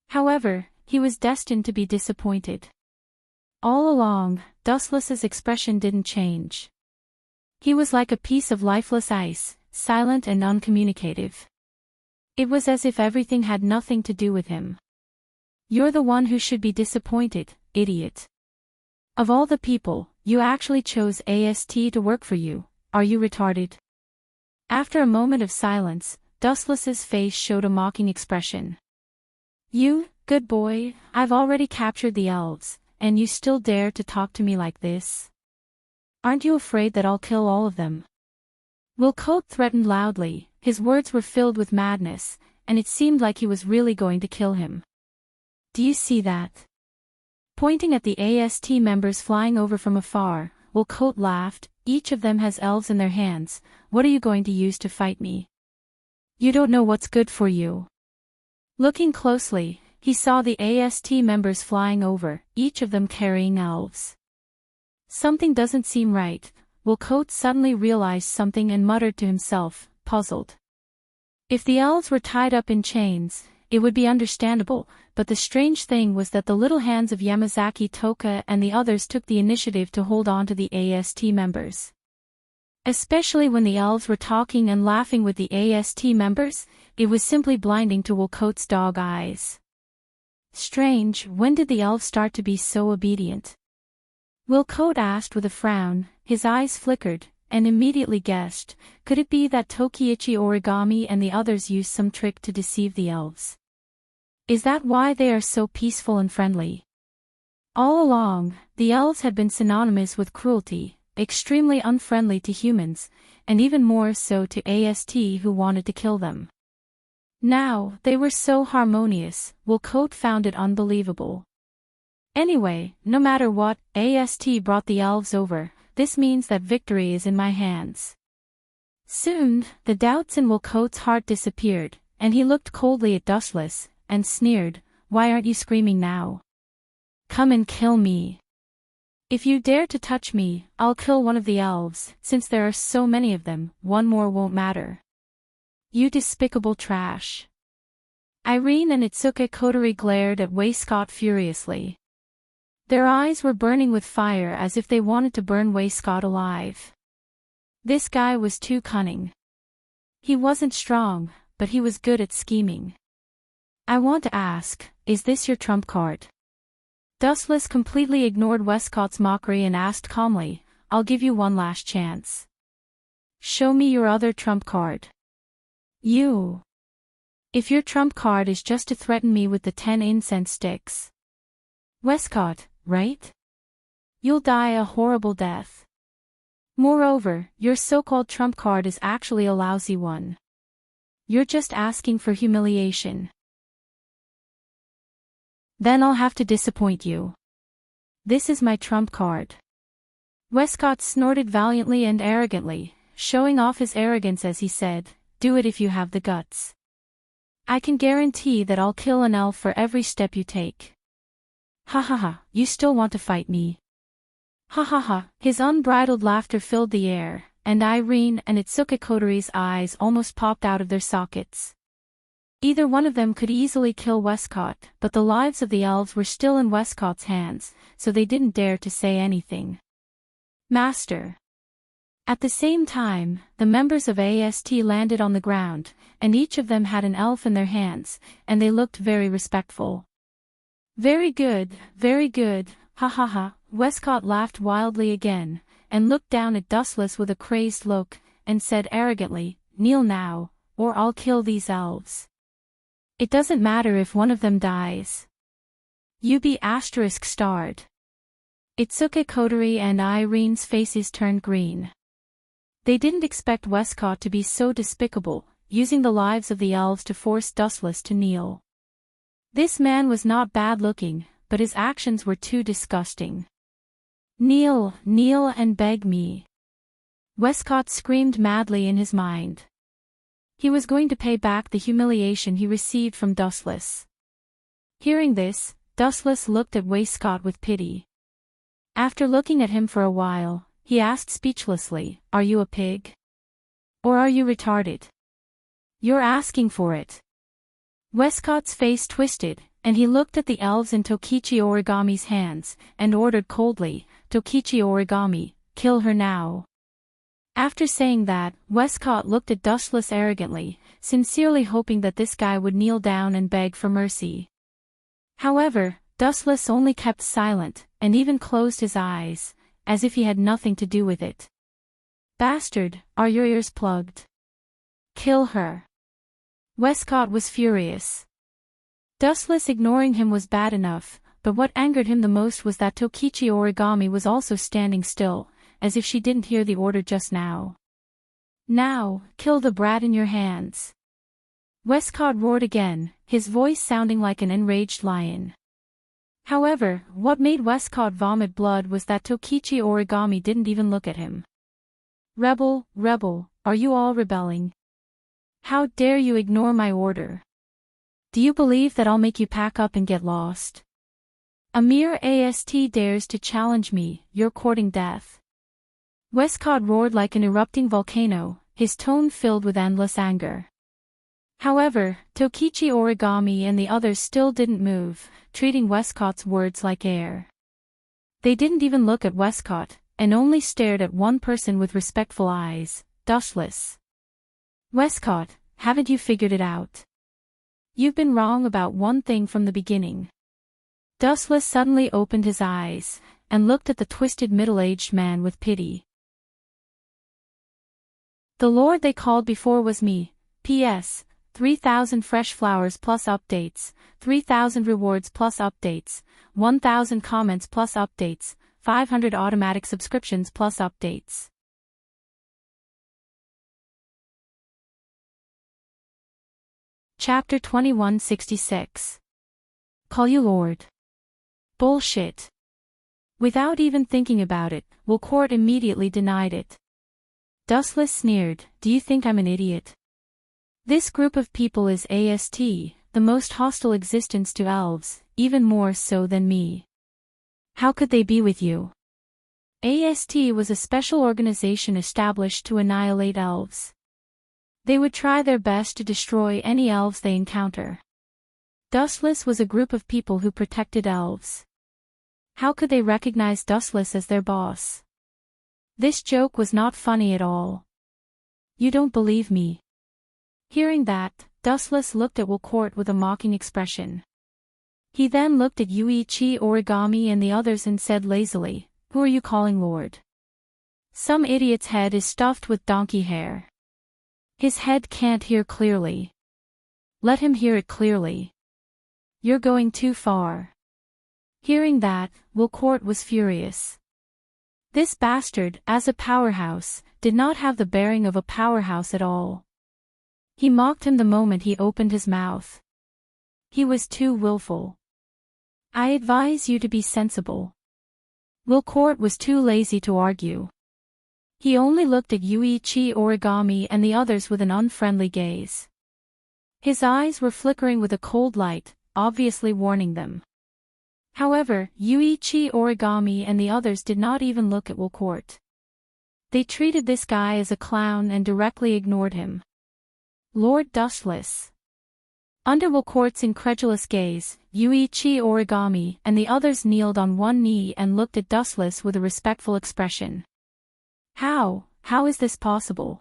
However, he was destined to be disappointed. All along, Dustless's expression didn't change. He was like a piece of lifeless ice, silent and uncommunicative. It was as if everything had nothing to do with him. You're the one who should be disappointed, idiot. Of all the people, you actually chose AST to work for you, are you retarded? After a moment of silence, Dustless's face showed a mocking expression. You, good boy, I've already captured the elves, and you still dare to talk to me like this? Aren't you afraid that I'll kill all of them? Will Coate threatened loudly, his words were filled with madness, and it seemed like he was really going to kill him. Do you see that? Pointing at the AST members flying over from afar, Wolcote laughed. Each of them has elves in their hands. What are you going to use to fight me? You don't know what's good for you. Looking closely, he saw the AST members flying over, each of them carrying elves. Something doesn't seem right. Wolcote suddenly realized something and muttered to himself, puzzled. If the elves were tied up in chains, it would be understandable, but the strange thing was that the little hands of Yamazaki Toka and the others took the initiative to hold on to the AST members. Especially when the elves were talking and laughing with the AST members, it was simply blinding to Wolcote's dog eyes. Strange, when did the elves start to be so obedient? Wolcote asked with a frown. His eyes flickered, and immediately guessed, could it be that Tokiichi Origami and the others used some trick to deceive the elves? Is that why they are so peaceful and friendly? All along, the elves had been synonymous with cruelty, extremely unfriendly to humans, and even more so to AST who wanted to kill them. Now, they were so harmonious, Wolcote found it unbelievable. Anyway, no matter what, AST brought the elves over. This means that victory is in my hands. Soon, the doubts in Wolcote's heart disappeared, and he looked coldly at Dustless, and sneered, why aren't you screaming now? Come and kill me. If you dare to touch me, I'll kill one of the elves. Since there are so many of them, one more won't matter. You despicable trash. Irene and Itsuka Kotori glared at Waistcoat furiously. Their eyes were burning with fire as if they wanted to burn Waistcoat alive. This guy was too cunning. He wasn't strong, but he was good at scheming. I want to ask, is this your trump card? Dustless completely ignored Westcott's mockery and asked calmly, I'll give you one last chance. Show me your other trump card. You. If your trump card is just to threaten me with the 10 incense sticks. Westcott, right? You'll die a horrible death. Moreover, your so-called trump card is actually a lousy one. You're just asking for humiliation. Then I'll have to disappoint you. This is my trump card. Westcott snorted valiantly and arrogantly, showing off his arrogance as he said, do it if you have the guts. I can guarantee that I'll kill an elf for every step you take. Ha ha ha, you still want to fight me? Ha ha ha, his unbridled laughter filled the air, and Irene and Itsuka Kotori's eyes almost popped out of their sockets. Either one of them could easily kill Westcott, but the lives of the elves were still in Westcott's hands, so they didn't dare to say anything. Master. At the same time, the members of AST landed on the ground, and each of them had an elf in their hands, and they looked very respectful. Very good, ha ha ha, Westcott laughed wildly again, and looked down at Dustless with a crazed look, and said arrogantly, kneel now, or I'll kill these elves. It doesn't matter if one of them dies. You be *****. Itsuka Kotori and Irene's faces turned green. They didn't expect Westcott to be so despicable, using the lives of the elves to force Dustless to kneel. This man was not bad-looking, but his actions were too disgusting. Kneel and beg me. Westcott screamed madly in his mind. He was going to pay back the humiliation he received from Dustless. Hearing this, Dustless looked at Westcott with pity. After looking at him for a while, he asked speechlessly, are you a pig? Or are you retarded? You're asking for it. Westcott's face twisted, and he looked at the elves in Tokichi Origami's hands, and ordered coldly, Tokichi Origami, kill her now. After saying that, Westcott looked at Dustless arrogantly, sincerely hoping that this guy would kneel down and beg for mercy. However, Dustless only kept silent, and even closed his eyes, as if he had nothing to do with it. Bastard, are your ears plugged? Kill her. Westcott was furious. Dustless ignoring him was bad enough, but what angered him the most was that Tokichi Origami was also standing still, as if she didn't hear the order just now. Now, kill the brat in your hands. Westcott roared again, his voice sounding like an enraged lion. However, what made Westcott vomit blood was that Tokichi Origami didn't even look at him. Rebel, are you all rebelling? How dare you ignore my order? Do you believe that I'll make you pack up and get lost? A mere AST dares to challenge me, you're courting death. Westcott roared like an erupting volcano, his tone filled with endless anger. However, Tokichi Origami and the others still didn't move, treating Westcott's words like air. They didn't even look at Westcott, and only stared at one person with respectful eyes, Dustless. Westcott, haven't you figured it out? You've been wrong about one thing from the beginning. Dustless suddenly opened his eyes, and looked at the twisted middle-aged man with pity. The lord they called before was me, P.S., 3,000 fresh flowers plus updates, 3,000 rewards plus updates, 1,000 comments plus updates, 500 automatic subscriptions plus updates. Chapter 2166. Call you Lord. Bullshit. Without even thinking about it, Wilcourt immediately denied it. Dustless sneered, do you think I'm an idiot? This group of people is AST, the most hostile existence to elves, even more so than me. How could they be with you? AST was a special organization established to annihilate elves. They would try their best to destroy any elves they encounter. Dustless was a group of people who protected elves. How could they recognize Dustless as their boss? This joke was not funny at all. You don't believe me. Hearing that, Dustless looked at Wilcourt with a mocking expression. He then looked at Yuichi Origami and the others and said lazily, who are you calling Lord? Some idiot's head is stuffed with donkey hair. His head can't hear clearly. Let him hear it clearly. You're going too far. Hearing that, Wilcourt was furious. This bastard, as a powerhouse, did not have the bearing of a powerhouse at all. He mocked him the moment he opened his mouth. He was too willful. I advise you to be sensible. Wilcourt was too lazy to argue. He only looked at Yuichi Origami and the others with an unfriendly gaze. His eyes were flickering with a cold light, obviously warning them. However, Yuichi Origami and the others did not even look at Wilcourt. They treated this guy as a clown and directly ignored him. Lord Dustless. Under Wilcourt's incredulous gaze, Yuichi Origami and the others kneeled on one knee and looked at Dustless with a respectful expression. How is this possible?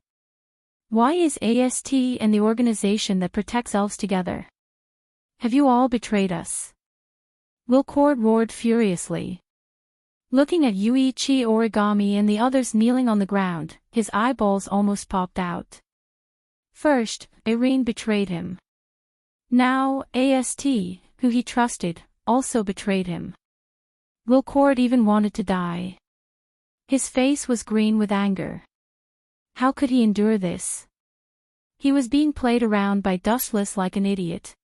Why is AST and the organization that protects elves together? Have you all betrayed us? Wilcourt roared furiously. Looking at Yuichi Origami and the others kneeling on the ground, his eyeballs almost popped out. First, Irene betrayed him. Now, AST, who he trusted, also betrayed him. Wilcourt even wanted to die. His face was green with anger. How could he endure this? He was being played around by Dustless like an idiot.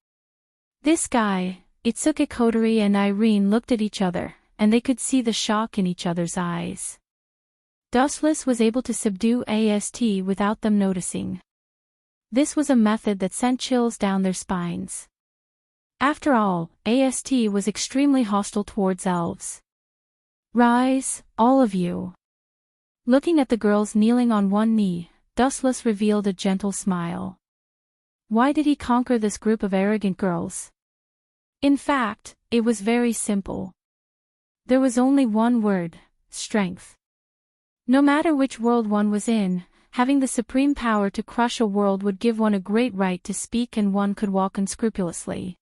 This guy, Itsuki Kotori and Irene looked at each other, and they could see the shock in each other's eyes. Dustless was able to subdue AST without them noticing. This was a method that sent chills down their spines. After all, AST was extremely hostile towards elves. Rise, all of you. Looking at the girls kneeling on one knee, Dustless revealed a gentle smile. Why did he conquer this group of arrogant girls? In fact, it was very simple. There was only one word, strength. No matter which world one was in, having the supreme power to crush a world would give one a great right to speak and one could walk unscrupulously.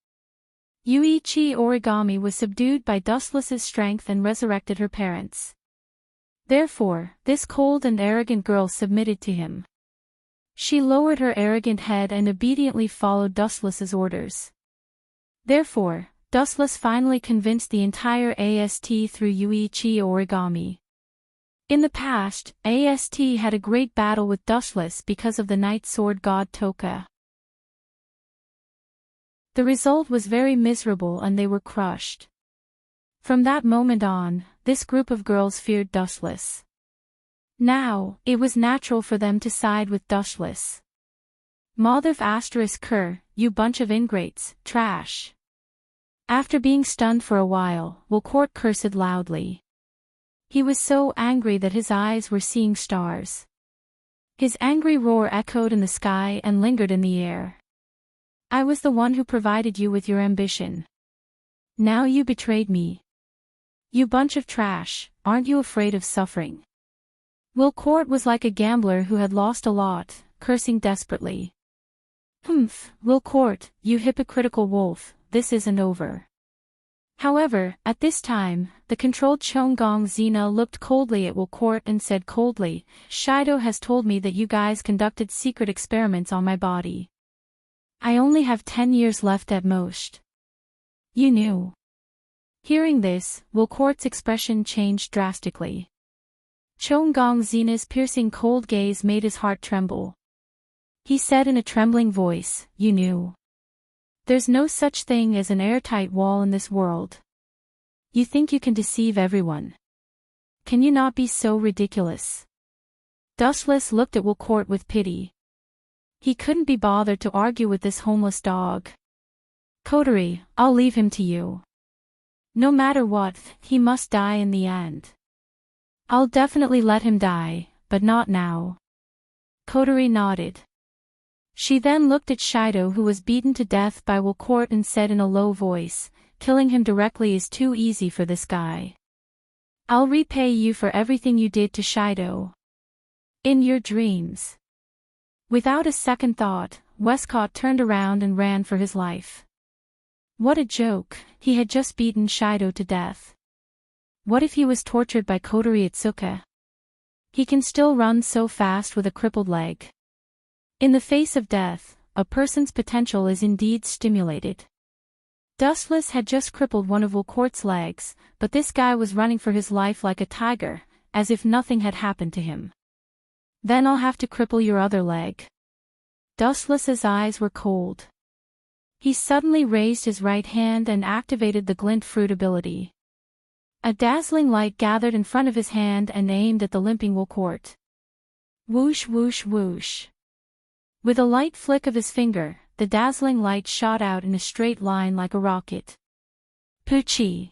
Yuichi Origami was subdued by Dustless's strength and resurrected her parents. Therefore, this cold and arrogant girl submitted to him. She lowered her arrogant head and obediently followed Dustless's orders. Therefore, Dustless finally convinced the entire AST through Yuichi Origami. In the past, AST had a great battle with Dustless because of the Night Sword God Toka. The result was very miserable and they were crushed. From that moment on, this group of girls feared Dustless. Now, it was natural for them to side with Dustless. Motherf asterisk cur, you bunch of ingrates, trash. After being stunned for a while, Wilcourt cursed loudly. He was so angry that his eyes were seeing stars. His angry roar echoed in the sky and lingered in the air. I was the one who provided you with your ambition. Now you betrayed me. You bunch of trash, aren't you afraid of suffering? Wilcourt was like a gambler who had lost a lot, cursing desperately. Humph, Wilcourt, you hypocritical wolf, this isn't over. However, at this time, the controlled Chongong Xena looked coldly at Wilcourt and said coldly, Shido has told me that you guys conducted secret experiments on my body. I only have 10 years left at most. You knew. Hearing this, Wilcourt's expression changed drastically. Chongong Xena's piercing cold gaze made his heart tremble. He said in a trembling voice, you knew. There's no such thing as an airtight wall in this world. You think you can deceive everyone. Can you not be so ridiculous? Dustless looked at Wilcourt with pity. He couldn't be bothered to argue with this homeless dog. Coterie, I'll leave him to you. No matter what, he must die in the end. I'll definitely let him die, but not now. Coterie nodded. She then looked at Shido, who was beaten to death by Wilcourt, and said in a low voice, killing him directly is too easy for this guy. I'll repay you for everything you did to Shido. In your dreams. Without a second thought, Westcott turned around and ran for his life. What a joke, he had just beaten Shido to death. What if he was tortured by Coterie Itsuka? He can still run so fast with a crippled leg. In the face of death, a person's potential is indeed stimulated. Dustless had just crippled one of Wilcourt's legs, but this guy was running for his life like a tiger, as if nothing had happened to him. Then I'll have to cripple your other leg. Dustless's eyes were cold. He suddenly raised his right hand and activated the glint fruit ability. A dazzling light gathered in front of his hand and aimed at the limping Wilcourt. Whoosh whoosh whoosh. With a light flick of his finger, the dazzling light shot out in a straight line like a rocket. Poochie!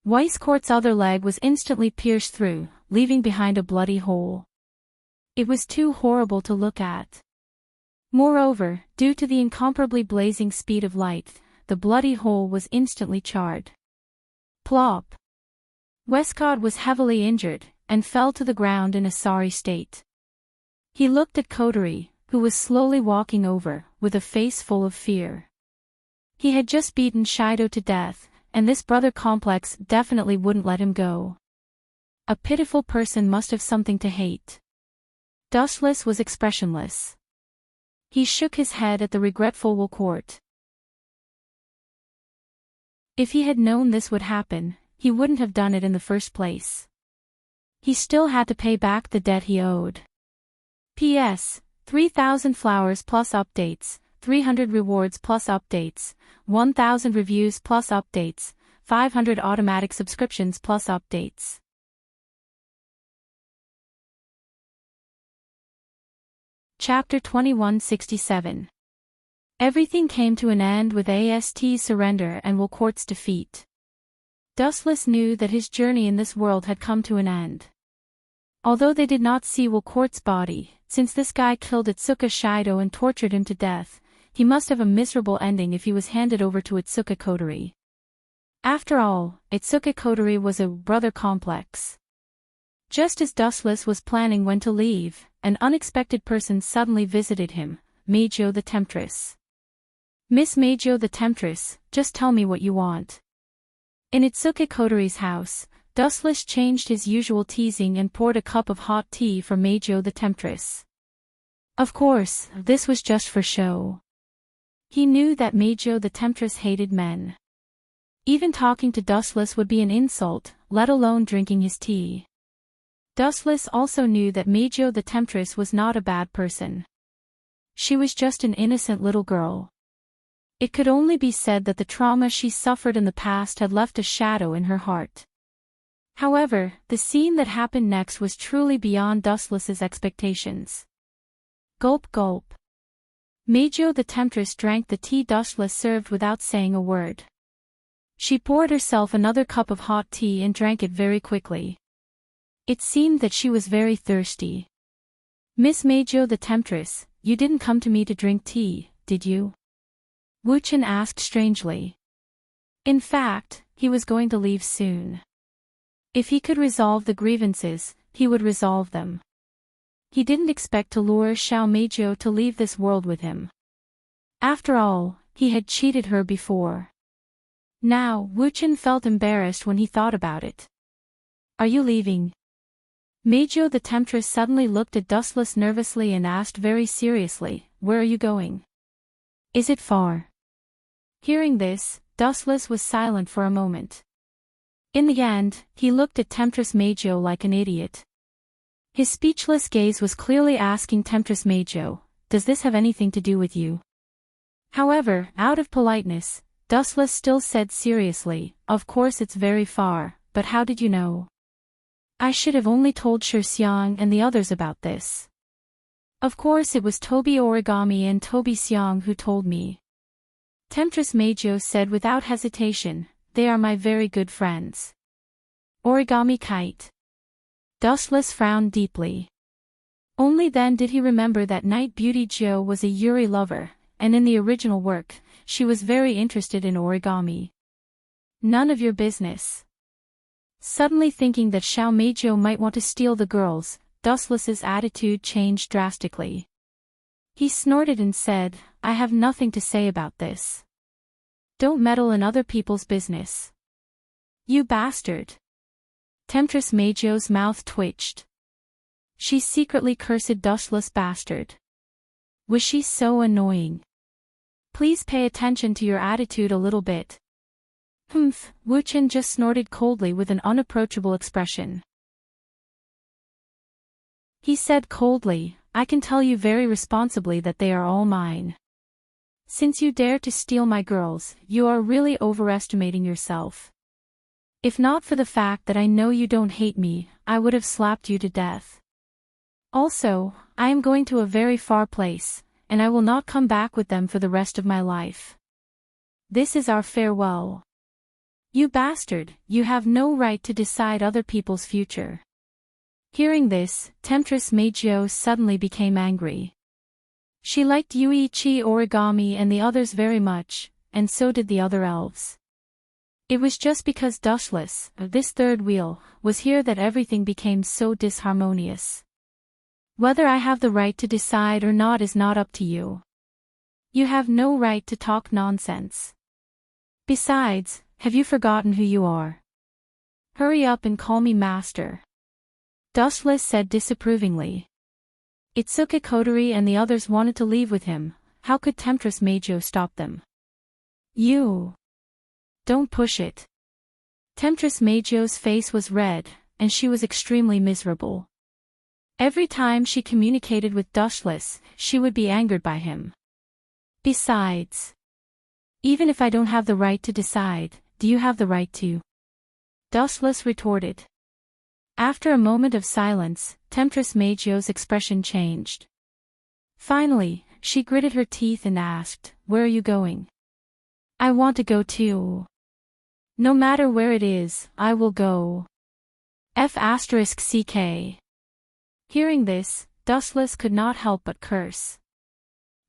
Weiscourt's other leg was instantly pierced through, leaving behind a bloody hole. It was too horrible to look at. Moreover, due to the incomparably blazing speed of light, the bloody hole was instantly charred. Plop! Westcott was heavily injured, and fell to the ground in a sorry state. He looked at Coterie, who was slowly walking over, with a face full of fear. He had just beaten Shido to death, and this brother complex definitely wouldn't let him go. A pitiful person must have something to hate. Dustless was expressionless. He shook his head at the regretful Wilcourt. If he had known this would happen, he wouldn't have done it in the first place. He still had to pay back the debt he owed. P.S. 3,000 flowers plus updates, 300 rewards plus updates, 1,000 reviews plus updates, 500 automatic subscriptions plus updates. Chapter 2167. Everything came to an end with AST's surrender and Wilcourt's defeat. Dustless knew that his journey in this world had come to an end. Although they did not see Wilcourt's body, since this guy killed Itsuka Shido and tortured him to death, he must have a miserable ending if he was handed over to Itsuka Coterie. After all, Itsuka Coterie was a brother complex. Just as Dustless was planning when to leave, an unexpected person suddenly visited him, Meijio the Temptress. Miss Meijio the Temptress, just tell me what you want. In Itsuka Coterie's house, Dustless changed his usual teasing and poured a cup of hot tea for Meijio the Temptress. Of course, this was just for show. He knew that Meijio the Temptress hated men. Even talking to Dustless would be an insult, let alone drinking his tea. Dustless also knew that Meijio the Temptress was not a bad person. She was just an innocent little girl. It could only be said that the trauma she suffered in the past had left a shadow in her heart. However, the scene that happened next was truly beyond Dustless's expectations. Gulp gulp. Meijo the Temptress drank the tea Dustless served without saying a word. She poured herself another cup of hot tea and drank it very quickly. It seemed that she was very thirsty. Miss Meijo the Temptress, you didn't come to me to drink tea, did you? Wu-chan asked strangely. In fact, he was going to leave soon. If he could resolve the grievances, he would resolve them. He didn't expect to lure Xiao Meijo to leave this world with him. After all, he had cheated her before. Now, Wu-chan felt embarrassed when he thought about it. Are you leaving? Meijo the Temptress suddenly looked at Dustless nervously and asked very seriously, where are you going? Is it far? Hearing this, Dustless was silent for a moment. In the end, he looked at Temptress Meijo like an idiot. His speechless gaze was clearly asking Temptress Meijo, does this have anything to do with you? However, out of politeness, Dustless still said seriously, of course it's very far, but how did you know? I should have only told Xiang and the others about this. Of course it was Toby Origami and Toby Xiang who told me. Temptress Meijo said without hesitation, they are my very good friends. Origami Kite. Dustless frowned deeply. Only then did he remember that Night Beauty Jo was a Yuri lover, and in the original work, she was very interested in origami. None of your business. Suddenly thinking that Xiao Meijo might want to steal the girls, Dustless's attitude changed drastically. He snorted and said, I have nothing to say about this. Don't meddle in other people's business. You bastard. Temptress Meijo's mouth twitched. She secretly cursed Dustless bastard. Was she so annoying? Please pay attention to your attitude a little bit. Humph, Wu-chan just snorted coldly with an unapproachable expression. He said coldly, I can tell you very responsibly that they are all mine. Since you dare to steal my girls, you are really overestimating yourself. If not for the fact that I know you don't hate me, I would have slapped you to death. Also, I am going to a very far place, and I will not come back with them for the rest of my life. This is our farewell. You bastard, you have no right to decide other people's future. Hearing this, Temptress Meijo suddenly became angry. She liked Yuichi Origami and the others very much, and so did the other elves. It was just because Dustless, this third wheel, was here that everything became so disharmonious. Whether I have the right to decide or not is not up to you. You have no right to talk nonsense. Besides, have you forgotten who you are? Hurry up and call me master. Dustless said disapprovingly. Itsuka Kotori and the others wanted to leave with him, how could Temptress Meijo stop them? You. Don't push it. Temptress Meijo's face was red, and she was extremely miserable. Every time she communicated with Dustless, she would be angered by him. Besides, even if I don't have the right to decide, do you have the right to? Dustless retorted. After a moment of silence, Temptress Meijo's expression changed. Finally, she gritted her teeth and asked, where are you going? I want to go too. No matter where it is, I will go. F***ck. Hearing this, Dustless could not help but curse.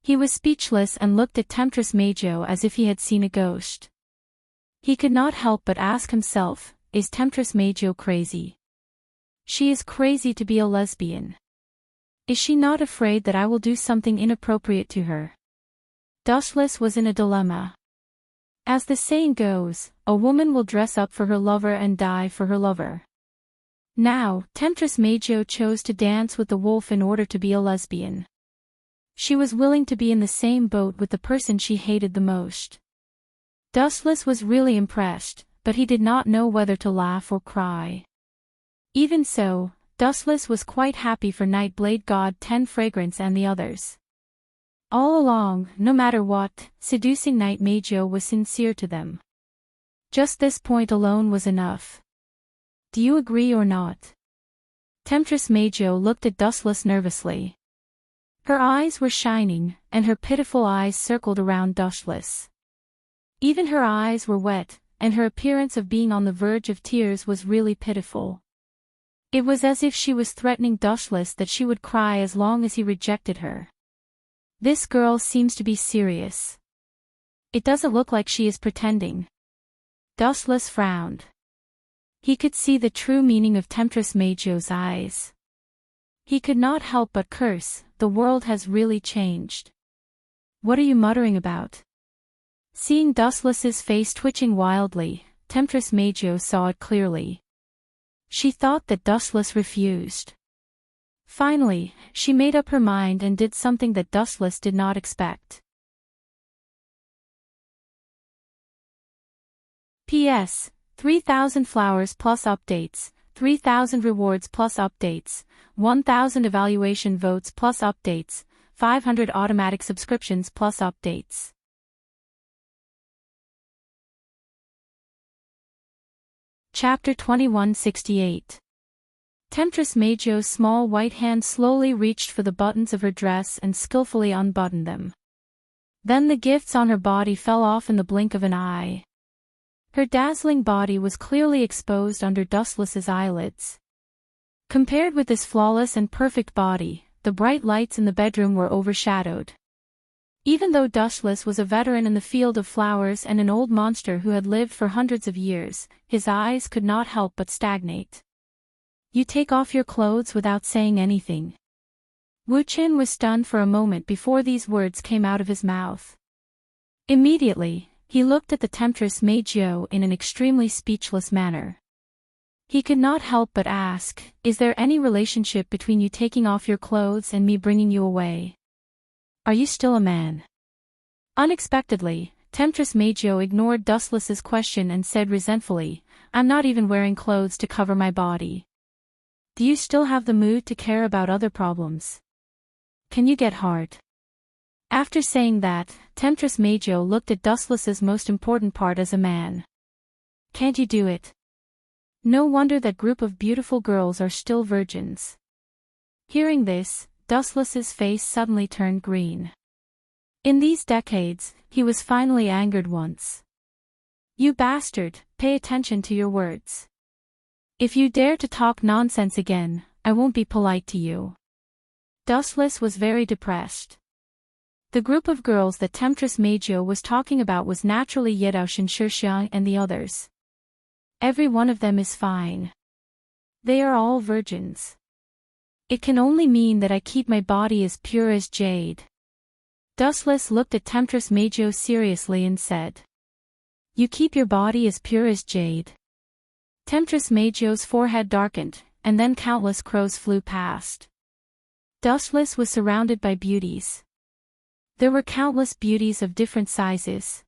He was speechless and looked at Temptress Meijo as if he had seen a ghost. He could not help but ask himself, is Temptress Meijo crazy? She is crazy to be a lesbian. Is she not afraid that I will do something inappropriate to her? Dustless was in a dilemma. As the saying goes, a woman will dress up for her lover and die for her lover. Now, Temptress Meijo chose to dance with the wolf in order to be a lesbian. She was willing to be in the same boat with the person she hated the most. Dustless was really impressed, but he did not know whether to laugh or cry. Even so, Dustless was quite happy for Nightblade God 10 Fragrance and the others. All along, no matter what, seducing Night Majo was sincere to them. Just this point alone was enough. Do you agree or not? Temptress Majo looked at Dustless nervously. Her eyes were shining, and her pitiful eyes circled around Dustless. Even her eyes were wet, and her appearance of being on the verge of tears was really pitiful. It was as if she was threatening Dustless that she would cry as long as he rejected her. This girl seems to be serious. It doesn't look like she is pretending. Dustless frowned. He could see the true meaning of Temptress Majo's eyes. He could not help but curse, the world has really changed. What are you muttering about? Seeing Dustless's face twitching wildly, Temptress Majo saw it clearly. She thought that Dustless refused. Finally, she made up her mind and did something that Dustless did not expect. P.S. 3,000 flowers plus updates, 3,000 rewards plus updates, 1,000 evaluation votes plus updates, 500 automatic subscriptions plus updates. Chapter 2168. Temptress Majo's small white hand slowly reached for the buttons of her dress and skillfully unbuttoned them. Then the gifts on her body fell off in the blink of an eye. Her dazzling body was clearly exposed under Dustless's eyelids. Compared with this flawless and perfect body, the bright lights in the bedroom were overshadowed. Even though Dustless was a veteran in the field of flowers and an old monster who had lived for hundreds of years, his eyes could not help but stagnate. You take off your clothes without saying anything. Wu Qin was stunned for a moment before these words came out of his mouth. Immediately, he looked at the Temptress Majo in an extremely speechless manner. He could not help but ask, is there any relationship between you taking off your clothes and me bringing you away? Are you still a man? Unexpectedly, Temptress Majo ignored Dustless's question and said resentfully, I'm not even wearing clothes to cover my body. Do you still have the mood to care about other problems? Can you get hard? After saying that, Temptress Majo looked at Dustless's most important part as a man. Can't you do it? No wonder that group of beautiful girls are still virgins. Hearing this, Dustless's face suddenly turned green. In these decades, he was finally angered once. You bastard, pay attention to your words. If you dare to talk nonsense again, I won't be polite to you. Dustless was very depressed. The group of girls that Temptress Majo was talking about was naturally Yedao Shinshirxiang and the others. Every one of them is fine. They are all virgins. It can only mean that I keep my body as pure as jade. Dustless looked at Temptress Majo seriously and said. You keep your body as pure as jade. Temptress Majo's forehead darkened, and then countless crows flew past. Dustless was surrounded by beauties. There were countless beauties of different sizes.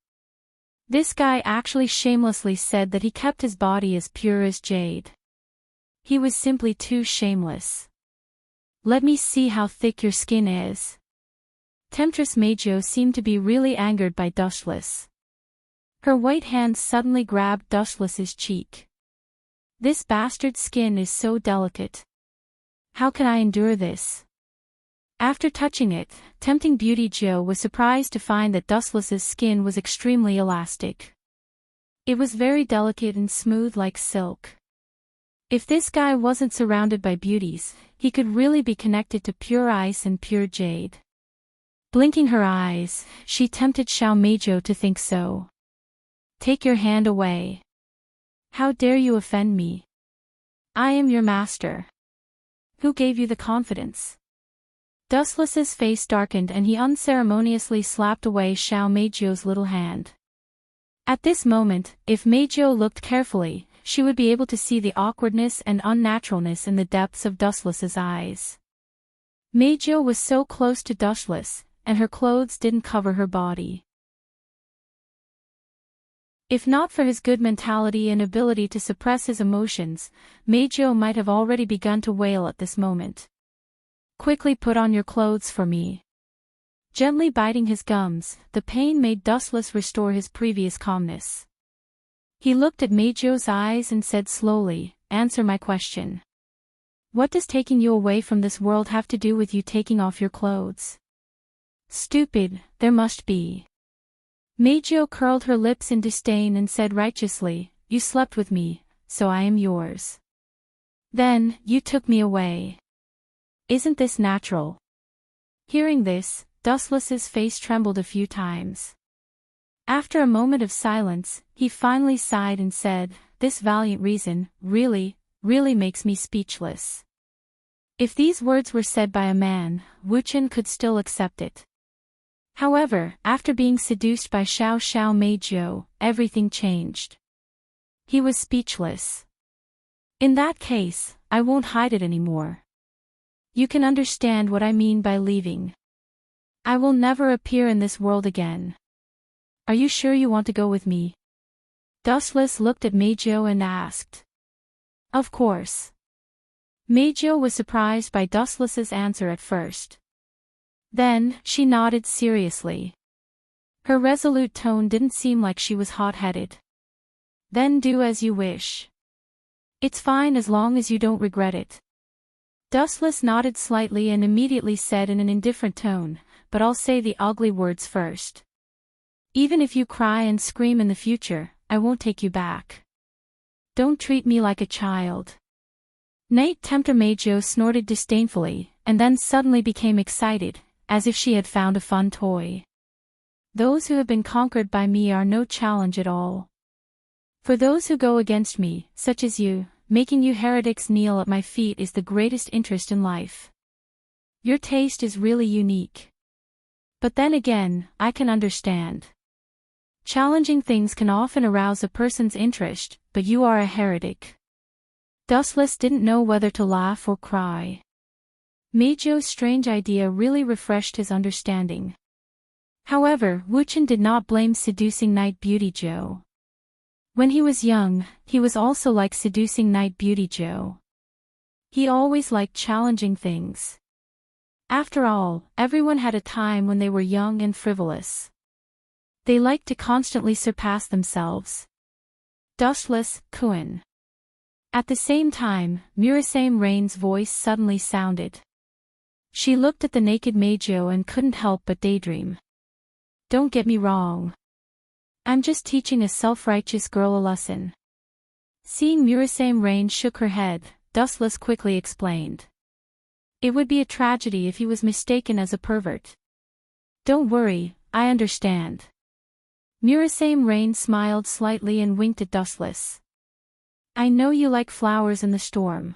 This guy actually shamelessly said that he kept his body as pure as jade. He was simply too shameless. Let me see how thick your skin is. Temptress Majo seemed to be really angered by Dustless. Her white hand suddenly grabbed Dustless's cheek. This bastard's skin is so delicate. How can I endure this? After touching it, Tempting Beauty Joe was surprised to find that Dustless's skin was extremely elastic. It was very delicate and smooth like silk. If this guy wasn't surrounded by beauties, he could really be connected to pure ice and pure jade. Blinking her eyes, she tempted Xiao Majo to think so. Take your hand away. How dare you offend me? I am your master. Who gave you the confidence? Dustless's face darkened and he unceremoniously slapped away Xiao Majo's little hand. At this moment, if Majo looked carefully, she would be able to see the awkwardness and unnaturalness in the depths of Dustless's eyes. Majo was so close to Dustless, and her clothes didn't cover her body. If not for his good mentality and ability to suppress his emotions, Majo might have already begun to wail at this moment. Quickly put on your clothes for me. Gently biting his gums, the pain made Dustless restore his previous calmness. He looked at Meijio's eyes and said slowly, "Answer my question. What does taking you away from this world have to do with you taking off your clothes?" "Stupid, there must be." Meijio curled her lips in disdain and said righteously, "You slept with me, so I am yours. Then, you took me away. Isn't this natural?" Hearing this, Dustless's face trembled a few times. After a moment of silence, he finally sighed and said, "This valiant reason, really makes me speechless." If these words were said by a man, Wuchen could still accept it. However, after being seduced by Xiao Xiao Meijio, everything changed. He was speechless. "In that case, I won't hide it anymore. You can understand what I mean by leaving. I will never appear in this world again. Are you sure you want to go with me?" Dustless looked at Meijio and asked. "Of course." Meijio was surprised by Dustless's answer at first. Then, she nodded seriously. Her resolute tone didn't seem like she was hot-headed. "Then do as you wish. It's fine as long as you don't regret it." Dustless nodded slightly and immediately said in an indifferent tone, "But I'll say the ugly words first. Even if you cry and scream in the future, I won't take you back. Don't treat me like a child." Night Tempter Meijio snorted disdainfully, and then suddenly became excited, as if she had found a fun toy. "Those who have been conquered by me are no challenge at all. For those who go against me, such as you, making you heretics kneel at my feet is the greatest interest in life. Your taste is really unique. But then again, I can understand. Challenging things can often arouse a person's interest, but you are a heretic." Dustless didn't know whether to laugh or cry. Meijio's strange idea really refreshed his understanding. However, Wuchen did not blame seducing Night Beauty Joe. When he was young, he was also like seducing Night Beauty Joe. He always liked challenging things. After all, everyone had a time when they were young and frivolous. They liked to constantly surpass themselves. Dustless, Kuin. At the same time, Murasame Rain's voice suddenly sounded. She looked at the naked Meijio and couldn't help but daydream. "Don't get me wrong. I'm just teaching a self-righteous girl a lesson." Seeing Murasame Rain shook her head, Dustless quickly explained. "It would be a tragedy if he was mistaken as a pervert." "Don't worry, I understand." Murasame Rain smiled slightly and winked at Dustless. "I know you like flowers in the storm.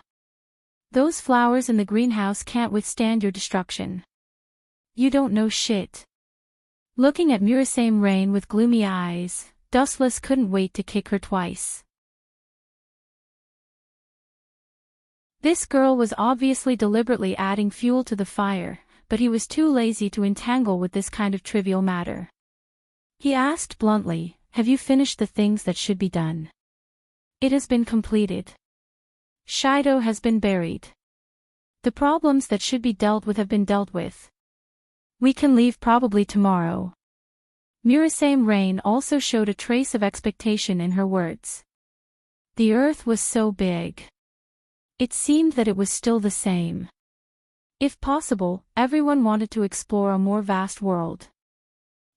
Those flowers in the greenhouse can't withstand your destruction. You don't know shit." Looking at Murasame Rain with gloomy eyes, Dustless couldn't wait to kick her twice. This girl was obviously deliberately adding fuel to the fire, but he was too lazy to entangle with this kind of trivial matter. He asked bluntly, "Have you finished the things that should be done?" "It has been completed. Shido has been buried. The problems that should be dealt with have been dealt with. We can leave probably tomorrow." Murasame Rain also showed a trace of expectation in her words. The earth was so big. It seemed that it was still the same. If possible, everyone wanted to explore a more vast world.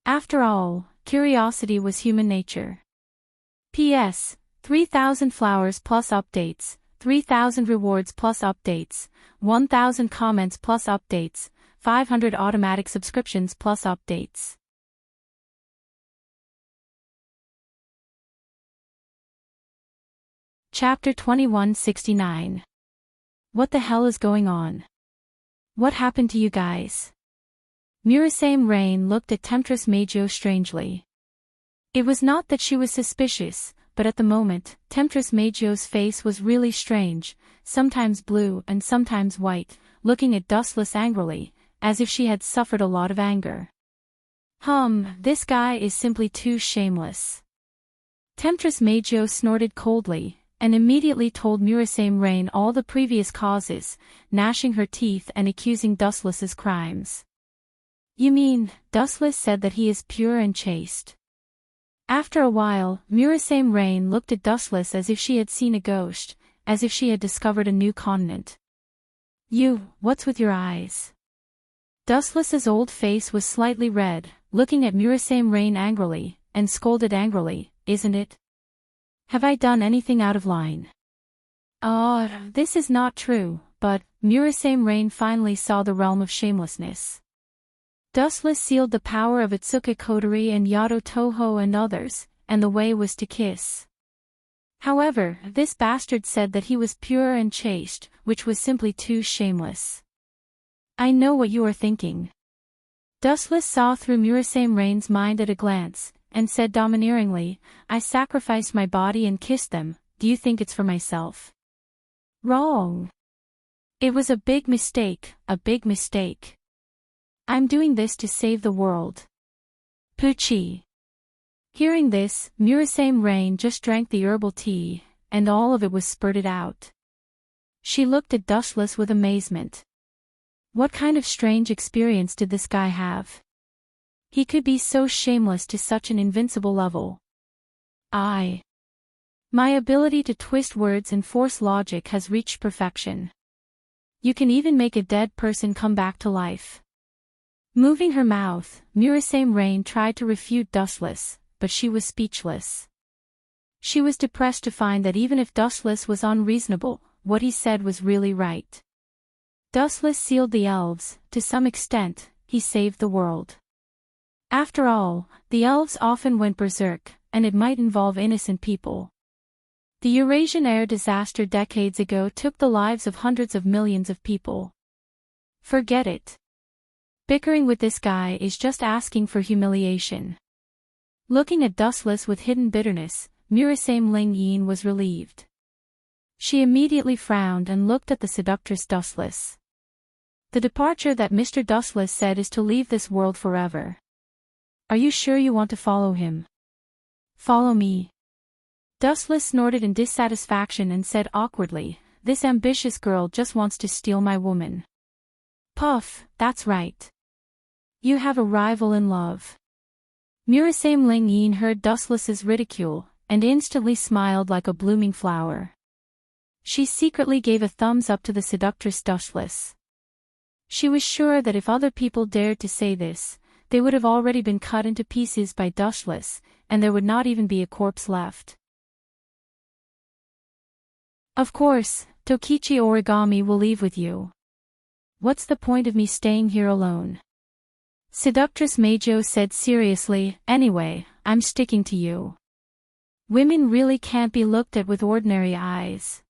After all, curiosity was human nature. P.S. 3,000 flowers plus updates, 3,000 rewards plus updates, 1,000 comments plus updates, 500 automatic subscriptions plus updates. Chapter 2169. What the hell is going on? What happened to you guys? Murasame Rain looked at Temptress Meijio strangely. It was not that she was suspicious, but at the moment, Temptress Meijio's face was really strange, sometimes blue and sometimes white, looking at Dustless angrily, as if she had suffered a lot of anger. This guy is simply too shameless. Temptress Meijio snorted coldly, and immediately told Murasame Rain all the previous causes, gnashing her teeth and accusing Dustless's crimes. You mean, Dustless said that he is pure and chaste. After a while, Murasame Rain looked at Dustless as if she had seen a ghost, as if she had discovered a new continent. What's with your eyes? Dustless's old face was slightly red, looking at Murasame Rain angrily, and scolded angrily, isn't it? Have I done anything out of line? This is not true, but, Murasame Rain finally saw the realm of shamelessness. Dustless sealed the power of Itsuka Kotori and Yato Toho and others, and the way was to kiss. However, this bastard said that he was pure and chaste, which was simply too shameless. I know what you are thinking. Dustless saw through Murasame Rain's mind at a glance, and said domineeringly, I sacrificed my body and kissed them, do you think it's for myself? Wrong. It was a big mistake, a big mistake. I'm doing this to save the world. Poochie. Hearing this, Murasame Rain just drank the herbal tea, and all of it was spurted out. She looked at Dustless with amazement. What kind of strange experience did this guy have? He could be so shameless to such an invincible level. My ability to twist words and force logic has reached perfection. You can even make a dead person come back to life. Moving her mouth, Murasame Rain tried to refute Dustless, but she was speechless. She was depressed to find that even if Dustless was unreasonable, what he said was really right. Dustless sealed the elves, to some extent, he saved the world. After all, the elves often went berserk, and it might involve innocent people. The Eurasian air disaster decades ago took the lives of hundreds of millions of people. Forget it. Bickering with this guy is just asking for humiliation. Looking at Dustless with hidden bitterness, Murasame Ling Yin was relieved. She immediately frowned and looked at the seductress Dustless. The departure that Mr. Dustless said is to leave this world forever. Are you sure you want to follow him? Follow me. Dustless snorted in dissatisfaction and said awkwardly, this ambitious girl just wants to steal my woman. Puff, that's right. You have a rival in love. Murasame Ling Yin heard Dustless's ridicule, and instantly smiled like a blooming flower. She secretly gave a thumbs up to the seductress Dustless. She was sure that if other people dared to say this, they would have already been cut into pieces by Dustless, and there would not even be a corpse left. Of course, Tokichi Origami will leave with you. What's the point of me staying here alone? Seductress Meijo said seriously, anyway, I'm sticking to you. Women really can't be looked at with ordinary eyes.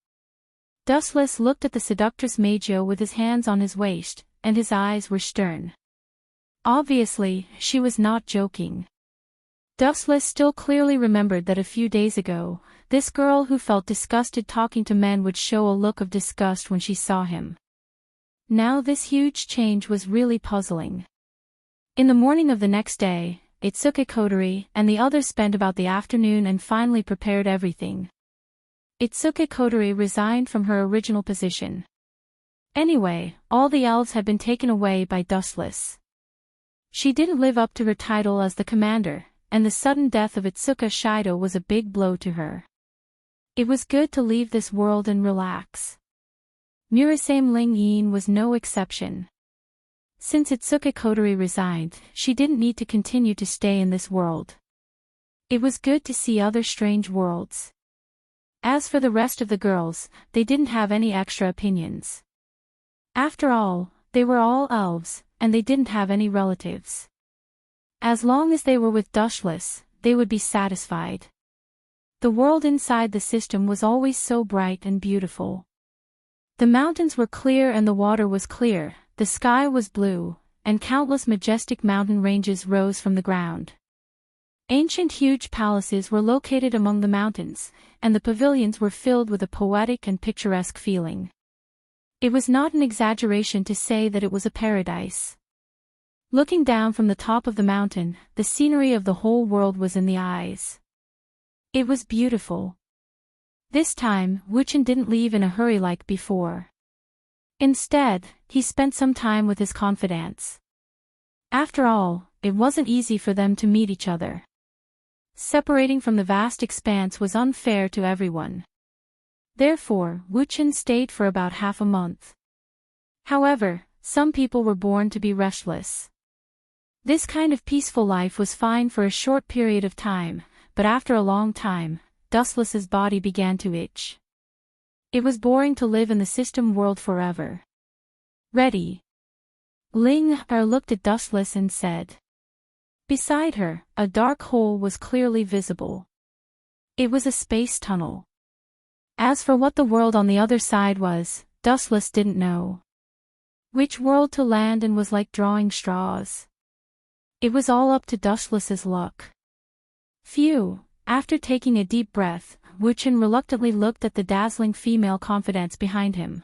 Dustless looked at the seductress Meijo with his hands on his waist, and his eyes were stern. Obviously, she was not joking. Dustless still clearly remembered that a few days ago, this girl who felt disgusted talking to men would show a look of disgust when she saw him. Now this huge change was really puzzling. In the morning of the next day, Itsuka Kotori and the others spent about the afternoon and finally prepared everything. Itsuka Kotori resigned from her original position. Anyway, all the elves had been taken away by Dustless. She didn't live up to her title as the commander, and the sudden death of Itsuka Shido was a big blow to her. It was good to leave this world and relax. Murasame Ling Yin was no exception. Since Itsuka Kotori resigned, she didn't need to continue to stay in this world. It was good to see other strange worlds. As for the rest of the girls, they didn't have any extra opinions. After all, they were all elves, and they didn't have any relatives. As long as they were with Dustless, they would be satisfied. The world inside the system was always so bright and beautiful. The mountains were clear and the water was clear, the sky was blue, and countless majestic mountain ranges rose from the ground. Ancient huge palaces were located among the mountains, and the pavilions were filled with a poetic and picturesque feeling. It was not an exaggeration to say that it was a paradise. Looking down from the top of the mountain, the scenery of the whole world was in the eyes. It was beautiful. This time, Wuchen didn't leave in a hurry like before. Instead, he spent some time with his confidants. After all, it wasn't easy for them to meet each other. Separating from the vast expanse was unfair to everyone. Therefore, Wuchen stayed for about half a month. However, some people were born to be restless. This kind of peaceful life was fine for a short period of time, but after a long time, Dustless's body began to itch. It was boring to live in the system world forever. Ready? Ling Er looked at Dustless and said. Beside her, a dark hole was clearly visible. It was a space tunnel. As for what the world on the other side was, Dustless didn't know. Which world to land in was like drawing straws. It was all up to Dustless's luck. Phew, after taking a deep breath, Wuchen reluctantly looked at the dazzling female confidante behind him.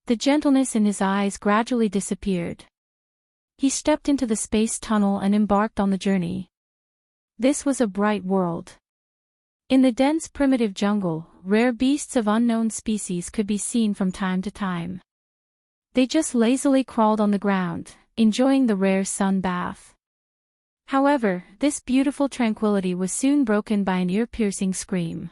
The gentleness in his eyes gradually disappeared. He stepped into the space tunnel and embarked on the journey. This was a bright world. In the dense primitive jungle, rare beasts of unknown species could be seen from time to time. They just lazily crawled on the ground, enjoying the rare sun bath. However, this beautiful tranquility was soon broken by an ear-piercing scream.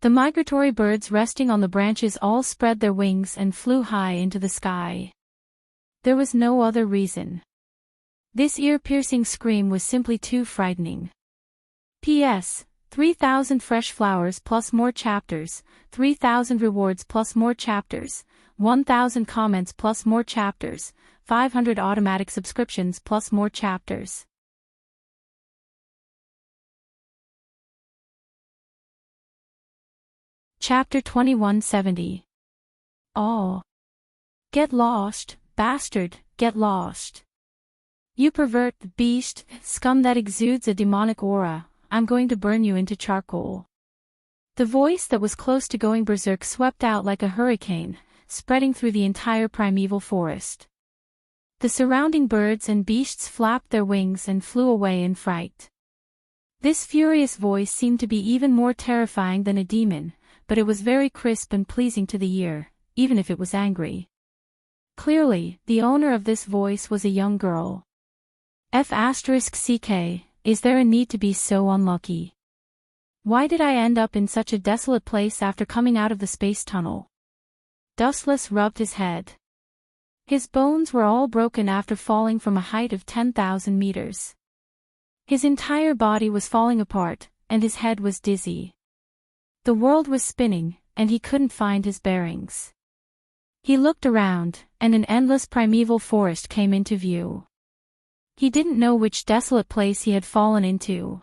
The migratory birds resting on the branches all spread their wings and flew high into the sky. There was no other reason. This ear-piercing scream was simply too frightening. P.S. 3,000 fresh flowers plus more chapters, 3,000 rewards plus more chapters, 1,000 comments plus more chapters, 500 automatic subscriptions plus more chapters. Chapter 2170. Oh. Get lost, bastard, get lost. You pervert, beast, scum that exudes a demonic aura, I'm going to burn you into charcoal. The voice that was close to going berserk swept out like a hurricane, spreading through the entire primeval forest. The surrounding birds and beasts flapped their wings and flew away in fright. This furious voice seemed to be even more terrifying than a demon, but it was very crisp and pleasing to the ear, even if it was angry. Clearly, the owner of this voice was a young girl. F***ck, is there a need to be so unlucky? Why did I end up in such a desolate place after coming out of the space tunnel? Dustless rubbed his head. His bones were all broken after falling from a height of 10,000 meters. His entire body was falling apart, and his head was dizzy. The world was spinning, and he couldn't find his bearings. He looked around, and an endless primeval forest came into view. He didn't know which desolate place he had fallen into.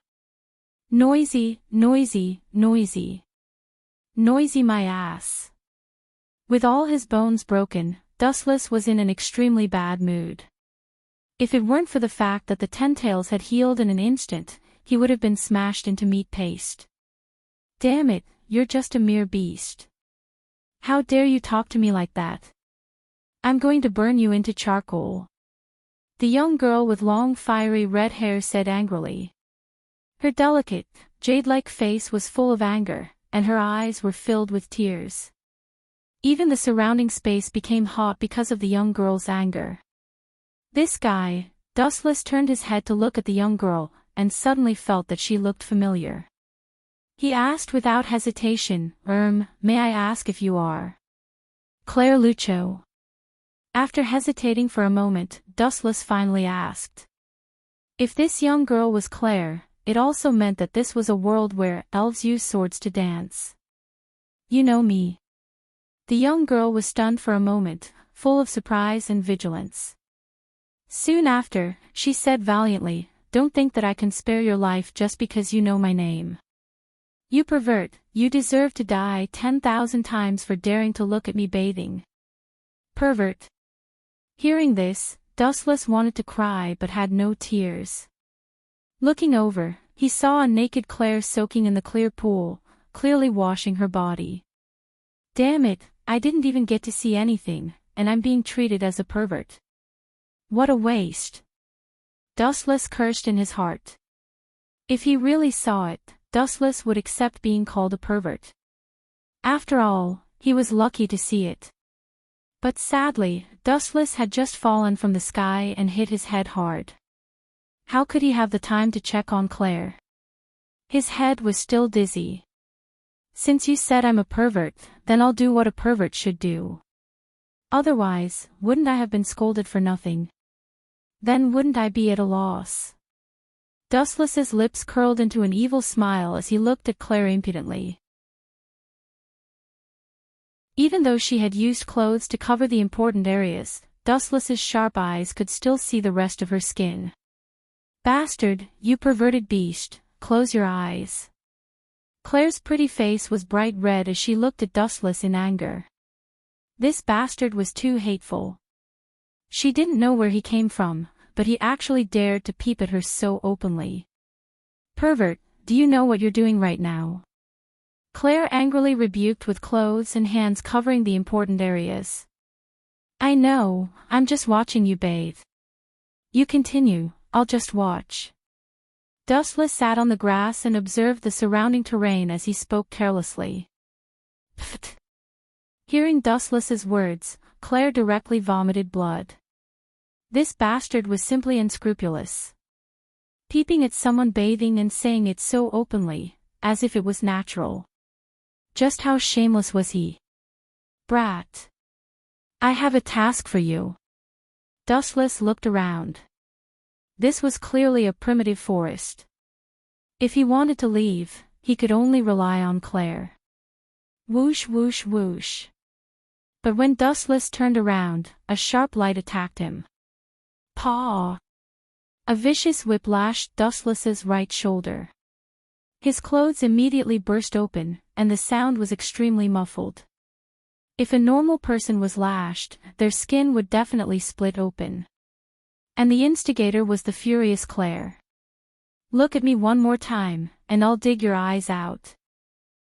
Noisy, noisy, noisy. Noisy my ass. With all his bones broken, Dustless was in an extremely bad mood. If it weren't for the fact that the Ten-Tails had healed in an instant, he would have been smashed into meat paste. Damn it, you're just a mere beast. How dare you talk to me like that? I'm going to burn you into charcoal. The young girl with long fiery red hair said angrily. Her delicate, jade-like face was full of anger, and her eyes were filled with tears. Even the surrounding space became hot because of the young girl's anger. This guy, Dustless turned his head to look at the young girl, and suddenly felt that she looked familiar. He asked without hesitation, may I ask if you are Claire Lucho? After hesitating for a moment, Dustless finally asked. If this young girl was Claire, it also meant that this was a world where elves use swords to dance. You know me. The young girl was stunned for a moment, full of surprise and vigilance. Soon after, she said valiantly, Don't think that I can spare your life just because you know my name. You pervert, you deserve to die 10,000 times for daring to look at me bathing. Pervert. Hearing this, Dustless wanted to cry but had no tears. Looking over, he saw a naked Claire soaking in the clear pool, clearly washing her body. Damn it, I didn't even get to see anything, and I'm being treated as a pervert. What a waste. Dustless cursed in his heart. If he really saw it, Dustless would accept being called a pervert. After all, he was lucky to see it. But sadly, Dustless had just fallen from the sky and hit his head hard. How could he have the time to check on Claire? His head was still dizzy. Since you said I'm a pervert, then I'll do what a pervert should do. Otherwise, wouldn't I have been scolded for nothing? Then wouldn't I be at a loss? Dustless's lips curled into an evil smile as he looked at Claire impudently. Even though she had used clothes to cover the important areas, Dustless's sharp eyes could still see the rest of her skin. Bastard, you perverted beast, close your eyes. Claire's pretty face was bright red as she looked at Dustless in anger. This bastard was too hateful. She didn't know where he came from, but he actually dared to peep at her so openly. Pervert, do you know what you're doing right now? Claire angrily rebuked with clothes and hands covering the important areas. I know, I'm just watching you bathe. You continue, I'll just watch. Dustless sat on the grass and observed the surrounding terrain as he spoke carelessly. Pfft. Hearing Dustless's words, Claire directly vomited blood. This bastard was simply unscrupulous. Peeping at someone bathing and saying it so openly, as if it was natural. Just how shameless was he? Brat. I have a task for you. Dustless looked around. This was clearly a primitive forest. If he wanted to leave, he could only rely on Claire. Whoosh whoosh whoosh. But when Dustless turned around, a sharp light attacked him. Paw! A vicious whip lashed Dustless's right shoulder. His clothes immediately burst open, and the sound was extremely muffled. If a normal person was lashed, their skin would definitely split open. And the instigator was the furious Claire. Look at me one more time, and I'll dig your eyes out.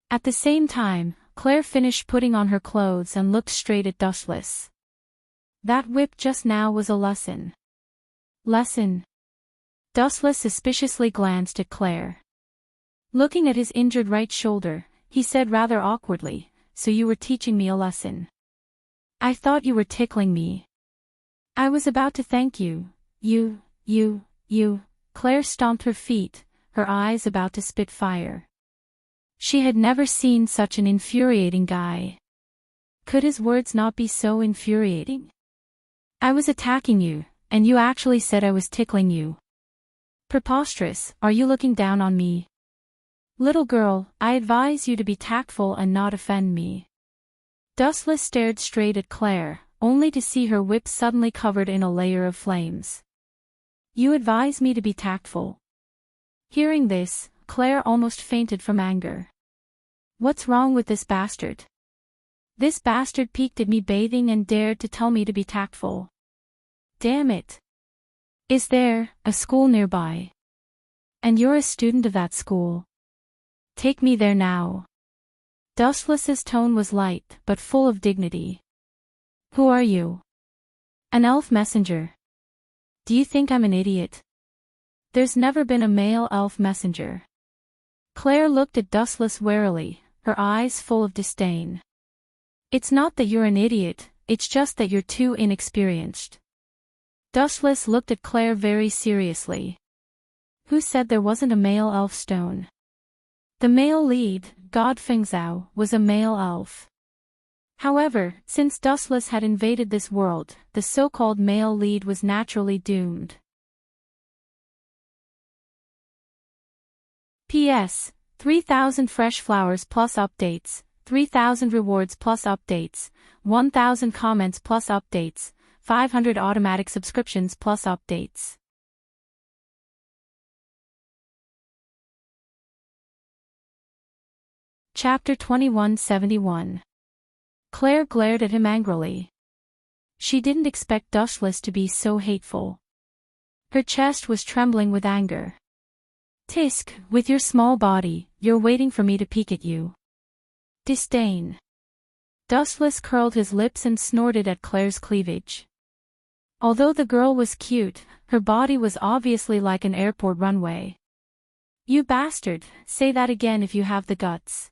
At the same time, Claire finished putting on her clothes and looked straight at Dustless. That whip just now was a lesson. Lesson? Dustless suspiciously glanced at Claire. Looking at his injured right shoulder, he said rather awkwardly, so you were teaching me a lesson. I thought you were tickling me. I was about to thank you, you. Claire stomped her feet, her eyes about to spit fire. She had never seen such an infuriating guy. Could his words not be so infuriating? I was attacking you, and you actually said I was tickling you. Preposterous, are you looking down on me? Little girl, I advise you to be tactful and not offend me. Dustless stared straight at Claire, only to see her whip suddenly covered in a layer of flames. You advise me to be tactful. Hearing this, Claire almost fainted from anger. What's wrong with this bastard? This bastard peeked at me bathing and dared to tell me to be tactful. Damn it. Is there a school nearby? And you're a student of that school. Take me there now. Dustless's tone was light, but full of dignity. Who are you? An elf messenger. Do you think I'm an idiot? There's never been a male elf messenger. Claire looked at Dustless warily, her eyes full of disdain. It's not that you're an idiot, it's just that you're too inexperienced. Dustless looked at Claire very seriously. Who said there wasn't a male elf stone? The male lead, God Fengzhou, was a male elf. However, since Dustless had invaded this world, the so-called male lead was naturally doomed. P.S. 3,000 fresh flowers plus updates, 3,000 rewards plus updates, 1,000 comments plus updates, 500 automatic subscriptions plus updates. Chapter 2171. Claire glared at him angrily. She didn't expect Dustless to be so hateful. Her chest was trembling with anger. Tisk, with your small body, you're waiting for me to peek at you. Disdain. Dustless curled his lips and snorted at Claire's cleavage. Although the girl was cute, her body was obviously like an airport runway. You bastard, say that again if you have the guts.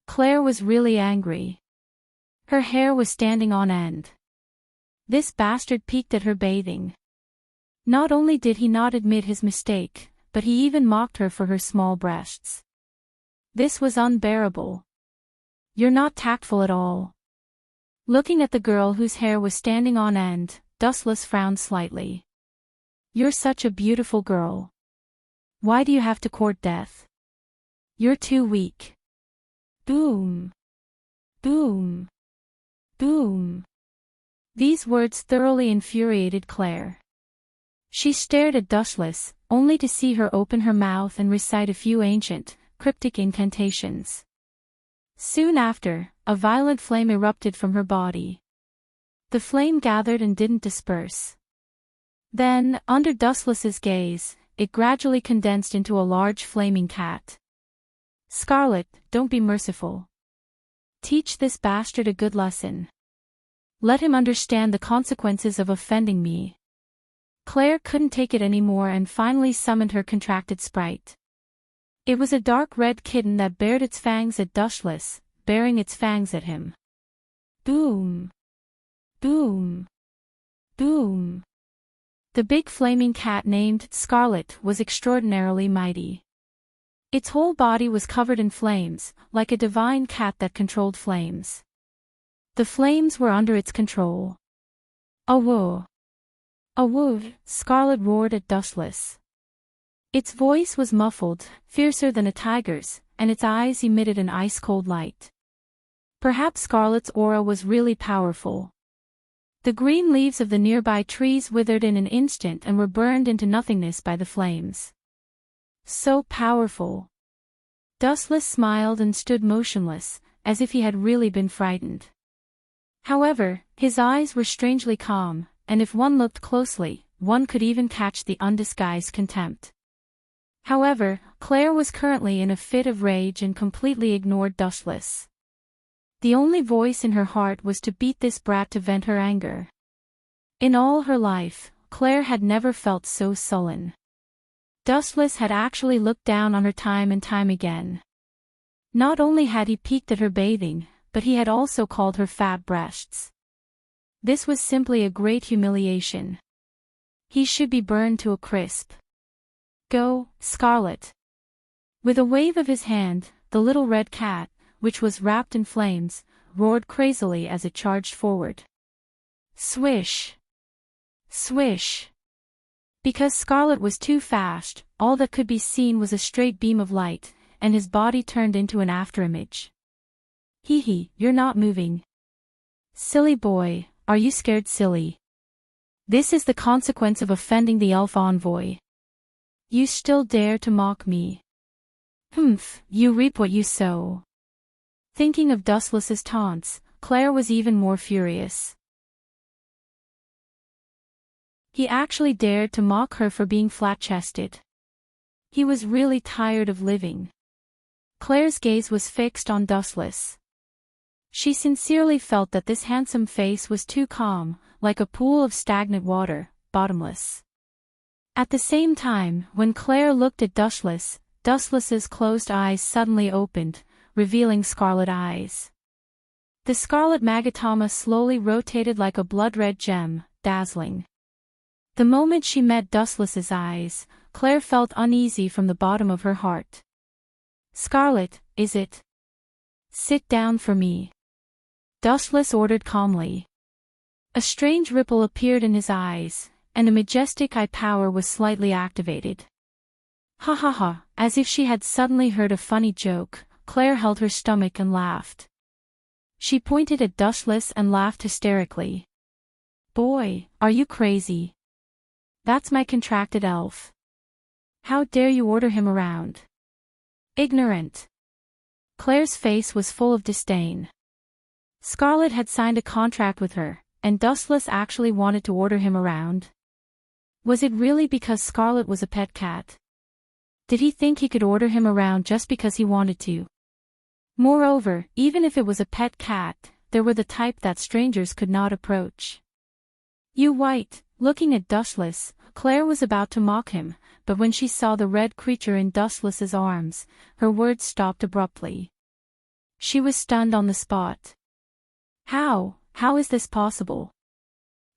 Claire was really angry. Her hair was standing on end. This bastard peeked at her bathing. Not only did he not admit his mistake, but he even mocked her for her small breasts. This was unbearable. You're not tactful at all. Looking at the girl whose hair was standing on end, Dustless frowned slightly. You're such a beautiful girl. Why do you have to court death? You're too weak. Boom. Boom. Boom. These words thoroughly infuriated Claire. She stared at Dustless, only to see her open her mouth and recite a few ancient, cryptic incantations. Soon after, a violent flame erupted from her body. The flame gathered and didn't disperse. Then, under Dustless's gaze, it gradually condensed into a large flaming cat. Scarlet, don't be merciful. Teach this bastard a good lesson. Let him understand the consequences of offending me. Claire couldn't take it anymore and finally summoned her contracted sprite. It was a dark red kitten that bared its fangs at Dustless, baring its fangs at him. Boom. Boom. Boom. The big flaming cat named Scarlet was extraordinarily mighty. Its whole body was covered in flames, like a divine cat that controlled flames. The flames were under its control. Awoo! Awoo! Scarlet roared at Dustless. Its voice was muffled, fiercer than a tiger's, and its eyes emitted an ice-cold light. Perhaps Scarlet's aura was really powerful. The green leaves of the nearby trees withered in an instant and were burned into nothingness by the flames. So powerful. Dustless smiled and stood motionless, as if he had really been frightened. However, his eyes were strangely calm, and if one looked closely, one could even catch the undisguised contempt. However, Claire was currently in a fit of rage and completely ignored Dustless. The only voice in her heart was to beat this brat to vent her anger. In all her life, Claire had never felt so sullen. Dustless had actually looked down on her time and time again. Not only had he peeked at her bathing, but he had also called her fat breasts. This was simply a great humiliation. He should be burned to a crisp. Go, Scarlet. With a wave of his hand, the little red cat, which was wrapped in flames, roared crazily as it charged forward. Swish! Swish! Because Scarlet was too fast, all that could be seen was a straight beam of light, and his body turned into an afterimage. Hee, you're not moving. Silly boy, are you scared silly? This is the consequence of offending the elf envoy. You still dare to mock me. Humph, you reap what you sow. Thinking of Dustless's taunts, Claire was even more furious. He actually dared to mock her for being flat-chested. He was really tired of living. Claire's gaze was fixed on Dustless. She sincerely felt that this handsome face was too calm, like a pool of stagnant water, bottomless. At the same time, when Claire looked at Dustless, Dustless's closed eyes suddenly opened, revealing scarlet eyes. The scarlet magatama slowly rotated like a blood-red gem, dazzling. The moment she met Dustless's eyes, Claire felt uneasy from the bottom of her heart. Scarlet, is it? Sit down for me. Dustless ordered calmly. A strange ripple appeared in his eyes, and a majestic eye power was slightly activated. Ha ha ha, as if she had suddenly heard a funny joke, Claire held her stomach and laughed. She pointed at Dustless and laughed hysterically. Boy, are you crazy? That's my contracted elf. How dare you order him around? Ignorant. Claire's face was full of disdain. Scarlet had signed a contract with her, and Dustless actually wanted to order him around. Was it really because Scarlet was a pet cat? Did he think he could order him around just because he wanted to? Moreover, even if it was a pet cat, there were the type that strangers could not approach. You white, looking at Dustless, Claire was about to mock him, but when she saw the red creature in Dustless's arms, her words stopped abruptly. She was stunned on the spot. How is this possible?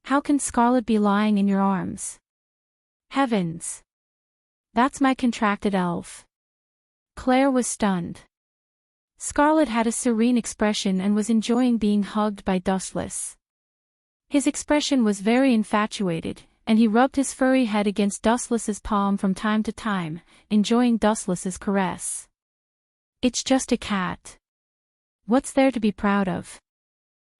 How can Scarlet be lying in your arms? Heavens! That's my contracted elf. Claire was stunned. Scarlet had a serene expression and was enjoying being hugged by Dustless. His expression was very infatuated, and he rubbed his furry head against Dustless's palm from time to time, enjoying Dustless's caress. It's just a cat. What's there to be proud of?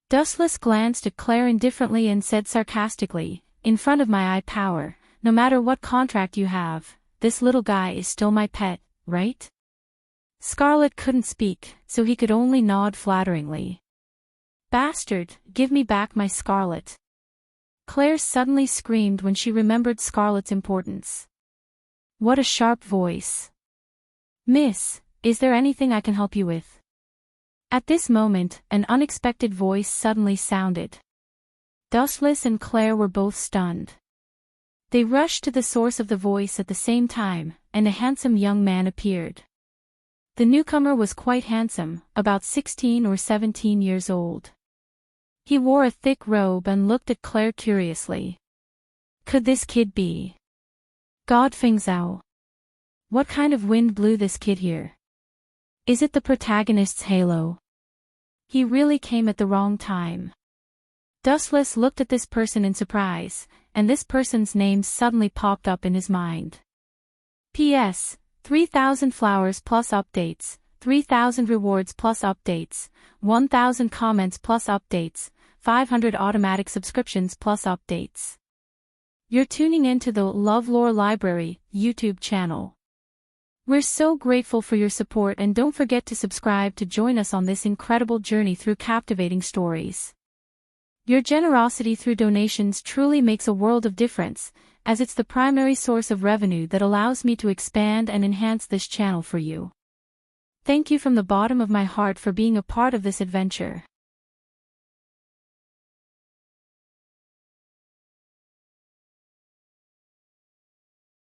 Dustless glanced at Claire indifferently and said sarcastically, in front of my eye power, no matter what contract you have, this little guy is still my pet, right? Scarlet couldn't speak, so he could only nod flatteringly. Bastard, give me back my Scarlet. Claire suddenly screamed when she remembered Scarlet's importance. What a sharp voice. Miss, is there anything I can help you with? At this moment, an unexpected voice suddenly sounded. Dustless and Claire were both stunned. They rushed to the source of the voice at the same time, and a handsome young man appeared. The newcomer was quite handsome, about 16 or 17 years old. He wore a thick robe and looked at Claire curiously. Could this kid be Godfeng Zhao? What kind of wind blew this kid here? Is it the protagonist's halo? He really came at the wrong time. Dustless looked at this person in surprise, and this person's name suddenly popped up in his mind. P.S. 3,000 flowers plus updates, 3,000 rewards plus updates, 1,000 comments plus updates, 500 automatic subscriptions plus updates. You're tuning in to the LoveLore Library YouTube channel. We're so grateful for your support, and don't forget to subscribe to join us on this incredible journey through captivating stories. Your generosity through donations truly makes a world of difference, as it's the primary source of revenue that allows me to expand and enhance this channel for you. Thank you from the bottom of my heart for being a part of this adventure.